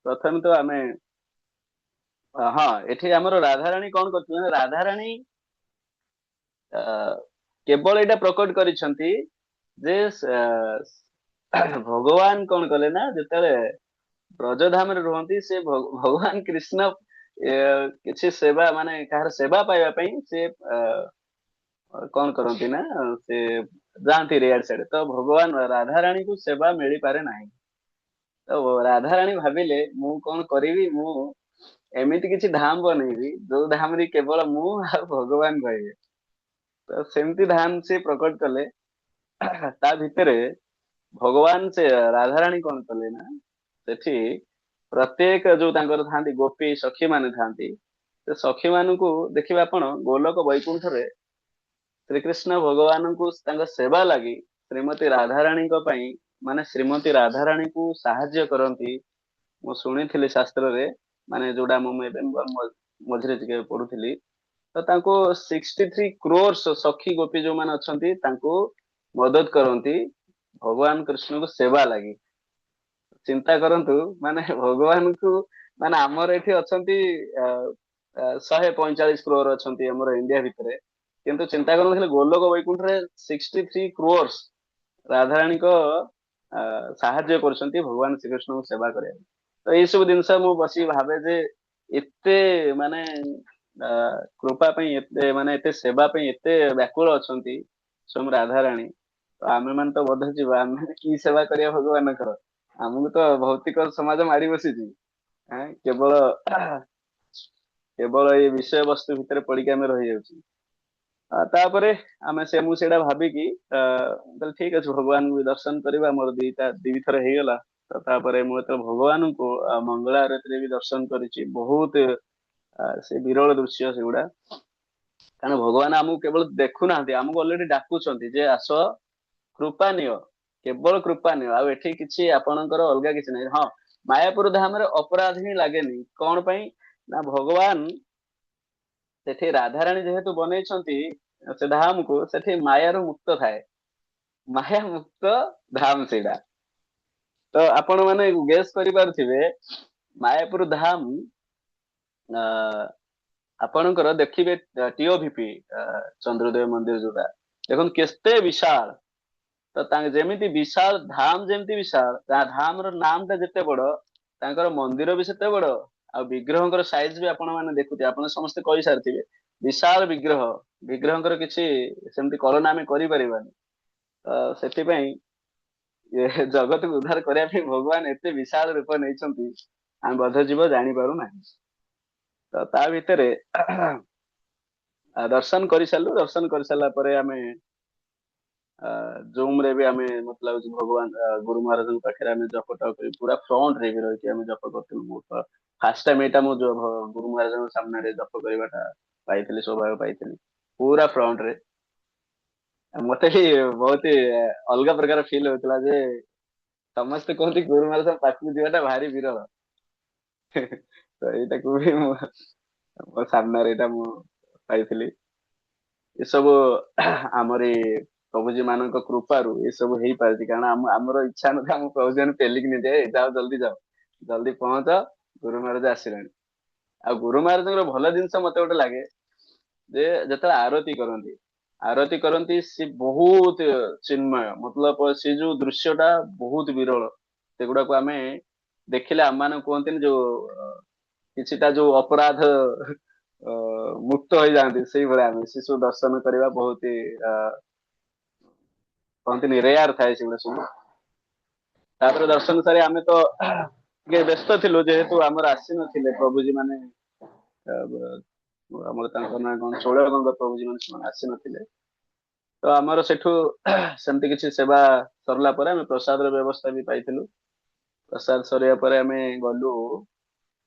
ପ୍ରଥମେ ତ ଆମେ ହଁ ଏଠି ଆମର ରାଧାରାଣୀ କଣ କରୁଥିଲେ ନା, ରାଧାରାଣୀ ଅ କେବଳ ଏଇଟା ପ୍ରକଟ କରିଛନ୍ତି ଯେ ଭଗବାନ କଣ କଲେ ନା, ଯେତେବେଳେ ବ୍ରଜଧାମରେ ରୁହନ୍ତି, ସେ ଭଗବାନ କୃଷ୍ଣ କିଛି ସେବା, ମାନେ କାହାର ସେବା ପାଇବା ପାଇଁ ସେ କଣ କରନ୍ତି ନା, ସେ ଯାଆନ୍ତି ରିଆଡ ସିଆଡେ। ତ ଭଗବାନ ରାଧାରାଣୀଙ୍କୁ ସେବା ମିଳିପାରେ ନାହିଁ। ତ ରାଧାରାଣୀ ଭାବିଲେ ମୁଁ କଣ କରିବି, ମୁଁ ଏମିତି କିଛି ଧାମ ବନେଇବି ଯୋଉ ଧାମରେ କେବଳ ମୁଁ ଆଉ ଭଗବାନ ରହିବେ। ତ ସେମିତି ଧାମ ସେ ପ୍ରକଟ କଲେ। ତା ଭିତରେ ଭଗବାନ ସେ ରାଧାରାଣୀ କଣ କଲେ ନା, ସେଠି ପ୍ରତ୍ୟେକ ଯୋଉ ତାଙ୍କର ଥାନ୍ତି ଗୋପୀ ସଖୀ ମାନେ ଥାନ୍ତି, ସେ ସଖୀ ମାନଙ୍କୁ ଦେଖିବେ ଆପଣ, ଗୋଲୋକ ବୈକୁଣ୍ଠରେ ଶ୍ରୀକୃଷ୍ଣ ଭଗବାନଙ୍କୁ ତାଙ୍କ ସେବା ଲାଗି ଶ୍ରୀମତୀ ରାଧାରାଣୀଙ୍କ ପାଇଁ, ମାନେ ଶ୍ରୀମତୀ ରାଧାରାଣୀଙ୍କୁ ସାହାଯ୍ୟ କରନ୍ତି। ମୁଁ ଶୁଣିଥିଲି ଶାସ୍ତ୍ରରେ, ମାନେ ଯୋଉଟା ମୁଁ ଏବେ ମଝିରେ ଟିକେ ପଢୁଥିଲି, ତ ତାଙ୍କୁ 63 crores ସଖୀ ଗୋପୀ ଯୋଉମାନେ ଅଛନ୍ତି ତାଙ୍କୁ ମଦତ କରନ୍ତି ଭଗବାନ କୃଷ୍ଣଙ୍କୁ ସେବା ଲାଗି। ଚିନ୍ତା କରନ୍ତୁ, ମାନେ ଭଗବାନଙ୍କୁ, ମାନେ ଆମର ଏଠି ଅଛନ୍ତି 145 crore ଅଛନ୍ତି ଆମର ଇଣ୍ଡିଆ ଭିତରେ, କିନ୍ତୁ ଚିନ୍ତା କରନ୍ତୁ ଖାଲି ଗୋଲୋକ ବୈକୁଣ୍ଠରେ 63 crores ରାଧାରାଣୀଙ୍କ ସାହାଯ୍ୟ କରୁଛନ୍ତି ଭଗବାନ ଶ୍ରୀକୃଷ୍ଣଙ୍କୁ ସେବା କରିବା। ତ ଏଇ ସବୁ ଜିନିଷ ମୁଁ ବସିକି ଭାବେ ଯେ ଏତେ ମାନେ ଆ କୃପା ପାଇଁ, ଏତେ ମାନେ ଏତେ ସେବା ପାଇଁ ଏତେ ବ୍ୟାକୁଳ ଅଛନ୍ତି ସ୍ୱୟଂ ରାଧାରାଣୀ। ତ ଆମେ ମାନେ ତ ବୋଧେ ଯିବା, ଆମେ କି ସେବା କରିବା ଭଗବାନଙ୍କର, ଆମକୁ ତ ଭୌତିକ ସମାଜ ମାଡି ବସିଛି। କେବଳ କେବଳ ଏଇ ବିଷୟ ବସ୍ତୁ ଭିତରେ ପଡିକି ଆମେ ରହିଯାଉଛୁ। ତାପରେ ମୁଁ ସେଇଟା ଭାବିକି କହିଲି ଠିକ ଅଛି ଭଗବାନଙ୍କୁ ବି ଦର୍ଶନ କରିବା। ମୋର ଦି ଥର ହେଇଗଲା। ତାପରେ ମୁଁ ଯେତେବେଳେ ଭଗବାନଙ୍କୁ ମଙ୍ଗଳା ଆରତିରେ ବି ଦର୍ଶନ କରିଛି, ବହୁତ ସେ ବିରଳ ଦୃଶ୍ୟ ସେଗୁଡା। କାରଣ ଭଗବାନ ଆମକୁ କେବଳ ଦେଖୁନାହାନ୍ତି, ଆମକୁ ଅଲରେଡି ଡାକୁଛନ୍ତି ଯେ ଆସ କୃପା ନିଅ, କେବଳ କୃପା ନିଅ। ଆଉ ଏଠି କିଛି ଆପଣଙ୍କର ଅଲଗା କିଛି ନାହିଁ। ହଁ, ମାୟାପୁର ଧାମରେ ଅପରାଧ ହିଁ ଲାଗେନି। କଣ ପାଇଁ ନା ଭଗବାନ ସେଠି ରାଧାରାଣୀ ଯେହେତୁ ବନେଇଛନ୍ତି ସେ ଧାମକୁ, ସେଠି ମାୟାରୁ ମୁକ୍ତ ଥାଏ। ମାୟା ମୁକ୍ତ ଧାମ ସେଇଟା। ତ ଆପଣ ମାନେ ଗେସ୍ କରିପାରୁଥିବେ ମାୟାପୁର ଧାମ ଆପଣଙ୍କର ଦେଖିବେ ଟିଓଭିପି ଚନ୍ଦ୍ରୋଦୟ ମନ୍ଦିର ଯୋଉଟା, ଦେଖନ୍ତୁ କେତେ ବିଶାଳ। ତ ଯେମିତି ବିଶାଳ ଧାମ, ଯେମିତି ବିଶାଳ ତା ଧାମର ନାମ ଟା ଯେତେ ବଡ, ତାଙ୍କର ମନ୍ଦିର ବି ସେତେ ବଡ। ଆଉ ବିଗ୍ରହଙ୍କର ସାଇଜ ବି ଆପଣ ମାନେ ଦେଖୁଥିବେ, ଆପଣ ସମସ୍ତେ କହିସାରିଥିବେ ବିଶାଳ ବିଗ୍ରହ। ବିଗ୍ରହଙ୍କର କିଛି ସେମିତି କଳନା ଆମେ କରିପାରିବାନି। ସେଥିପାଇଁ ଜଗତକୁ ଉଦ୍ଧାର କରିବା ପାଇଁ ଭଗବାନ ଏତେ ବିଶାଳ ରୂପ ନେଇଛନ୍ତି, ଆମେ ବଦ୍ଧଜୀବ ଜାଣିପାରୁନାହିଁ। ତ ତା ଭିତରେ ଦର୍ଶନ କରିସାରିଲୁ। ଦର୍ଶନ କରିସାରିଲା ପରେ ଆମେ ଜୁମ ରେ ବି ଆମେ ମତେ ଲାଗୁଛି ଭଗବାନ ଗୁରୁ ମହାରାଜଙ୍କ ପାଖରେ ଆମେ ଜପ ଟପ କରି ପୁରା ଫ୍ରଣ୍ଟ ରେ ବି ରହିକି ଆମେ ଜପ କରିଥିଲୁ। ଫାଷ୍ଟ ଟାଇମ ଏଇଟା ମୁଁ ଗୁରୁ ମହାରାଜଙ୍କ ସାମ୍ନାରେ ଜପ କରିବାଟା ପାଇଥିଲି, ସୌଭାଗ୍ୟ ପାଇଥିଲି ପୁରା ଫ୍ରଣ୍ଟ ରେ। ମତେ ବି ବହୁତ ଅଲଗା ପ୍ରକାର ଫିଲ୍ ହଉଥିଲା ଯେ ସମସ୍ତେ କୁହନ୍ତି ଗୁରୁ ମହାରାଜଙ୍କ ପାଖକୁ ଯିବାଟା ଭାରି ବିରଳ। ତ ଏଇଟାକୁ ବି ମୋ ସାମ୍ନାରେ ଏଇଟା ମୁଁ ପାଇଥିଲି। ଏସବୁ ଆମରି ପ୍ରଭୁଜୀ ମାନଙ୍କ କୃପାରୁ ଏସବୁ ହେଇପାରିଛି। କାରଣ ଆମର ଇଚ୍ଛା ନଥାଏ, ଆମ ପ୍ରଭୁଜୀ ମାନେ ପେଲିକି ନେଇଯାଏ, ଯାଅ ଜଲ୍ଦି ଯାଅ, ଜଲ୍ଦି ପହଞ୍ଚ, ଗୁରୁ ମହାରାଜ ଆସିଲାଣି। ଆଉ ଗୁରୁ ମହାରାଜଙ୍କର ଭଲ ଜିନିଷ ମତେ ଗୋଟେ ଲାଗେ ଯେ ଯେତେବେଳେ ଆରତି କରନ୍ତି ସେ ବହୁତ ଚିନ୍ମୟ, ମତଲବ ସେ ଯୋଉ ଦୃଶ୍ୟ ଟା ବହୁତ ବିରଳ। ସେଗୁଡାକୁ ଆମେ ଦେଖିଲେ ଆମମାନଙ୍କୁ କୁହନ୍ତିନି ଯୋଉ କିଛିଟା ଯୋଉ ଅପରାଧ ମୁକ୍ତ ହେଇଯାଆନ୍ତି, ସେଇଭଳିଆ ଆମେ ଶିଶୁ ଦର୍ଶନ କରିବା ବହୁତ କହନ୍ତିନି ରେୟାର ଥାଏ ସେଗୁଡା ସବୁ। ତାପରେ ଦର୍ଶନ ସାରି ଆମେ ତ ଟିକେ ବ୍ୟସ୍ତ ଥିଲୁ, ଯେହେତୁ ଆମର ଆସିନଥିଲେ ପ୍ରଭୁଜୀ ମାନେ, ଆମର ତାଙ୍କ ନାଁ କଣ, ଷୋଳଗଙ୍ଗ ପ୍ରଭୁଜୀ ମାନେ, ସେମାନେ ଆସିନଥିଲେ। ତ ଆମର ସେଠୁ ସେମିତି କିଛି ସେବା ସରିଲା ପରେ ଆମେ ପ୍ରସାଦର ବ୍ୟବସ୍ଥା ବି ପାଇଥିଲୁ। ପ୍ରସାଦ ସରିବା ପରେ ଆମେ ଗଲୁ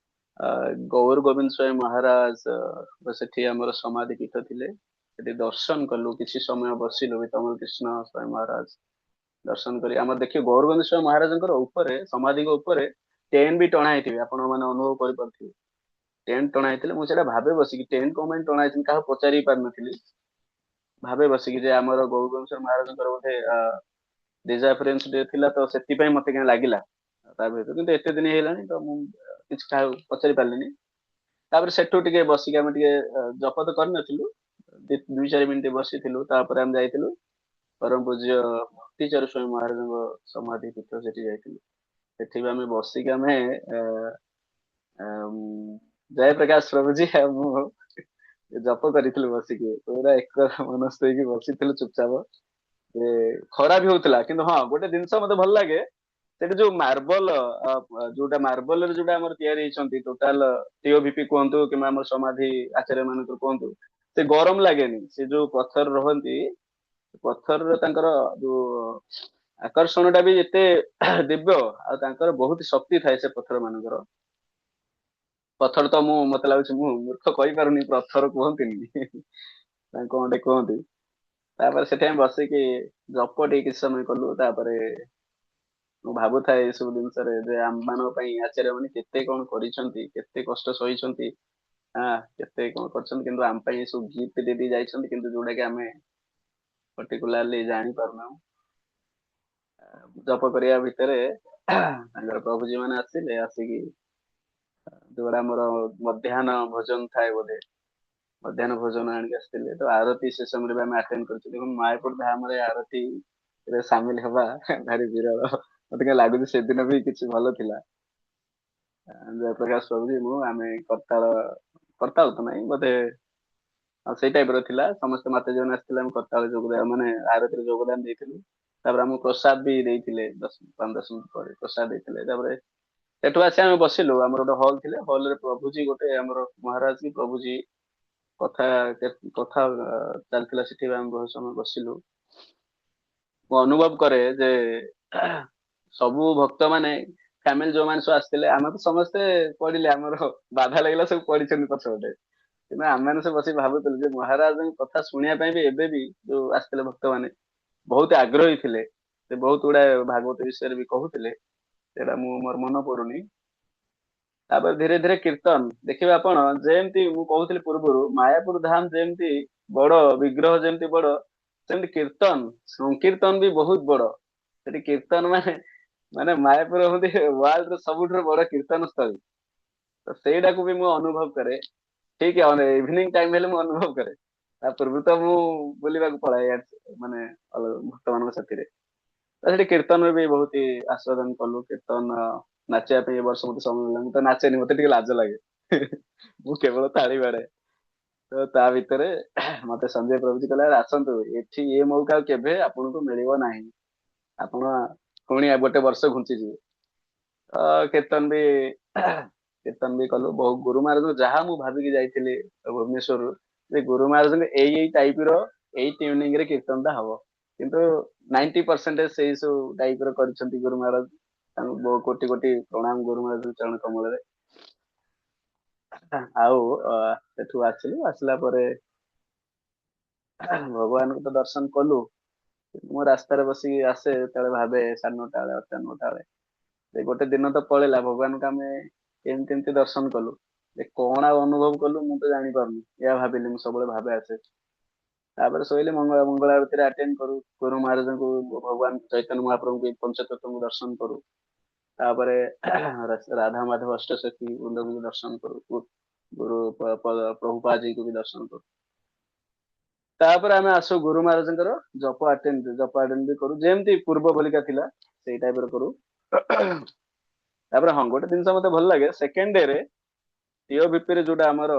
ଗୌର ଗୋବିନ୍ଦ ସ୍ୱାଇଁ ମହାରାଜ ସେଠି ଆମର ସମାଧି ପୀଠ ଥିଲେ, ସେଠି ଦର୍ଶନ କଲୁ। କିଛି ସମୟ ବସିଲୁ ତମର କୃଷ୍ଣ ସ୍ୱାଇଁ ମହାରାଜ ଦର୍ଶନ କରି ଆମର ଦେଖିବୁ ଗୌର ଗୋବିନ୍ଦ ସ୍ୱାଇଁ ମହାରାଜଙ୍କର ଉପରେ, ସମାଧିଙ୍କ ଉପରେ ଟେନ୍ ବି ଟଣା ହେଇଥିବେ, ଆପଣ ମାନେ ଅନୁଭବ କରିପାରୁଥିବେ। ଟେଣ୍ଟ ଟଣା ହେଇଥିଲେ। ମୁଁ ସେଇଟା ଭାବେ ବସିକି ଟେଣ୍ଟ କଣ ପାଇଁ ଟଣା ହେଇଛି କାହାକୁ ପଚାରି ପାରିନଥିଲି। ଭାବେ ବସିକି ଯେ ଆମର ଗୌର ଗୋବିନ୍ଦ ସ୍ୱାଇଁ ମହାରାଜଙ୍କର ଗୋଟେ ଡିଜାଫରେନ୍ସ ଡେ ଥିଲା, ତ ସେଥିପାଇଁ ମତେ କାହିଁ ଲାଗିଲା ତା ଭିତରେ। କିନ୍ତୁ ଏତେ ଦିନ ହେଇଗଲାଣି ତ ମୁଁ କିଛି କାହାକୁ ପଚାରି ପାରିଲିନି। ତାପରେ ସେଠୁ ଟିକେ ବସିକି ଆମେ ଟିକେ ଜପ ତ କରିନଥିଲୁ, 2-4 ମିନିଟ ବସିଥିଲୁ। ତାପରେ ଆମେ ଯାଇଥିଲୁ ପରମ ପୂଜ୍ୟ ଭକ୍ତିଚର ସ୍ୱାଇଁ ମହାରାଜଙ୍କ ସମାଧି ପୀଠ, ସେଠି ଯାଇଥିଲୁ। ସେଠି ବି ଆମେ ବସିକି ଆମେ ଜୟପ୍ରକାଶ ପ୍ରଭୁଜୀ ଆଉ ମୁଁ ଜପ କରିଥିଲୁ ବସିକି, ପୁରା ଏକ ମନସ୍ଥ ହେଇକି ବସିଥିଲୁ ଚୁପଚାପ। ଖରା ବି ହଉଥିଲା, କିନ୍ତୁ ହଁ ଗୋଟେ ଜିନିଷ ମତେ ଭଲ ଲାଗେ, ସେଠି ଯୋଉ ମାର୍ବଲ ମାର୍ବଲରେ ଯୋଉଟା ଆମର ତିଆରି ହେଇଛନ୍ତି, ଟୋଟାଲ ଟିଓଭିପି କୁହନ୍ତୁ କିମ୍ବା ଆମର ସମାଧି ଆଚାର୍ଯ୍ୟ ମାନଙ୍କର କୁହନ୍ତୁ, ସେ ଗରମ ଲାଗେନି। ସେ ଯୋଉ ପଥର ରହନ୍ତି, ପଥରର ତାଙ୍କର ଯୋଉ ଆକର୍ଷଣ ଟା ବି ଏତେ ଦିବ୍ୟ, ଆଉ ତାଙ୍କର ବହୁତ ଶକ୍ତି ଥାଏ ସେ ପଥର ମାନଙ୍କର। ପଥର ତ ମତେ ଲାଗୁଛି ମୁଁ ମୂର୍ଖ କହିପାରୁନି, ପଥର କୁହନ୍ତିନି ତାଙ୍କୁ କଣ ଗୋଟେ କୁହନ୍ତି। ତାପରେ ସେଠି ଆମେ ବସିକି ଜପ ଟିକେ କିଛି ସମୟ କଲୁ। ତାପରେ ମୁଁ ଭାବୁଥାଏ ଏସବୁ ଜିନିଷରେ ଯେ ଆମ ମାନଙ୍କ ପାଇଁ ଆଚାର୍ଯ୍ୟ ମାନେ କେତେ କଣ କରିଛନ୍ତି, କେତେ କଷ୍ଟ ସହିଛନ୍ତି, କେତେ କଣ କରିଛନ୍ତି, କିନ୍ତୁ ଆମ ପାଇଁ ଏସବୁ ଗିଫ୍ଟ ଦେଇ ଯାଇଛନ୍ତି, କିନ୍ତୁ ଯୋଉଟା କି ଆମେ ପର୍ଟିକୁଲାରଲି ଜାଣିପାରୁନାହୁଁ। ଜପ କରିବା ଭିତରେ ତାଙ୍କର ପ୍ରଭୁଜୀ ମାନେ ଆସିଲେ, ଆସିକି ଯୋଉଟା ଆମର ମଧ୍ୟାହ୍ନ ଭୋଜନ ଥାଏ ବୋଧେ, ମଧ୍ୟାହ୍ନ ଭୋଜନ ଆଣିକି ଆସିଥିଲେ। ତ ଆରତି ସେ ସମୟରେ ବି ଆମେ ଆଟେଣ୍ଡ କରିଛୁ। ଦେଖନ୍ତୁ ମାୟାପୁର ଧାମରେ ଆରତି ରେ ସାମିଲ ହେବା ଭାରି ବିରଳ। ମତେ କାହିଁ ଲାଗୁଛି ସେଦିନ ବି କିଛି ଭଲ ଥିଲା। ଜୟପ୍ରକାଶ ପ୍ରଭୁଜୀ ମୁଁ ଆମେ କରତାଳ ତ ନାହିଁ ବୋଧେ, ସେଇ ଟାଇପ ର ଥିଲା। ସମସ୍ତେ ମାତାଜୀ ମାନେ ଆସିଥିଲେ, ଆମେ କରତାଳ ଯୋଗଦାନ, ମାନେ ଆରତିରେ ଯୋଗଦାନ ଦେଇଥିଲୁ। ତାପରେ ଆମକୁ ପ୍ରସାଦ ବି ଦେଇଥିଲେ, 5-10 ମିନିଟ ପରେ ପ୍ରସାଦ ଦେଇଥିଲେ। ତାପରେ ସେଠୁ ଆସି ଆମେ ବସିଲୁ, ଆମର ଗୋଟେ ହଲ୍ ଥିଲେ, ହଲ୍ ରେ ପ୍ରଭୁଜୀ ଗୋଟେ ଆମର ମହାରାଜ କି ପ୍ରଭୁଜୀ କଥା କଥା ଚାଲିଥିଲା, ସେଠି ଆମେ ବହୁତ ସମୟ ବସିଲୁ। ମୁଁ ଅନୁଭବ କରେ ଯେ ସବୁ ଭକ୍ତ ମାନେ ଫ୍ୟାମିଲି ଯୋଉମାନେ ସବୁ ଆସିଥିଲେ, ଆମେ ତ ସମସ୍ତେ ପଢିଲେ, ଆମର ବାଧା ଲାଗିଲା ସବୁ ପଢିଛନ୍ତି ପଛପଟେ, କିନ୍ତୁ ଆମେ ସବୁ ବସିକି ଭାବୁଥିଲୁ ଯେ ମହାରାଜଙ୍କ କଥା ଶୁଣିବା ପାଇଁ ବି ଏବେ ବି ଯୋଉ ଆସିଥିଲେ ଭକ୍ତ ମାନେ ବହୁତ ଆଗ୍ରହୀ ଥିଲେ। ସେ ବହୁତ ଗୁଡାଏ ଭାଗବତ ବିଷୟରେ ବି କହୁଥିଲେ, ସେଇଟା ମୁଁ ମୋର ମନେ ପଡୁନି। ତାପରେ ଧୀରେ ଧୀରେ କୀର୍ତ୍ତନ ଦେଖିବେ ଆପଣ, ଯେମିତି ମୁଁ କହୁଥିଲି ପୂର୍ବରୁ ମାୟାପୁର ଧାମ ଯେମିତି ବଡ, ବିଗ୍ରହ ଯେମିତି ବଡ, ସେମିତି କୀର୍ତ୍ତନ ସଂକୀର୍ତ୍ତନ ବି ବହୁତ ବଡ। ସେଠି କୀର୍ତ୍ତନ ମାନେ ମାନେ ମାୟାପୁର ହଉଛି ୱାର୍ଲଡ ର ସବୁଠାରୁ ବଡ କୀର୍ତ୍ତନ ସ୍ଥଳୀ। ତ ସେଇଟାକୁ ବି ମୁଁ ଅନୁଭବ କରେ, ଠିକ ଇଭିନିଂ ଟାଇମ ହେଲେ ମୁଁ ଅନୁଭବ କରେ। ତା ପୂର୍ବରୁ ତ ମୁଁ ବୁଲିବାକୁ ପଳାଏ ମାନେ ଭକ୍ତମାନଙ୍କ ସାଥିରେ। ତ ସେଠି କୀର୍ତ୍ତନରେ ବି ବହୁତ ହି ଆସ୍ୱାଦନ କଲୁ। କୀର୍ତ୍ତନ ନାଚିବା ପାଇଁ ଏ ବର୍ଷ ମତେ ସମୟ ମିଳିଲା, ମୁଁ ତ ନାଚେନି, ମତେ ଟିକେ ଲାଜ ଲାଗେ। ମୁଁ କେବଳ ତାଳି ବାଡେ। ତ ତା ଭିତରେ ମତେ ସଞ୍ଜୟ ପ୍ରଭୁଜୀ କହିଲେ, ଆସନ୍ତୁ ଏଠି ଏ ମୌକା ଆଉ କେବେ ଆପଣଙ୍କୁ ମିଳିବ ନାହିଁ, ଆପଣ ପୁଣି ଗୋଟେ ବର୍ଷ ଘୁଞ୍ଚିଯିବେ। କୀର୍ତ୍ତନ ବି କୀର୍ତ୍ତନ ବି କଲୁ। ବହୁ ଗୁରୁ ମହାରାଜ ଯାହା ମୁଁ ଭାବିକି ଯାଇଥିଲି ଭୁବନେଶ୍ୱରରୁ, ଯେ ଗୁରୁ ମହାରାଜଙ୍କ ଏଇ ଟାଇପ ର ଏଇ ଟ୍ୟୁନିଂ ରେ କୀର୍ତ୍ତନ ଟା ହବ, କିନ୍ତୁ 90% ସେଇ ସବୁ ଟାଇପ ର କରିଛନ୍ତି ଗୁରୁ ମହାରାଜ। ତାଙ୍କୁ ବହୁ କୋଟି କୋଟି ପ୍ରଣାମ ଗୁରୁ ମହାରାଜ ଚରଣ କମଳରେ। ଆଉ ସେଠୁ ଆସିଲୁ, ଆସିଲା ପରେ ଭଗବାନଙ୍କୁ ତ ଦର୍ଶନ କଲୁ। ମୁଁ ରାସ୍ତାରେ ବସିକି ଆସେ, ଯେତେବେଳେ ଭାବେ 9:30 ବେଳେ 9:30 ବେଳେ, ସେ ଗୋଟେ ଦିନ ତ ପଳେଇଲା, ଭଗବାନଙ୍କୁ ଆମେ କେମିତି କେମିତି ଦର୍ଶନ କଲୁ, ଯେ କଣ ଆଉ ଅନୁଭବ କଲୁ ମୁଁ ତ ଜାଣିପାରୁନି। ଏହା ଭାବିଲି, ମୁଁ ସବୁବେଳେ ଭାବେ ଆସେ। ତାପରେ ଶୋଇଲେ, ମଙ୍ଗଳ ଆଳତୀରେ ଆଟେଣ୍ଡ କରୁ, ଗୁରୁ ମହାରାଜଙ୍କୁ ଭଗବାନ ଚୈତନ୍ୟ ମହାପ୍ରଭୁଙ୍କୁ ପଞ୍ଚତତ୍ତ୍ୱଙ୍କୁ ଦର୍ଶନ କରୁ। ତାପରେ ରାଧା ମାଧବ ଅଷ୍ଟସଖୀ ବୃନ୍ଦକୁ ବି ଦର୍ଶନ କରୁ, ଗୁରୁ ପ୍ରଭୁପାଦଜୀଙ୍କୁ ବି ଦର୍ଶନ କରୁ। ତାପରେ ଆମେ ଆସୁ ଗୁରୁ ମହାରାଜଙ୍କର ଜପ ଆଟେଣ୍ଡ ବି କରୁ, ଯେମିତି ପୂର୍ବ ଭଳିକା ଥିଲା ସେଇ ଟାଇପ ର କରୁ। ତାପରେ ହଁ, ଗୋଟେ ଜିନିଷ ମତେ ଭଲ ଲାଗେ, ସେକେଣ୍ଡ ଡେ ରେ TOBP ରେ ଯୋଉଟା ଆମର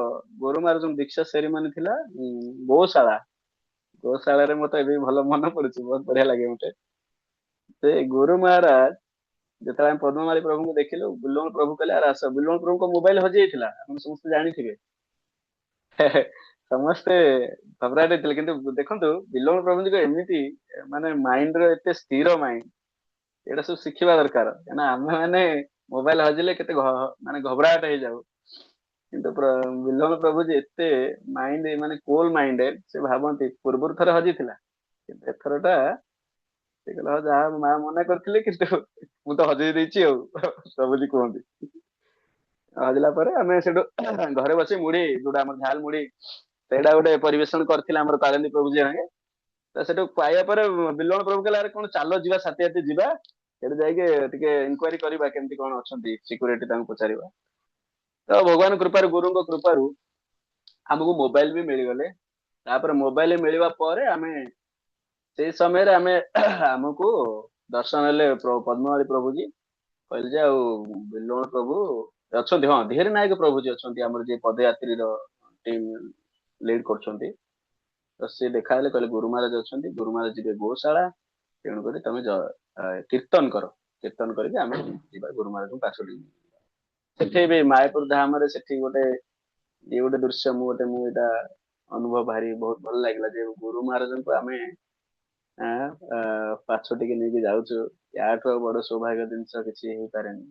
ଗୁରୁ ମହାରାଜଙ୍କ ଦୀକ୍ଷା ସେରିମନି ଥିଲା, ଗୋଶାଳା, ଗୋଶାଳାରେ ମତେ ଏବେ ବି ଭଲ ମନେ ପଡୁଛି, ବହୁତ ବଢିଆ ଲାଗେ ମତେ। ସେ ଗୁରୁ ମହାରାଜ ଯେତେବେଳେ ଆମେ ପଦ୍ମମାଳୀ ପ୍ରଭୁଙ୍କୁ ଦେଖିଲୁ, ବିଲ୍ୱଙ୍ଗ ପ୍ରଭୁ କହିଲେ, ଆରେ ଆସ। ବିଲ୍ୱଙ୍ଗ ପ୍ରଭୁଙ୍କ ମୋବାଇଲ ହଜିଯାଇଥିଲା, ଆପଣ ସମସ୍ତେ ଜାଣିଥିବେ। ସମସ୍ତେ ଘବରାଟ ହେଇଥିଲେ, କିନ୍ତୁ ଦେଖନ୍ତୁ ବିଲ୍ୱଙ୍ଗ ପ୍ରଭୁଙ୍କ ଏମିତି ମାନେ ମାଇଣ୍ଡ ର ଏତେ ସ୍ଥିର ମାଇଣ୍ଡ, ଏଇଟା ସବୁ ଶିଖିବା ଦରକାର। କାହିଁକିନା ଆମେ ମାନେ ମୋବାଇଲ ହଜିଲେ କେତେ ମାନେ ଘବରାହଟ ହେଇଯାଉ, କିନ୍ତୁ ବିଲ୍ୱଙ୍ଗ ପ୍ରଭୁ ଯେ ଏତେ ମାଇଣ୍ଡ ମାନେ କୁଲ ମାଇଣ୍ଡେଡ, ସେ ଭାବନ୍ତି ପୂର୍ବରୁ ଥରେ ହଜିଥିଲା, କିନ୍ତୁ ଏଥରଟା ସେ କହିଲା, ହଉ ଯାହା ମା ମନା କରିଥିଲେ, କିନ୍ତୁ ମୁଁ ତ ହଜେଇ ଦେଇଛି ଆଉ, ପ୍ରଭୁଜୀ କୁହନ୍ତି। ହଜିଲା ପରେ ଆମେ ସେଠୁ ଘରେ ବସି ମୁଢି, ଯୋଉଟା ଆମର ଝାଲ ମୁଢି, ସେଇଟା ଗୋଟେ ପରିବେଷଣ କରିଥିଲେ ଆମର କାଳିନ୍ଦୀ ପ୍ରଭୁଜୀ ଆଗେ। ତ ସେଠୁ ପାଇବା ପରେ ବିଲ୍ୱଙ୍ଗ ପ୍ରଭୁ କହିଲା, ଆରେ କଣ ଚାଲ ଯିବା, ସାଥି ସାଥି ଯିବା ସେଠି ଯାଇକି ଟିକେ ଇନକ୍ୱାରି କରିବା, କେମିତି କଣ ଅଛନ୍ତି ସିକ୍ୟୁରିଟି, ତାଙ୍କୁ ପଚାରିବା। ତ ଭଗବାନ କୃପାରୁ, ଗୁରୁଙ୍କ କୃପାରୁ ଆମକୁ ମୋବାଇଲ ବି ମିଳିଗଲେ। ତାପରେ ମୋବାଇଲ ମିଳିବା ପରେ ଆମେ ସେଇ ସମୟରେ ଆମେ ଆମକୁ ଦର୍ଶନ ହେଲେ ପଦ୍ମମାଳୀ ପ୍ରଭୁଜୀ। କହିଲେ ଯେ ଆଉ ବିଲ୍ୱଙ୍ଗ ପ୍ରଭୁ ଅଛନ୍ତି, ହଁ ଧୀର ନାୟକ ପ୍ରଭୁଜୀ ଅଛନ୍ତି, ଆମର ଯିଏ ପଦଯାତ୍ରୀର ଟିମ୍ ଲିଡ କରୁଛନ୍ତି। ତ ସିଏ ଦେଖା ହେଲେ, କହିଲେ ଗୁରୁ ମହାରାଜ ଅଛନ୍ତି, ଗୁରୁ ମହାରାଜ ଯିବେ ଗୋଶାଳା, ତେଣୁକରି ତମେ କୀର୍ତ୍ତନ କର, କୀର୍ତ୍ତନ କରିକି ଆମେ ଯିବା ଗୁରୁ ମହାରାଜଙ୍କୁ ପାଛୋଟି। ସେଠି ବି ମାୟାପୁର ଧାମରେ ସେଠି ଗୋଟେ ଇଏ ଗୋଟେ ଦୃଶ୍ୟ ମୁଁ ଏଇଟା ଅନୁଭବ ଭାରି ବହୁତ ଭଲ ଲାଗିଲା, ଯେ ଗୁରୁ ମହାରାଜଙ୍କୁ ଆମେ ପାଛୋଟିକି ନେଇକି ଯାଉଛୁ। ୟାଠୁ ଆଉ ବଡ ସୌଭାଗ୍ୟ ଜିନିଷ କିଛି ହେଇପାରେନି।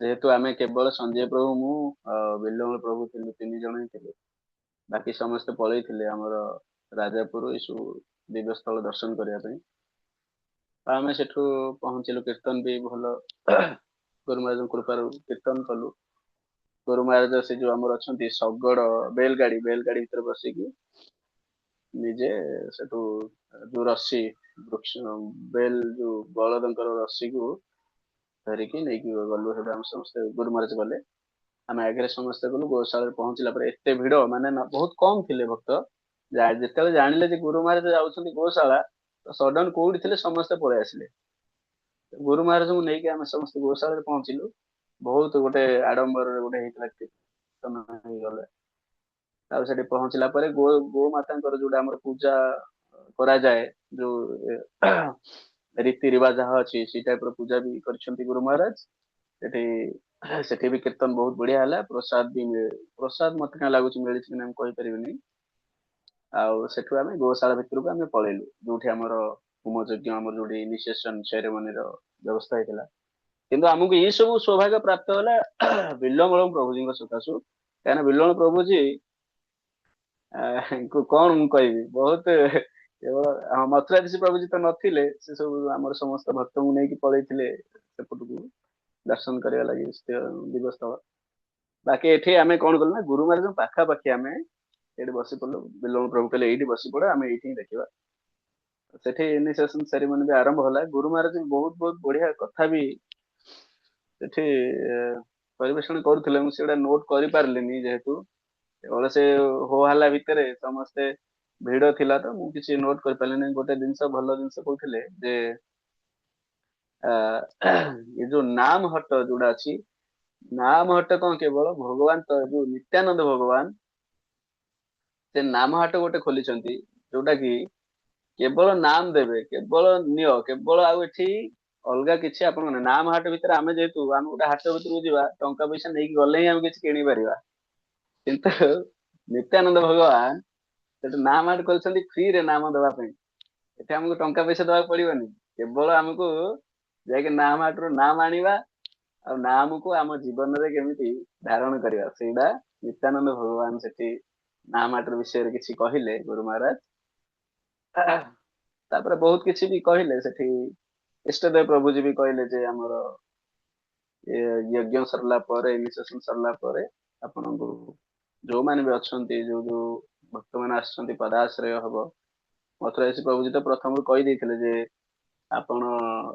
ଯେହେତୁ ଆମେ କେବଳ ସଞ୍ଜୟ ପ୍ରଭୁ, ମୁଁ ବିଲ୍ୱଙ୍ଗ ପ୍ରଭୁ ଥିଲୁ, 3 ଜଣ ହିଁ ଥିଲେ। ବାକି ସମସ୍ତେ ପଳେଇଥିଲେ ଆମର ରାଜାପୁର ଏସବୁ ଦିବ୍ୟସ୍ଥଳ ଦର୍ଶନ କରିବା ପାଇଁ। ଆମେ ସେଠୁ ପହଞ୍ଚିଲୁ, କୀର୍ତ୍ତନ ବି ଭଲ ଗୁରୁ ମହାରାଜଙ୍କ କୃପାରୁ କୀର୍ତ୍ତନ କଲୁ। ଗୁରୁ ମହାରାଜ ସେ ଯୋଉ ଆମର ଅଛନ୍ତି ଶଗଡ ବେଲଗାଡି ଭିତରେ ବସିକି ନିଜେ ସେଠୁ ଯୋଉ ରସି ବୃକ୍ଷ ବେଲ ଯୋଉ ବଳଦଙ୍କର ରସିକୁ ଧରିକି ନେଇକି ଗଲୁ। ସେଠୁ ଆମେ ସମସ୍ତେ ଗୁରୁ ମହାରାଜ ଗଲେ, ଆମେ ଆଗରେ ସମସ୍ତେ ଗଲୁ। ଗୋଶାଳାରେ ପହଞ୍ଚିଲା ପରେ ଏତେ ଭିଡ, ମାନେ ବହୁତ କମ ଥିଲେ ଭକ୍ତ। ଯେତେବେଳେ ଜାଣିଲେ ଯେ ଗୁରୁ ମହାରାଜ ଯାଉଛନ୍ତି ଗୋଶାଳା, ତ ସଡନ କୋଉଠି ଥିଲେ ସମସ୍ତେ ପଳେଇ ଆସିଲେ। ଗୁରୁ ମହାରାଜଙ୍କୁ ନେଇକି ଆମେ ସମସ୍ତେ ଗୋଶାଳାରେ ପହଞ୍ଚିଲୁ। ବହୁତ ଗୋଟେ ଆଡମ୍ବରରେ ଗୋଟେ ହେଇଥିଲା, କୀର୍ତ୍ତନ ହେଇଗଲେ। ଆଉ ସେଠି ପହଞ୍ଚିଲା ପରେ ଗୋମାତାଙ୍କର ଯୋଉଟା ଆମର ପୂଜା କରାଯାଏ, ଯୋଉ ରୀତି ରିବାଜ ଯାହା ଅଛି, ସେଇ ଟାଇପ ର ପୂଜା ବି କରିଛନ୍ତି ଗୁରୁ ମହାରାଜ। ସେଠି ସେଠି ବି କୀର୍ତ୍ତନ ବହୁତ ବଢିଆ ହେଲା, ପ୍ରସାଦ ବି ମିଳେ। ପ୍ରସାଦ ମତେ କାଁ ଲାଗୁଛି ମିଳିଛି କି ନା ମୁଁ କହିପାରିବିନି। ଆଉ ସେଠୁ ଆମେ ଗୋଶାଳା ଭିତରକୁ ଆମେ ପଳେଇଲୁ, ଯୋଉଠି ଆମର ହୋମ ଯଜ୍ଞ, ଆମର ଯୋଉଠି ଇନିସିଏସନ ସେରେମନିର ବ୍ୟବସ୍ଥା ହେଇଥିଲା। କିନ୍ତୁ ଆମକୁ ଏଇ ସବୁ ସୌଭାଗ୍ୟ ପ୍ରାପ୍ତ ହେଲା ବିଲ୍ୱମୂଳ ପ୍ରଭୁଜୀଙ୍କ ସକାଶୁ। କାହିଁକିନା ବିଲ୍ୱମୂଳ ପ୍ରଭୁଜୀ କଣ ମୁଁ କହିବି, ବହୁତ କେବଳ ମଥୁରାଧୀଶ ପ୍ରଭୁଜୀ ତ ନଥିଲେ, ସେ ସବୁ ଆମର ସମସ୍ତ ଭକ୍ତଙ୍କୁ ନେଇକି ପଳେଇଥିଲେ ସେପଟକୁ ଦର୍ଶନ କରିବା ଲାଗି ଦିବସ୍ଥଳ। ବାକି ଏଠି ଆମେ କଣ କଲୁ ନା, ଗୁରୁମାର ଯୋଉ ପାଖାପାଖି ଆମେ ଏଇଠି ବସି ପଡିଲୁ। ବିଲ୍ୱମୂଳ ପ୍ରଭୁ କହିଲେ ଏଇଠି ବସି ପଡ, ଆମେ ଏଇଠି ହିଁ ଦେଖିବା। ସେଠି ଇନିସିଏସନ ସେରିମନି ବି ଆରମ୍ଭ ହେଲା। ଗୁରୁ ମହାରାଜ ବହୁତ ବହୁତ ବଢିଆ କଥା ବି ସେଠି ପରିବେଷଣ କରୁଥିଲେ। ମୁଁ ସେଗୁଡା ନୋଟ କରିପାରିଲିନି, ଯେହେତୁ କେବଳ ସେ ହୋ ହାଲା ଭିତରେ ସମସ୍ତେ ଭିଡ ଥିଲା ତ ମୁଁ କିଛି ନୋଟ କରିପାରିଲିନି। ଗୋଟେ ଜିନିଷ, ଭଲ ଜିନିଷ କହୁଥିଲେ ଯେ ଏ ଯୋଉ ନାମ ହଟ୍ଟ ଯୋଉଟା ଅଛି, ନାମ ହଟ୍ଟ କଣ କେବଳ ଭଗବାନ ତ ଯୋଉ ନିତ୍ୟାନନ୍ଦ ଭଗବାନ ସେ ନାମ ହାଟ ଗୋଟେ ଖୋଲିଛନ୍ତି, ଯୋଉଟା କି କେବଳ ନାମ ଦେବେ, କେବଳ ନିଅ, କେବଳ ଆଉ ଏଠି ଅଲଗା କିଛି ଆପଣଙ୍କ ନାହିଁ। ନାମ ହାଟ ଭିତରେ ଆମେ ଯେହେତୁ ଆମେ ଗୋଟେ ହାଟ ଭିତରକୁ ଯିବା, ଟଙ୍କା ପଇସା ନେଇକି ଗଲେ ହିଁ ଆମେ କିଛି କିଣି ପାରିବା। କିନ୍ତୁ ନିତ୍ୟାନନ୍ଦ ଭଗବାନ ସେଠୁ ନାମ ହାଟ କରିଛନ୍ତି ଫ୍ରିରେ ନାମ ଦେବା ପାଇଁ। ଏଠି ଆମକୁ ଟଙ୍କା ପଇସା ଦେବାକୁ ପଡିବନି, କେବଳ ଆମକୁ ଯାଇକି ନାମ ହାଟରୁ ନାମ ଆଣିବା, ଆଉ ନାମକୁ ଆମ ଜୀବନରେ କେମିତି ଧାରଣ କରିବା, ସେଇଟା ନିତ୍ୟାନନ୍ଦ ଭଗବାନ ସେଠି ନାମ ହାଟର ବିଷୟରେ କିଛି କହିଲେ ଗୁରୁ ମହାରାଜ। ତାପରେ ବହୁତ କିଛି ବି କହିଲେ ସେଠି। ଇଷ୍ଟଦେବ ପ୍ରଭୁଜୀ ବି କହିଲେ ଯେ ଆମର ଯଜ୍ଞ ସରିଲା ପରେ, ଇନିସିଏସନ ସରିଲା ପରେ ଆପଣଙ୍କୁ ଯୋଉମାନେ ବି ଅଛନ୍ତି, ଯୋଉ ଯୋଉ ଭକ୍ତମାନେ ଆସିଛନ୍ତି, ପଦାଶ୍ରୟ ହବ। ମଥୁରାଧୀଶ ପ୍ରଭୁଜୀ ତ ପ୍ରଥମରୁ କହିଦେଇଥିଲେ ଯେ ଆପଣ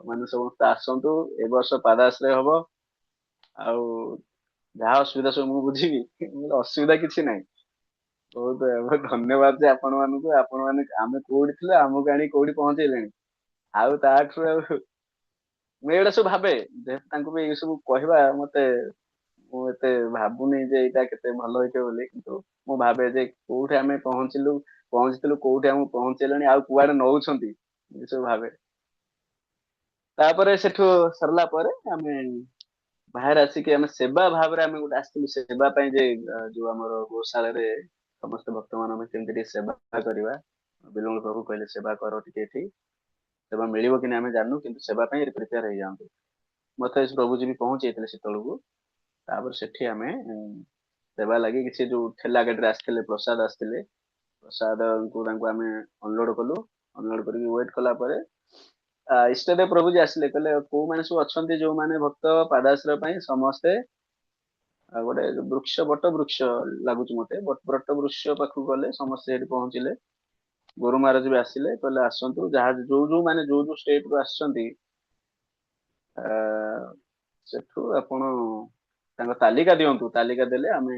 ମାନେ ସମସ୍ତେ ଆସନ୍ତୁ, ଏ ବର୍ଷ ପାଦାଶ୍ରୟ ହବ। ଆଉ ଯାହା ଅସୁବିଧା ସବୁ ମୁଁ ବୁଝିବି। ଅସୁବିଧା କିଛି ନାହିଁ। ବହୁତ ବହୁତ ଧନ୍ୟବାଦ ଯେ ଆପଣ ମାନଙ୍କୁ, ଆପଣ ମାନେ ଆମେ କୋଉଠି ଥିଲେ ଆମକୁ ଆଣି କୋଉଠି ପହଞ୍ଚେଇଲେଣି। ଆଉ ତାଠୁ ଆଉ ମୁଁ ଏଇଗୁଡା ସବୁ ଭାବେ, ଯେହେତୁ ତାଙ୍କୁ ବି ଏଇ ସବୁ କହିବା ମତେ, ମୁଁ ଏତେ ଭାବୁନି ଯେ ଏଇଟା କେତେ ଭଲ ହେଇଥିବ ବୋଲି, କିନ୍ତୁ ମୁଁ ଭାବେ ଯେ କୋଉଠି ଆମେ ପହଞ୍ଚିଥିଲୁ, କୋଉଠି ଆମକୁ ପହଞ୍ଚେଇଲେଣି, ଆଉ କୁଆଡେ ନଉଛନ୍ତି, ଏ ସବୁ ଭାବେ। ତାପରେ ସେଠୁ ସରିଲା ପରେ ଆମେ ବାହାରେ ଆସିକି ଆମେ ସେବା ଭାବରେ ଆମେ ଗୋଟେ ଆସିଥିଲୁ ସେବା ପାଇଁ, ଯେ ଯୋଉ ଆମର ଗୋଶାଳାରେ ସମସ୍ତ ଭକ୍ତମାନଙ୍କୁ ଆମେ କେମିତି ଟିକେ ସେବା କରିବା। ବିଲ୍ୱମୂଳ ପ୍ରଭୁ କହିଲେ ସେବା କର ଟିକେ ଏଠି, ସେବା ମିଳିବ କି ନା ଆମେ ଜାଣିନୁ, କିନ୍ତୁ ସେବା ପାଇଁ ପ୍ରିପେୟାର ହେଇଯାଆନ୍ତୁ। ମଥୁରାଧୀଶ ପ୍ରଭୁଜୀ ବି ପହଞ୍ଚି ଯାଇଥିଲେ ସେତେବେଳକୁ। ତାପରେ ସେଠି ଆମେ ସେବା ଲାଗି କିଛି ଯୋଉ ଠେଲା ଗାଡିରେ ଆସିଥିଲେ, ପ୍ରସାଦ ଆସିଥିଲେ, ପ୍ରସାଦକୁ ତାଙ୍କୁ ଆମେ ଅନଲୋଡ କଲୁ। ଅନଲୋଡ କରିକି ୱେଟ କଲା ପରେ ଇଷ୍ଟଦେବ ପ୍ରଭୁଜୀ ଆସିଲେ, କହିଲେ କୋଉମାନେ ସବୁ ଅଛନ୍ତି ଯୋଉମାନେ ଭକ୍ତ ପାଦାଶ୍ରୟ ପାଇଁ, ସମସ୍ତେ ଆଉ ଗୋଟେ ବୃକ୍ଷ, ବଟ ବୃକ୍ଷ ଲାଗୁଛି ମତେ, ବଟ ବୃକ୍ଷ ପାଖକୁ ଗଲେ। ସମସ୍ତେ ସେଠି ପହଞ୍ଚିଲେ। ଗୁରୁ ମହାରାଜ ବି ଆସିଲେ, କହିଲେ ଆସନ୍ତୁ, ଯାହା ଯୋଉ ଯୋଉ ମାନେ ଯୋଉ ଯୋଉ ଷ୍ଟେଟ ରୁ ଆସିଛନ୍ତି, ଆ ସେଠୁ ଆପଣ ତାଙ୍କ ତାଲିକା ଦିଅନ୍ତୁ। ତାଲିକା ଦେଲେ ଆମେ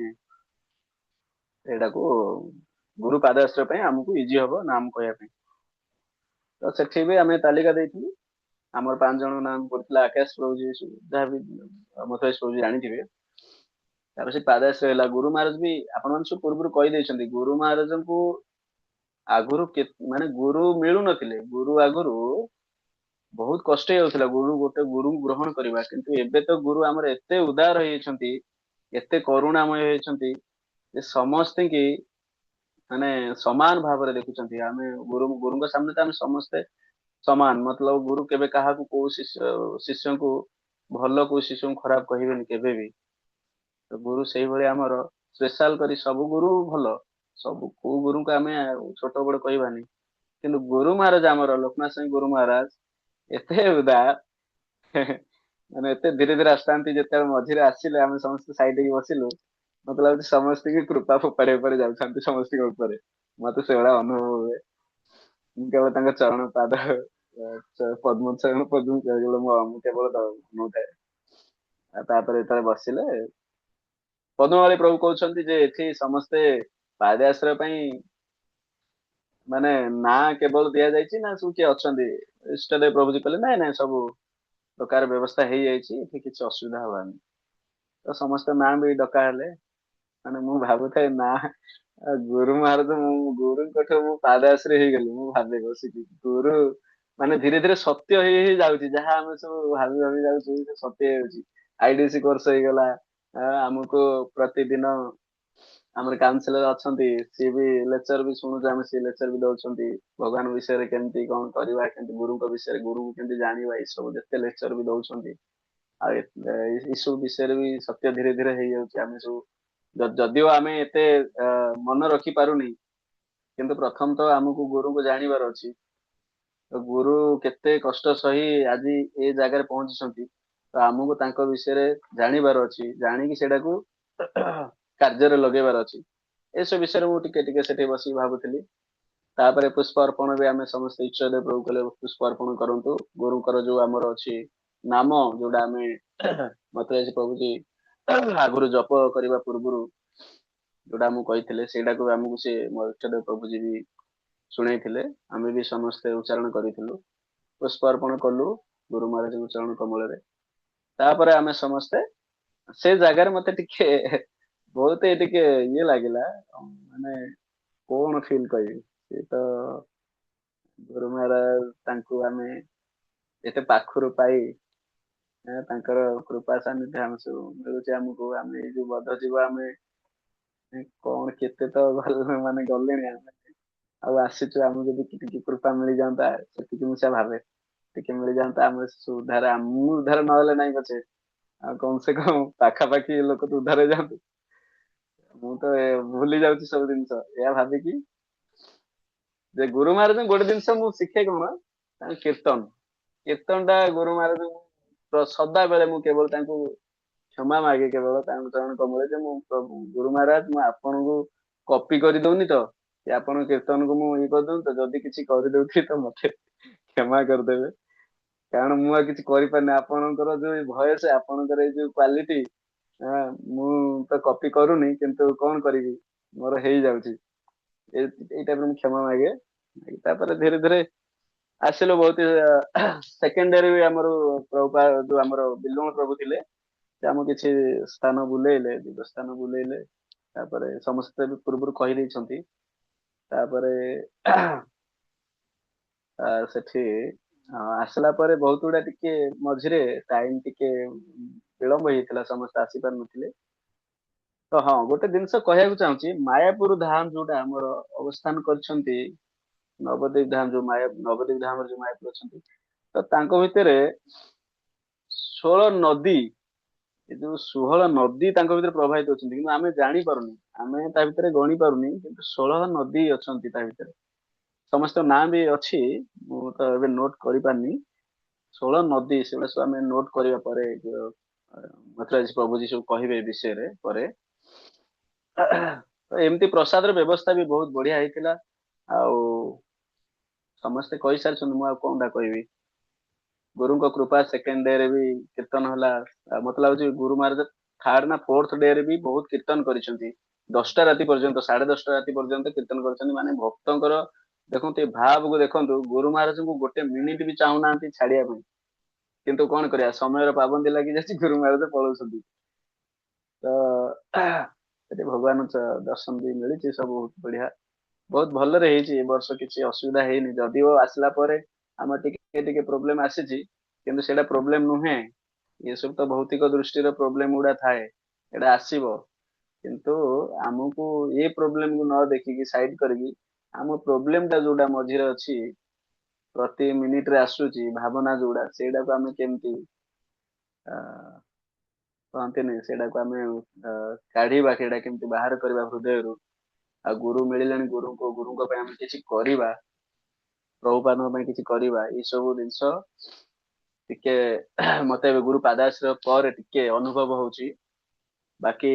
ଏଇଟାକୁ ଗୁରୁ ପାଦାଶ୍ରୟ ପାଇଁ ଆମକୁ ଇଜି ହବ ନାମ କହିବା ପାଇଁ। ତ ସେଠି ବି ଆମେ ତାଲିକା ଦେଇଥିଲୁ। ଆମର 5 ଜଣଙ୍କ ନାମ ପଡିଥିଲା। ଆକାଶ ପ୍ରଭୁଜୀ, ଯାହାବି ମଥୁରାଧୀଶ ପ୍ରଭୁଜୀ ଜାଣିଥିବେ। ତାପରେ ସେ ପାଦାଶ୍ରୟ ହେଲା। ଗୁରୁ ମହାରାଜ ବି ଆପଣ ମାନେ ସବୁ ପୂର୍ବରୁ କହିଦେଇଛନ୍ତି, ଗୁରୁ ମହାରାଜଙ୍କୁ ଆଗରୁ ମାନେ ଗୁରୁ ମିଳୁନଥିଲେ। ଗୁରୁ ଆଗରୁ ବହୁତ କଷ୍ଟ ହେଇଯାଉଥିଲା ଗୋଟେ ଗୁରୁଙ୍କୁ ଗ୍ରହଣ କରିବା। କିନ୍ତୁ ଏବେ ତ ଗୁରୁ ଆମର ଏତେ ଉଦାର ହେଇଯାଇଛନ୍ତି, ଏତେ କରୁଣାମୟ ହେଇଛନ୍ତି, ଯେ ସମସ୍ତେ କି ମାନେ ସମାନ ଭାବରେ ଦେଖୁଛନ୍ତି। ଆମେ ଗୁରୁଙ୍କ ସାମ୍ନାରେ ତ ଆମେ ସମସ୍ତେ ସମାନ। ମତଲବ ଗୁରୁ କେବେ କାହାକୁ, କୋଉ ଶିଷ୍ୟଙ୍କୁ ଭଲ, କୋଉ ଶିଷ୍ୟଙ୍କୁ ଖରାପ କହିବେନି କେବେ ବି। ତ ଗୁରୁ ସେଇଭଳି ଆମର ସ୍ପେଶାଲ କରି, ସବୁ ଗୁରୁ ଭଲ, ସବୁ କୋଉ ଗୁରୁଙ୍କୁ ଆମେ ଛୋଟ ବଡ କହିବାନି। କିନ୍ତୁ ଗୁରୁ ମହାରାଜ ଆମର ଲୋକନାଥ ସ୍ୱାଇଁ ଗୁରୁ ମହାରାଜ ଏତେ ଉଦାର, ମାନେ ଏତେ ଧୀରେ ଧୀରେ ଆସୁଥାନ୍ତି। ଯେତେବେଳେ ମଝିରେ ଆସିଲେ, ଆମେ ସମସ୍ତେ ସାଇଡ ହେଇକି ବସିଲୁ। ମତେ ଲାଗୁଛି ସମସ୍ତଙ୍କୁ କୃପା ଫୋପାଡି ଫୋପାଡି ଯାଉଛନ୍ତି ସମସ୍ତଙ୍କ ଉପରେ। ମତେ ସେଇଭଳିଆ ଅନୁଭବ ହୁଏ। ମୁଁ କେବଳ ତାଙ୍କ ଚରଣ ପାଦ ପଦ୍ମ ଚରଣ ପଦ୍ମ ମୁଁ କେବଳ ନଉଥାଏ। ଆଉ ତାପରେ ଯେତେବେଳେ ବସିଲେ, ପଦ୍ମମାଳୀ ପ୍ରଭୁ କହୁଛନ୍ତି ଯେ ଏଠି ସମସ୍ତେ ପାଦଆଶ୍ରୟ ପାଇଁ ମାନେ ନାଁ କେବଳ ଦିଆଯାଇଛି, ନା ସବୁ କିଏ ଅଛନ୍ତି? ଇଷ୍ଟଦେବ ପ୍ରଭୁଜୀ କହିଲେ ନାଇଁ ନାଇଁ, ସବୁ ପ୍ରକାର ବ୍ୟବସ୍ଥା ହେଇଯାଇଛି, ଏଠି କିଛି ଅସୁବିଧା ହବାନି। ତ ସମସ୍ତ ନାଁ ବି ଡକା ହେଲେ। ମାନେ ମୁଁ ଭାବୁଥାଏ ନା, ଗୁରୁ ମହାରାଜ, ମୁଁ ଗୁରୁଙ୍କଠୁ ମୁଁ ପାଦଆଶ୍ରୟ ହେଇଗଲି। ମୁଁ ଭାବେ ବସିକି, ଗୁରୁ ମାନେ ଧୀରେ ଧୀରେ ସତ୍ୟ ହେଇ ହେଇ ଯାଉଛି। ଯାହା ଆମେ ସବୁ ଭାବି ଭାବି ଯାଉଛୁ, ସେ ସତ୍ୟ ହେଇଯାଉଛି। आईडीसी कोर्स ହେଇଗଲା ଆମକୁ ପ୍ରତିଦିନ ଆମର କାଉନସିଲର ଅଛନ୍ତି ସିଏ ବି ଲେକ୍ଚର ବି ଶୁଣୁଛୁ ଆମେ ସିଏ ଲେକ୍ଚର ବି ଦଉଛନ୍ତି ଭଗବାନ ବିଷୟରେ କେମିତି କଣ କରିବା କେମିତି ଗୁରୁଙ୍କ ବିଷୟରେ ଗୁରୁଙ୍କୁ କେମିତି ଜାଣିବା ଏଇ ସବୁ ଯେତେ ଲେକ୍ଚର ବି ଦଉଛନ୍ତି ଆଉ ଏଇ ସବୁ ବିଷୟରେ ବି ସତ୍ୟ ଧୀରେ ଧୀରେ ହେଇଯାଉଛି ଆମେ ସବୁ ଯଦିଓ ଆମେ ଏତେ ମନେ ରଖି ପାରୁନି କିନ୍ତୁ ପ୍ରଥମ ତ ଆମକୁ ଗୁରୁଙ୍କୁ ଜାଣିବାର ଅଛି ତ ଗୁରୁ କେତେ କଷ୍ଟ ସହି ଆଜି ଏ ଜାଗାରେ ପହଞ୍ଚିଛନ୍ତି ତ ଆମକୁ ତାଙ୍କ ବିଷୟରେ ଜାଣିବାର ଅଛି ଜାଣିକି ସେଇଟାକୁ କାର୍ଯ୍ୟରେ ଲଗେଇବାର ଅଛି ଏସବୁ ବିଷୟରେ ମୁଁ ଟିକେ ଟିକେ ସେଠି ବସିକି ଭାବୁଥିଲି ତାପରେ ପୁଷ୍ପ ଅର୍ପଣ ବି ଆମେ ସମସ୍ତେ ଇଚ୍ଛା ପ୍ରଭୁ କଲେ ପୁଷ୍ପ ଅର୍ପଣ କରନ୍ତୁ ଗୁରୁଙ୍କର ଯୋଉ ଆମର ଅଛି ନାମ ଯୋଉଟା ଆମେ ମତେ ଆଜି ପ୍ରଭୁଜୀ ଆଗରୁ ଜପ କରିବା ପୂର୍ବରୁ ଯୋଉଟା ମୁଁ କହିଥିଲେ ସେଇଟାକୁ ଆମକୁ ସେ ମୋ ଇଷ୍ଟଦେବ ପ୍ରଭୁଜୀ ବି ଶୁଣେଇଥିଲେ ଆମେ ବି ସମସ୍ତେ ଉଚ୍ଚାରଣ କରିଥିଲୁ ପୁଷ୍ପ ଅର୍ପଣ କଲୁ ଗୁରୁ ମହାରାଜଙ୍କ ଚରଣ କମଳରେ ତାପରେ ଆମେ ସମସ୍ତେ ସେ ଜାଗାରେ ମତେ ଟିକେ ବହୁତ ଟିକେ ଇଏ ଲାଗିଲା ମାନେ କଣ ଫିଲ୍ କରିବି ସେ ତ ଗୁରୁ ମହାରାଜ ତାଙ୍କୁ ଆମେ ଏତେ ପାଖରୁ ପାଇ ତାଙ୍କର କୃପା ସାନିଧ୍ୟ ଆମେ ସବୁ ମିଳୁଛି ଆମକୁ ଆମେ ଏଇ ଯୋଉ ବଦ୍ଧ ଜୀବ ଆମେ କଣ କେତେ ତ ମାନେ ଗଲେଣି ଆମେ ଆଉ ଆସିଛୁ ଆମକୁ ଯଦି ଟିକେ କୃପା ମିଳିଯାନ୍ତା ସେତିକି ମୁଁ ସେ ଭାବେ ଟିକେ ମିଳିଯାନ୍ତା ଆମେ ଉଦ୍ଧାର ମୁଁ ଉଦ୍ଧାର ନହେଲେ ନାଇଁ ପଛେ ଆଉ କମ ସେ କମ ପାଖାପାଖି ଲୋକ ତ ଉଦ୍ଧାର ହେଇଯାଆନ୍ତୁ ମୁଁ ତ ଭୁଲି ଯାଉଛି ସବୁ ଜିନିଷ ଏହା ଭାବିକି ଯେ ଗୁରୁ ମହାରାଜ ଗୋଟେ ଜିନିଷ ମୁଁ ଶିଖେ କଣ ତାଙ୍କ କୀର୍ତ୍ତନ ଟା ଗୁରୁ ମହାରାଜ ସଦାବେଳେ ମୁଁ କେବଳ ତାଙ୍କୁ କ୍ଷମା ମାଗେ କେବଳ ତାଙ୍କ ଚରଣ କମଳେ ଯେ ମୁଁ ଗୁରୁ ମହାରାଜ ମୁଁ ଆପଣଙ୍କୁ କପି କରିଦଉନି ତ କି ଆପଣଙ୍କ କୀର୍ତ୍ତନକୁ ମୁଁ ଇଏ କରିଦଉନି ତ ଯଦି କିଛି କରିଦଉଛି ତ ମତେ କ୍ଷମା କରିଦେବେ କାରଣ ମୁଁ ଆଉ କିଛି କରିପାରିନି ଆପଣଙ୍କର ଯୋଉ ଭଏସ ଆପଣଙ୍କର ଏଇ ଯୋଉ କ୍ୱାଲିଟି ମୁଁ ତ କପି କରୁନି କିନ୍ତୁ କଣ କରିବି ମୋର ହେଇଯାଉଛି ଏଇ ଟାଇପର ମୁଁ କ୍ଷମା ମାଗେ ତାପରେ ଧୀରେ ଧୀରେ ଆସିଲୁ ବହୁତ ସେକେଣ୍ଡ ଇୟର ବି ଆମର ଯୋଉ ଆମର ବିଲୁମ ପ୍ରଭୁ ଥିଲେ ସେ ଆମକୁ କିଛି ସ୍ଥାନ ବୁଲେଇଲେ ଦିଗ ସ୍ଥାନ ବୁଲେଇଲେ ତାପରେ ସମସ୍ତେ ବି ପୂର୍ବରୁ କହିଦେଇଛନ୍ତି ତାପରେ ସେଠି ଆସିଲା ପରେ ବହୁତ ଗୁଡା ଟିକେ ମଝିରେ ଟାଇମ ଟିକେ ବିଳମ୍ବ ହେଇଥିଲା ସମସ୍ତେ ଆସିପାରୁନଥିଲେ ତ ହଁ ଗୋଟେ ଜିନିଷ କହିବାକୁ ଚାହୁଁଛି ମାୟାପୁର ଧାମ ଯୋଉଟା ଆମର ଅବସ୍ଥାନ କରିଛନ୍ତି ନବଦୀପ ଧାମ ଯୋଉ ନବଦୀପ ଧାମରେ ଯୋଉ ମାୟାପୁର ଅଛନ୍ତି ତ ତାଙ୍କ ଭିତରେ 16 ନଦୀ ଏ ଯୋଉ 16 ନଦୀ ତାଙ୍କ ଭିତରେ ପ୍ରବାହିତ ଅଛନ୍ତି କିନ୍ତୁ ଆମେ ଜାଣିପାରୁନି ଆମେ ତା ଭିତରେ ଗଣି ପାରୁନି କିନ୍ତୁ 16 ନଦୀ ଅଛନ୍ତି ତା ଭିତରେ ସମସ୍ତଙ୍କ ନାଁ ବି ଅଛି ମୁଁ ତ ଏବେ ନୋଟ କରିପାରିନି 16 ନଦୀ ସେଗୁଡା ସବୁ ଆମେ ନୋଟ କରିବା ପରେ ମଥୁରାଜ ପ୍ରଭୁଜୀ ସବୁ କହିବେ ଏ ବିଷୟରେ ପରେ ତ ଏମିତି ପ୍ରସାଦର ବ୍ୟବସ୍ଥା ବି ବହୁତ ବଢିଆ ହେଇଥିଲା ଆଉ ସମସ୍ତେ କହିସାରିଛନ୍ତି ମୁଁ ଆଉ କଣଟା କହିବି ଗୁରୁଙ୍କ କୃପା ସେକେଣ୍ଡ ଡେ ରେ ବି କୀର୍ତ୍ତନ ହେଲା ମତେ ଲାଗୁଛି ଗୁରୁ ମହାରାଜ ଥାର୍ଡ ନା ଫୋର୍ଥ ଡେ ରେ ବି ବହୁତ କୀର୍ତ୍ତନ କରିଛନ୍ତି 10ଟା ରାତି ପର୍ଯ୍ୟନ୍ତ 10:30 ରାତି ପର୍ଯ୍ୟନ୍ତ କୀର୍ତ୍ତନ କରିଛନ୍ତି ମାନେ ଭକ୍ତଙ୍କର ଦେଖନ୍ତୁ ଏ ଭାବକୁ ଦେଖନ୍ତୁ ଗୁରୁ ମହାରାଜଙ୍କୁ ଗୋଟେ ମିନିଟ ବି ଚାହୁଁନାହାନ୍ତି ଛାଡିବା ପାଇଁ କିନ୍ତୁ କଣ କରିବା ସମୟର ପାବନ୍ଦି ଲାଗି ଯାଉଛି ଗୁରୁ ମହାରାଜ ପଳଉଛନ୍ତି ତ ସେଠି ଭଗବାନ ଦର୍ଶନ ବି ମିଳିଛି ସବୁ ବଢିଆ ବହୁତ ଭଲରେ ହେଇଛି ଏ ବର୍ଷ କିଛି ଅସୁବିଧା ହେଇନି ଯଦିଓ ଆସିଲା ପରେ ଆମର ଟିକେ ଟିକେ ପ୍ରୋବ୍ଲେମ ଆସିଛି କିନ୍ତୁ ସେଇଟା ପ୍ରୋବ୍ଲେମ ନୁହେଁ ଏସବୁ ତ ଭୌତିକ ଦୃଷ୍ଟିର ପ୍ରୋବ୍ଲେମ ଗୁଡା ଥାଏ ଏଇଟା ଆସିବ କିନ୍ତୁ ଆମକୁ ଏ ପ୍ରୋବ୍ଲେମକୁ ନ ଦେଖିକି ସାଇଡ କରିକି ଆମ ପ୍ରୋବ୍ଲେମ ଟା ଯୋଉଟା ମଝିରେ ଅଛି ପ୍ରତି ମିନିଟରେ ଆସୁଛି ଭାବନା ଯୋଉଟା ସେଇଟାକୁ ଆମେ କେମିତି ଆ କହନ୍ତିନି ସେଇଟାକୁ ଆମେ କାଢିବା ସେଇଟା କେମିତି ବାହାର କରିବା ହୃଦୟରୁ ଆଉ ଗୁରୁ ମିଳିଲେଣି ଗୁରୁଙ୍କ ପାଇଁ ଆମେ କିଛି କରିବା ପ୍ରଭୁପାଦଙ୍କ ପାଇଁ କିଛି କରିବା ଏଇ ସବୁ ଜିନିଷ ଟିକେ ମତେ ଏବେ ଗୁରୁ ପାଦାଶ୍ରୟ ପରେ ଟିକେ ଅନୁଭବ ହଉଛି ବାକି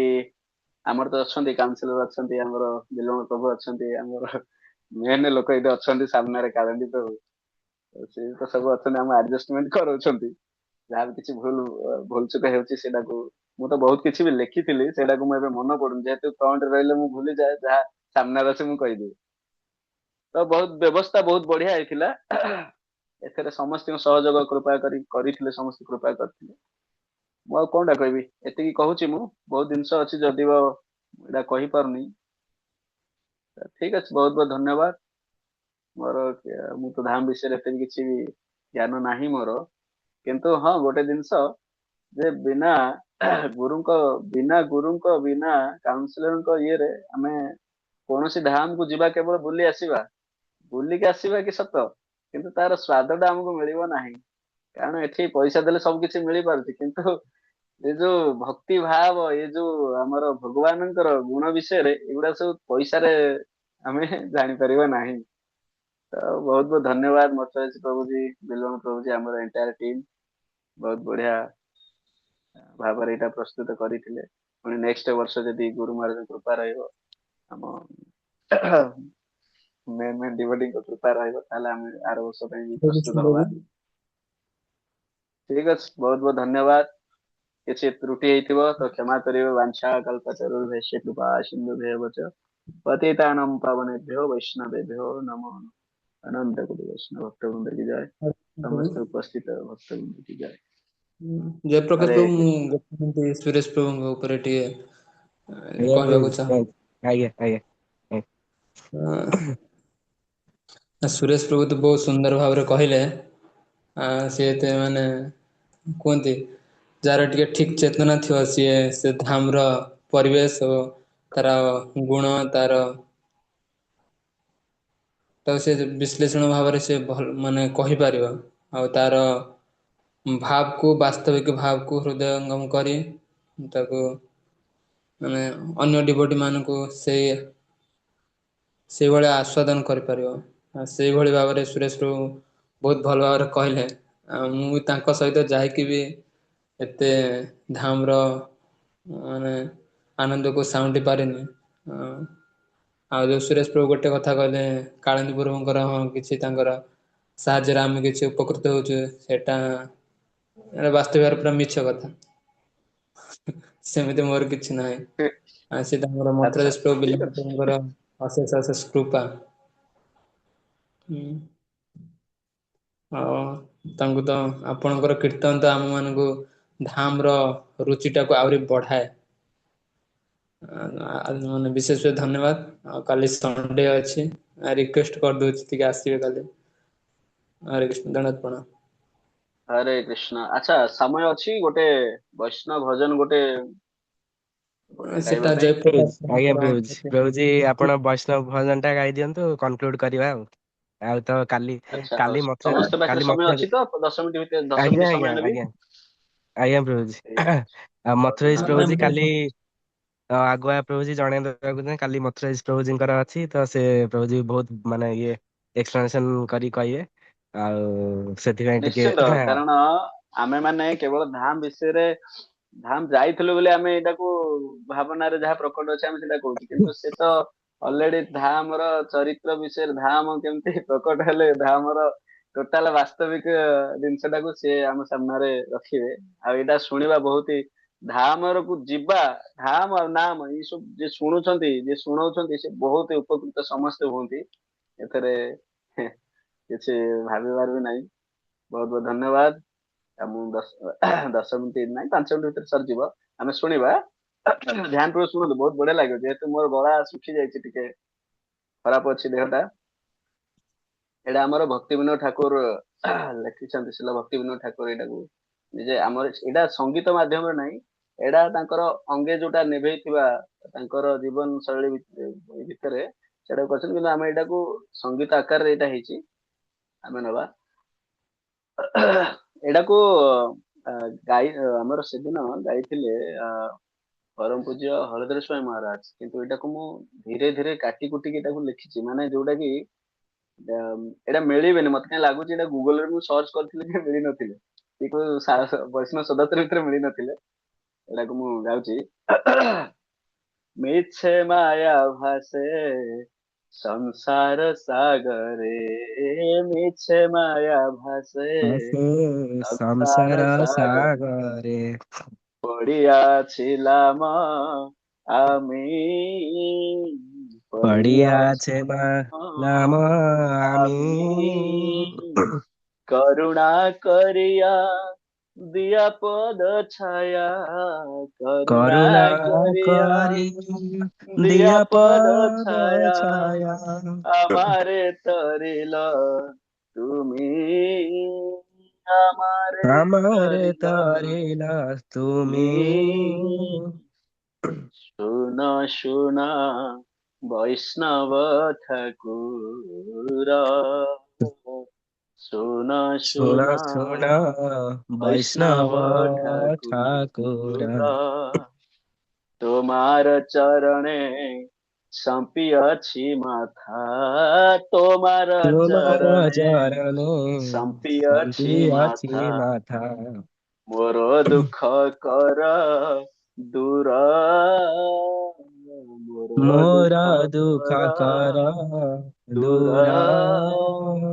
ଆମର ତ ଅଛନ୍ତି କାଉନସିଲର ଅଛନ୍ତି ଆମର ବିଲମ ପ୍ରଭୁ ଅଛନ୍ତି ଆମର ମେନ ଲୋକ ଏଇଠି ଅଛନ୍ତି ସାମ୍ନାରେ କାରଣ୍ଡି ପ୍ରଭୁ ସେ ତ ସବୁ ଅଛନ୍ତି ଆମ ଆଡଜଷ୍ଟମେଣ୍ଟ କରଉଛନ୍ତି ଯାହା କିଛି ଭୁଲ ଚୁକ ହେଉଛି ସେଇଟାକୁ ମୁଁ ତ ବହୁତ କିଛି ବି ଲେଖିଥିଲି ସେଇଟାକୁ ମୁଁ ଏବେ ମନେ ପଡୁନି ଯେହେତୁ ଫ୍ରଣ୍ଟରେ ରହିଲେ ମୁଁ ଭୁଲିଯାଏ ଯାହା ସାମ୍ନାରେ ଅଛି ମୁଁ କହିଦେବି ତ ବହୁତ ବ୍ୟବସ୍ଥା ବହୁତ ବଢିଆ ହେଇଥିଲା ଏଥିରେ ସମସ୍ତଙ୍କ ସହଯୋଗ କୃପା କରିଥିଲେ ସମସ୍ତେ କୃପା କରିଥିଲେ ମୁଁ ଆଉ କଣଟା କହିବି ଏତିକି କହୁଛି ମୁଁ ବହୁତ ଜିନିଷ ଅଛି ଯଦିଓ ଏଇଟା କହିପାରୁନି ଠିକ ଅଛି ବହୁତ ବହୁତ ଧନ୍ୟବାଦ ମୋର ମୁଁ ତ ଧାମ ବିଷୟରେ ଏତେ କିଛି ଜ୍ଞାନ ନାହିଁ ମୋର କିନ୍ତୁ ହଁ ଗୋଟେ ଜିନିଷ ଯେ ବିନା ବିନା କାଉନସିଲରଙ୍କ ଇଏରେ ଆମେ କୌଣସି ଧାମକୁ ଯିବା କେବଳ ବୁଲିକି ଆସିବା କି ସତ, କିନ୍ତୁ ତାର ସ୍ଵାଦ ଟା ଆମକୁ ମିଳିବ ନାହିଁ। କାରଣ ଏଠି ପଇସା ଦେଲେ ସବୁ କିଛି ମିଳିପାରୁଛି, କିନ୍ତୁ ଏ ଯୋଉ ଭକ୍ତି ଭାବ, ଏ ଯୋଉ ଆମର ଭଗବାନଙ୍କର ଗୁଣ ବିଷୟରେ ଏଗୁଡା ସବୁ ପଇସାରେ ଆମେ ଜାଣିପାରିବା ନାହିଁ। ତ ବହୁତ ବହୁତ ଧନ୍ୟବାଦ ମର୍ତ୍ତ୍ୟ ପ୍ରଭୁଜୀ, ବିଲବନ ପ୍ରଭୁଜୀ, ଆମର ଏଣ୍ଟାୟାର ଟିମ୍ ବହୁତ ବଢିଆ ଭାବରେ ଏଇଟା ପ୍ରସ୍ତୁତ କରିଥିଲେ। ପୁଣି ନେକ୍ସଟ ବର୍ଷ ଯଦି ଗୁରୁ ମହାରାଜଙ୍କ କୃପା ରହିବ, ଆମ ମେନ୍ ଡିଭୋଟିଙ୍କ କୃପା ରହିବ, ତାହେଲେ ଆମେ ଆର ବର୍ଷ ପାଇଁ ବି ପ୍ରସ୍ତୁତ ହବା। ଠିକ ଅଛି, ବହୁତ ବହୁତ ଧନ୍ୟବାଦ। କିଛି ତ୍ରୁଟି ହେଇଥିବ ତ କ୍ଷମା କରିବେ। ବାଞ୍ଛା କଲ୍ପତରୁର୍ଭ୍ୟଶ୍ଚ କୃପା ସିନ୍ଧୁଭ୍ୟେବ च पतितानां पावनेभ्यो वैष्णवेभ्यो नमो नमः। अनंत कोटि वैष्णव भक्तवृंद की जय, समस्त उपस्थित भक्तवृंद की जय। ଜୟପ୍ରକାଶ हरे ବାବୁ, ମୁଁ कृष्ण। ଗୋଟେ ମିନିଟ୍ ସୁରେଶ ପ୍ରଭୁଙ୍କ ଉପରେ ଟିକେ ଆଜ୍ଞା କହିବାକୁ ପ୍ରଭୁଜୀ, ଚାହୁଁ। ଆଜ୍ଞା ଆଜ୍ଞା ଆଜ୍ଞା। ସୁରେଶ ପ୍ରଭୁ ତ ବହୁତ ସୁନ୍ଦର ଭାବରେ କହିଲେ। ସିଏ ଏତେ ମାନେ କୁହନ୍ତି, ଯାହାର ଟିକେ ଠିକ ଚେତନା ଥିବ, ସିଏ ସେ ଧାମର ପରିବେଶ ଓ ତାର ଗୁଣ, ତାକୁ ସେ ବିଶ୍ଳେଷଣ ଭାବରେ ସେ ଭଲ ମାନେ କହିପାରିବ, ଆଉ ତାର ବାସ୍ତବିକ ଭାବକୁ ହୃଦୟଙ୍ଗମ କରି ତାକୁ ମାନେ ଅନ୍ୟ ଡିଭୋଟି ମାନଙ୍କୁ ସେଇଭଳିଆ ଆସ୍ୱାଦନ କରିପାରିବ। ସେଇଭଳି ଭାବରେ ସୁରେଶ ପ୍ରଭୁ ବହୁତ ଭଲ ଭାବରେ କହିଲେ। ମୁଁ ବି ତାଙ୍କ ସହିତ ଯାଇକି ବି ଏତେ ଧାମର ମାନେ ଆନନ୍ଦକୁ ସାଉଣ୍ଟି ପାରିନି। ଆଉ ଯୋଉ ସୁରେଶ ପ୍ରଭୁ ଗୋଟେ କଥା କହିଲେ, କାଳିନ୍ଦୀ ପ୍ରଭୁଙ୍କର କିଛି ତାଙ୍କର ସାହାଯ୍ୟରେ ଆମେ କିଛି ଉପକୃତ ହଉଛୁ, ସେଇଟା ବାସ୍ତବିକରେ ପୁରା ମିଛ କଥା। ସେମିତି ମୋର କିଛି ନାହିଁ। ସେ ତାଙ୍କର ଆଚ୍ଛା ମନ୍ତ୍ରଦେଶ ପ୍ରଭୁ ଠିକ ଅଛି। ବିଲଙ୍କର ଅଶେଷ ଅଶେଷ କୃପା। ଆଉ ତାଙ୍କୁ ତ ଆପଣଙ୍କର କୀର୍ତ୍ତନ ତ ଆମ ମାନଙ୍କୁ ଧାମର ରୁଚି ଟାକୁ ଆହୁରି ବଢାଏ। ମାନେ ବିଶେଷ ଧନ୍ୟବାଦ। ଆଉ କାଲି ସଣ୍ଡେ ଅଛି, ରିକ୍ୱେଷ୍ଟ କରିଦଉଛି ଟିକେ ଆସିବେ କାଲି। ହରେ କୃଷ୍ଣ, ଦଣ୍ଡବତ ପ୍ରଣାମ। ହରେ କୃଷ୍ଣ। ଆଚ୍ଛା, ସମୟ ଅଛି ଗୋଟେ ବୈଷ୍ଣବ ଭଜନ ଗୋଟେ ଗାଇବା ସେଟା ପାଇଁ? ଆଜ୍ଞା ଜୟପ୍ରକାଶ ପ୍ରଭୁଜୀ, ଆପଣ ବୈଷ୍ଣବ ଭଜନ ଟା ଗାଇ ଦିଅନ୍ତୁ, କନକ୍ଲୁଡ କରିବା ଆଉ। ଆଉ ତ କାଲି ଆଚ୍ଛା, ହଉ। କାଲି ମତେ ସମସ୍ତ ପାଖରେ କାଲି ସମୟ ମତେ ଅଛି ତ? 10 ମିନିଟ ଭିତରେ, 10 ମିନିଟ ଆଜ୍ଞା ସମୟ ଆଜ୍ଞା ନେବି। ଆଜ୍ଞା ଆଜ୍ଞା ପ୍ରଭୁଜୀ। ଠିକ ଅଛି, ଆଉ ବହୁତ ବହୁତ ମଥୁରେଶ ପ୍ରଭୁଜୀ ଧନ୍ୟବାଦ। କାଲି ଆଗୁଆ ପ୍ରଭୁଜୀ ଜଣେଇ ଦେବାକୁ ଚାହେଁ, କାଲି ମଥୁରେଶ ପ୍ରଭୁଜୀଙ୍କର ଅଛି, ତ ସେ ପ୍ରଭୁଜୀ ବହୁତ ମାନେ ଇଏ ଏକ୍ସପ୍ଲାନେସନ କରି କହିବେ। ଆଉ ସେଥିପାଇଁ ଟିକେ ନିଶ୍ଚିନ୍ତ, କାରଣ ଆମେ ମାନେ କେବଳ ଧାମ ଯାଇଥିଲୁ ବୋଲି ଆମେ ଏଇଟାକୁ ଭାବନାରେ ଯାହା ପ୍ରକଟ ଅଛି ଆମେ ସେଇଟା କହୁଛୁ, କିନ୍ତୁ ସେ ତ ଅଲରେଡି ଧାମର ଚରିତ୍ର ବିଷୟରେ, ଧାମ କେମିତି ପ୍ରକଟ ହେଲେ ଧାମର ଟୋଟାଲ ବାସ୍ତବିକ ଜିନିଷଟାକୁ ସିଏ ଆମ ସାମ୍ନାରେ ରଖିବେ। ଆଉ ଏଇଟା ଶୁଣିବା ବହୁତ ଧାମରକୁ ଯିବା, ଧାମ ଆଉ ନାମ ଏଇ ସବୁ ଯିଏ ଶୁଣୁଛନ୍ତି, ଯିଏ ଶୁଣଉଛନ୍ତି, ସେ ବହୁତ ଉପକୃତ ସମସ୍ତେ ହୁଅନ୍ତି। ଏଥିରେ କିଛି ଭାବିବାର ବି ନାହିଁ। ବହୁତ ବହୁତ ଧନ୍ୟବାଦ। ମୁଁ 10 ମିନିଟ ନାହିଁ, 5 ମିନିଟ ଭିତରେ ସରିଯିବ। ଆମେ ଶୁଣିବା, ଧ୍ୟାନ ପୂର୍ବକ ଶୁଣନ୍ତୁ, ବହୁତ ବଢିଆ ଲାଗିବ। ଯେହେତୁ ମୋର ଗଳା ଶୁଖି ଯାଇଛି, ଟିକେ ଖରାପ ଅଛି ଦେହଟା। ଏଇଟା ଆମର ଭକ୍ତି ବିନୋଦ ଠାକୁର ଲେଖିଛନ୍ତି, ଶିଲ ଭକ୍ତି ବିନୋଦ ଠାକୁର ଏଇଟାକୁ ନିଜେ। ଆମର ଏଇଟା ସଙ୍ଗୀତ ମାଧ୍ୟମରେ ନାହିଁ, ଏଇଟା ତାଙ୍କର ଅଙ୍ଗେ ଯୋଉଟା ନିଭେଇଥିବା ତାଙ୍କର ଜୀବନ ଶୈଳୀ ଭିତରେ ସେଇଟାକୁ କରିଛନ୍ତି, କିନ୍ତୁ ଆମେ ଏଇଟାକୁ ସଙ୍ଗୀତ ଆକାରରେ ଏଇଟା ହେଇଛି, ଆମେ ନବା। ଏଇଟାକୁ ଆମର ସେଦିନ ଗାଇଥିଲେ ପରମ ପୂଜ୍ୟ ହଳଧର ସ୍ୱାଇଁ ମହାରାଜ, କିନ୍ତୁ ଏଇଟାକୁ ମୁଁ ଧୀରେ ଧୀରେ କାଟି କୁଟିକି ଏଟାକୁ ଲେଖିଛି, ମାନେ ଯୋଉଟା କି ଏଇଟା ମିଳିବେନି ମତେ କାହିଁ ଲାଗୁଛି। ଏଇଟା ଗୁଗଲରେ ମୁଁ ସର୍ଚ୍ଚ କରିଥିଲି ଯେ ମିଳିନଥିଲେ, ବୈଷ୍ଣବ ସଦସ୍ୟ ଭିତରେ ମିଳିନଥିଲେ। ଏଟାକୁ ମୁଁ ଗାଉଛି। ମିଛେ ମାୟା ଭାସେ ସଂସାର ସାଗରେ, ମିଛେ ମାୟା ଭାସେ ସଂସାର ସଂସାର ସାଗରେ, ସାଗରେ ପଡ଼ିଆছিলাম আমি, পড়িয়াছে পড়িয়াছিলাম নাম আমি আমি, করুণা করিয়া দিয়া পদ ছায়া, করুণা করুণা করিয়া করি দিয়া দিয়া পদ পদ ছায়া, ছায়া আমারে তরিল তুমি। আমারে আমারে তরিলা তারিলা তুমি। শুন শুন বৈষ্ণব ঠাকুর, শুন শুন শোনা শোনা বৈষ্ণব বৈষ্ণব ঠাকুর, ঠাকুরা, তোমার চরণে সঁপিয়াছি মাথা, তোমার তোমার চরণে চরণে শান্তি সঁপিয়াছি ଅଛି মাথা, মাথা। মোর দুঃখ কর দূর, মোর মোরা দুঃখ দুଃଖ କର କର ଦୂର, ଦୂର।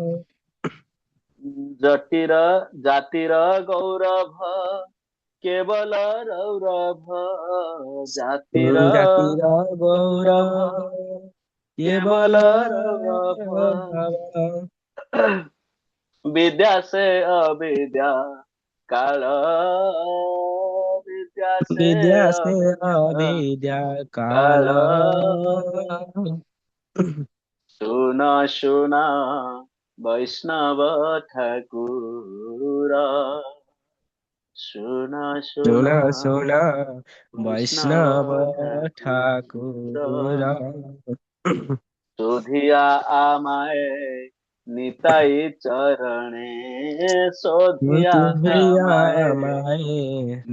ଜଟିର ଜାତିର ଗୌରବ କେବଳ ରୌରଭ, ଜାତିର ଜାତିର ଗୌରଭ ଗୌରବ କେବଳ କେବଳ ରୌରଭ, ରବ। विद्या से अविद्या काल, विद्या से विद्या से अविद्या अविद्या काल। काल, सुन सुन वैष्णव ठाकुर, सुन सुन सुना सुना वैष्णव वैष्णव ठाकुर, ठाकुर। शोधिया আমায় নিতাই চরণে, শোধিয়া तुझिया আমায় माए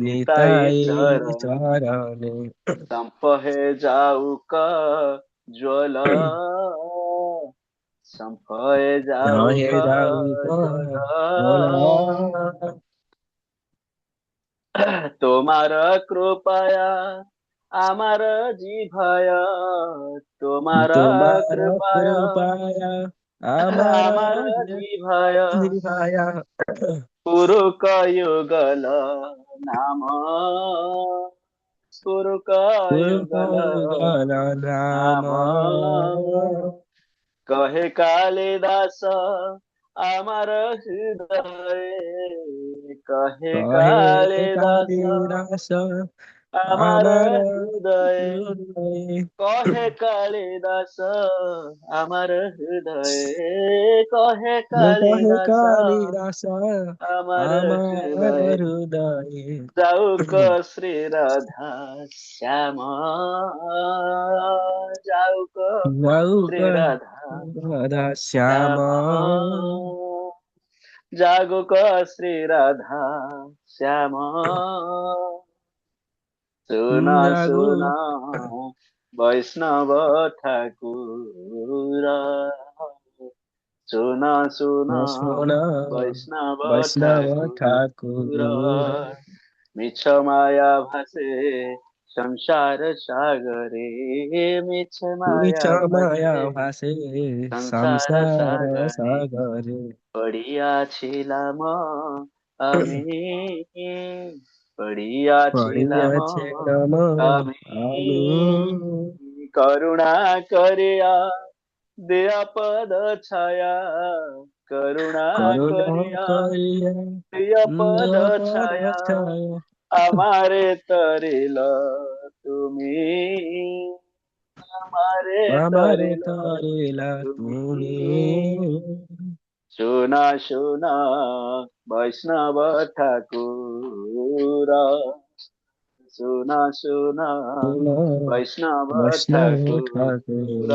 নিতাই निताई চরণে, चरणे। संपहे जाऊक ज्वल, संपहे रहे जाऊक जाऊ ज्वल, बोला তোমার কৃপায়া আমার জিভায়, তোমার तुम्हारा কৃপায়া कृपाया हमारा আমার জিভায়, निभाया। পুরুক युगल नाम, पुरुक युगल पुरगल नाम नाम, कहे कालिदास আমার হৃদয়ে, कहे कहे कालिदास कालिदास আমার हमारा হৃদয়ে, हृदय। कहे कालिदास আমার হৃদয়ে, कहे कहे कालिदास कालिदास আমার हमारा হৃদয়ে, हृदय। যাউক শ্রী রাধা শ্যাম, যাউক শ্রী जाऊक রাধা राधा श्याम। শ্যাম, जागुक श्री राधा श्याम, सुना जागो सुना वैष्णव ठाकुर, सुना सुना सोना वैष्णव वैष्णव ठाकुर, ठाकुर। मिछ माया भासे संसार सागरे, मिछ मिछ माया माया भासे भासे संसार संसार सागरे, सागरे। পড়িয়াছিলাম আমি, পড়িয়াছিলাম পড়িয়াছে নাম আমি, আমি। করুণা করিয়া দেয়া পদ ছায়া, করুণা করুণা করিয়া করিয়া দেয়া পদ দেবপদ ছায়া, ছায়া। আমারে তরিল তুমি, আমারে আমারে তরিল তরিলা তুমি, তুমি। শোনা শোনা বৈষ্ণব ঠাকুর, শোনা শোনা সোনা বৈষ্ণব বৈষ্ণব ঠাকুর। ଠାକୁର।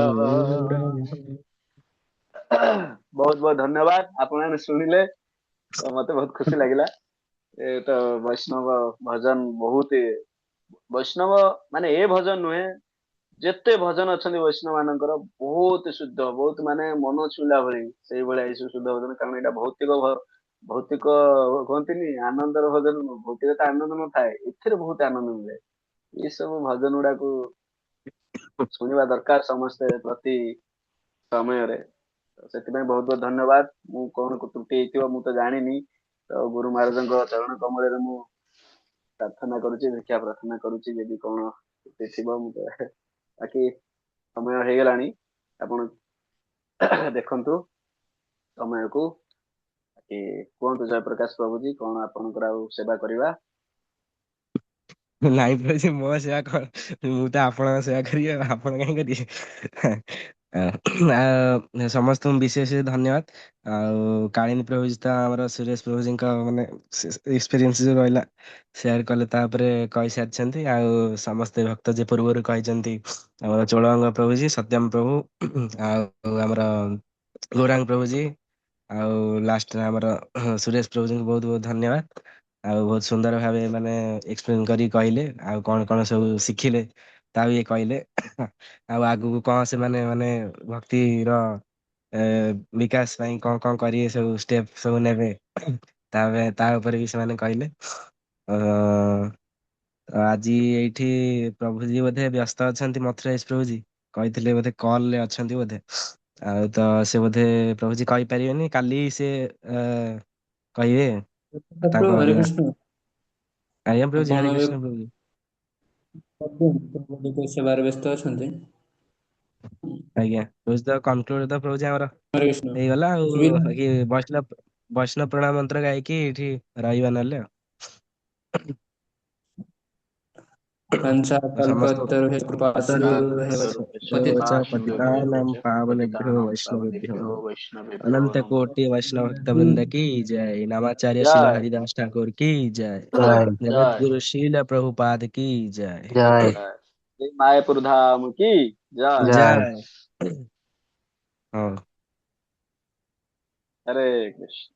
ବହୁତ ବହୁତ ଧନ୍ୟବାଦ, ଆପଣମାନେ ଶୁଣିଲେ ତ ମତେ ବହୁତ ଖୁସି ଲାଗିଲା। ଏ ତ ବୈଷ୍ଣବ ଭଜନ ବହୁତ ବୈଷ୍ଣବ ମାନେ ଏ ଭଜନ ନୁହେଁ, ଯେତେ ଭଜନ ଅଛନ୍ତି ବୈଷ୍ଣବ ମାନଙ୍କର ବହୁତ ଶୁଦ୍ଧ, ବହୁତ ମାନେ ମନ ଛୁଇଁଲା ଭଳି ସେଇଭଳିଆ ଏଇ ସବୁ ଶୁଦ୍ଧ ଭଜନ। କାରଣ ଏଇଟା ଭୌତିକ କୁହନ୍ତିନି ଆନନ୍ଦର ଭଜନ ନୁହଁ, ଭୌତିକ ତ ଆନନ୍ଦ ନଥାଏ, ଏଥିରେ ବହୁତ ଆନନ୍ଦ ମିଳେ। ଏଇ ସବୁ ଭଜନ ଗୁଡାକୁ ଶୁଣିବା ଦରକାର ସମସ୍ତେ ପ୍ରତି ସମୟରେ। ତ ସେଥିପାଇଁ ବହୁତ ବହୁତ ଧନ୍ୟବାଦ। ମୁଁ କଣ ତ୍ରୁଟି ହେଇଥିବ ମୁଁ ତ ଜାଣିନି, ତ ଗୁରୁ ମହାରାଜଙ୍କ ଚରଣ କମଳରେ ମୁଁ ପ୍ରାର୍ଥନା କରୁଛି, ଭିକ୍ଷା ପ୍ରାର୍ଥନା କରୁଛି, ଯଦି କଣ ତ୍ରୁଟି ଥିବ ମୁଁ ତ ବାକି ସମୟ ହେଇଗଲାଣି, ଆପଣ ଦେଖନ୍ତୁ ସମୟକୁ, ବାକି କୁହନ୍ତୁ ଜୟପ୍ରକାଶ ପ୍ରଭୁଜୀ କଣ ଆପଣଙ୍କର ଆଉ ସେବା କରିବା। ନାଇଁ ପ୍ରଭୁ ମୋ ସେବା କଣ, ମୁଁ ତ ଆପଣଙ୍କ ସେବା କରିବି, ଆଉ ଆପଣ କାହିଁ କରିବେ। ସମସ୍ତଙ୍କୁ ବିଶେଷ ଧନ୍ୟବାଦ। ଆଉ କାଳିନ୍ଦୀ ପ୍ରଭୁଜୀ ତ ଆମର ସୁରେଶ ପ୍ରଭୁଜୀଙ୍କ ମାନେ ଏକ୍ସପିରିଏନ୍ସ ଯୋଉ ରହିଲା ସେୟାର କଲେ, ତାପରେ କହିସାରିଛନ୍ତି। ଆଉ ସମସ୍ତେ ଭକ୍ତ ଯେ ପୂର୍ବରୁ କହିଛନ୍ତି, ଆମର ଚୋଳଗଙ୍ଗ ପ୍ରଭୁଜୀ, ସତ୍ୟମ ପ୍ରଭୁ, ଆଉ ଆମର ଗୌରାଙ୍ଗ ପ୍ରଭୁଜୀ, ଆଉ ଲାଷ୍ଟରେ ଆମର ସୁରେଶ ପ୍ରଭୁଜୀଙ୍କୁ ବହୁତ ବହୁତ ଧନ୍ୟବାଦ। ଆଉ ବହୁତ ସୁନ୍ଦର ଭାବେ ମାନେ ଏକ୍ସପ୍ଲେନ କରି କହିଲେ, ଆଉ କଣ କଣ ସବୁ ଶିଖିଲେ ତା ବି କହିଲେ। ଆଉ ଆଗକୁ କଣ ସେମାନେ ମାନେ ଭକ୍ତିର ଏ, ବିକାଶ ପାଇଁ କଣ କଣ କରିବେ, ସବୁ ଷ୍ଟେପ ସବୁ ନେବେ, ତା ଉପରେ ବି ସେମାନେ କହିଲେ। ଅ, ଆଜି ଏଇଠି ପ୍ରଭୁଜୀ ବୋଧେ ବ୍ୟସ୍ତ ଅଛନ୍ତି, ମଥୁରାଜ ପ୍ରଭୁଜୀ କହିଥିଲେ ବୋଧେ କଲ ରେ ଅଛନ୍ତି ବୋଧେ। ଆଉ ତ ସେ ବୋଧେ ପ୍ରଭୁଜୀ କହିପାରିବେନି, କାଲି ସେ କହିବେ ପ୍ରଭୁ ତାଙ୍କ ହରେ କୃଷ୍ଣ। ଆଜ୍ଞା ପ୍ରଭୁଜୀ, ଆପଣ ହରେ ଏବେ କୃଷ୍ଣ ପ୍ରଭୁଜୀ। ପ୍ରଭୁଙ୍କ ସେବାରେ ବ୍ୟସ୍ତ ଅଛନ୍ତି। ଆଜ୍ଞା ପ୍ରଭୁଜୀ, ତ କନକ୍ଲୁଡ ତ ପ୍ରଭୁଜୀ ଆମର ହରେ କୃଷ୍ଣ। ହେଇଗଲା। ଆଉ ଶୁଭିଲା? ବାକି ବୈଷ୍ଣବ ପ୍ରଣାମ ମନ୍ତ୍ର ଗାଇକି ଏଇଠି ରହିବା ନହେଲେ ଆଉ। ପାଞ୍ଚ ସମସ୍ତ କଳ୍ପତରୁ କୃପା ସିନ୍ଧୁ ପତିତାନାଂ ପାବନେଭ୍ୟో ବୈଷ୍ଣବେଭ୍ୟో अनंत वैष्णवेभ्यो कोटि वैष्णव भक्त वृंद की जय। नामाचार्य शिल जय हरिदास ठाकुर की जय। जय जगत जय गुरु शील प्रभुपाद की जय। जय जय श्री मायापुर धाम की जय। जय। जय। हाँ। हरे कृष्ण।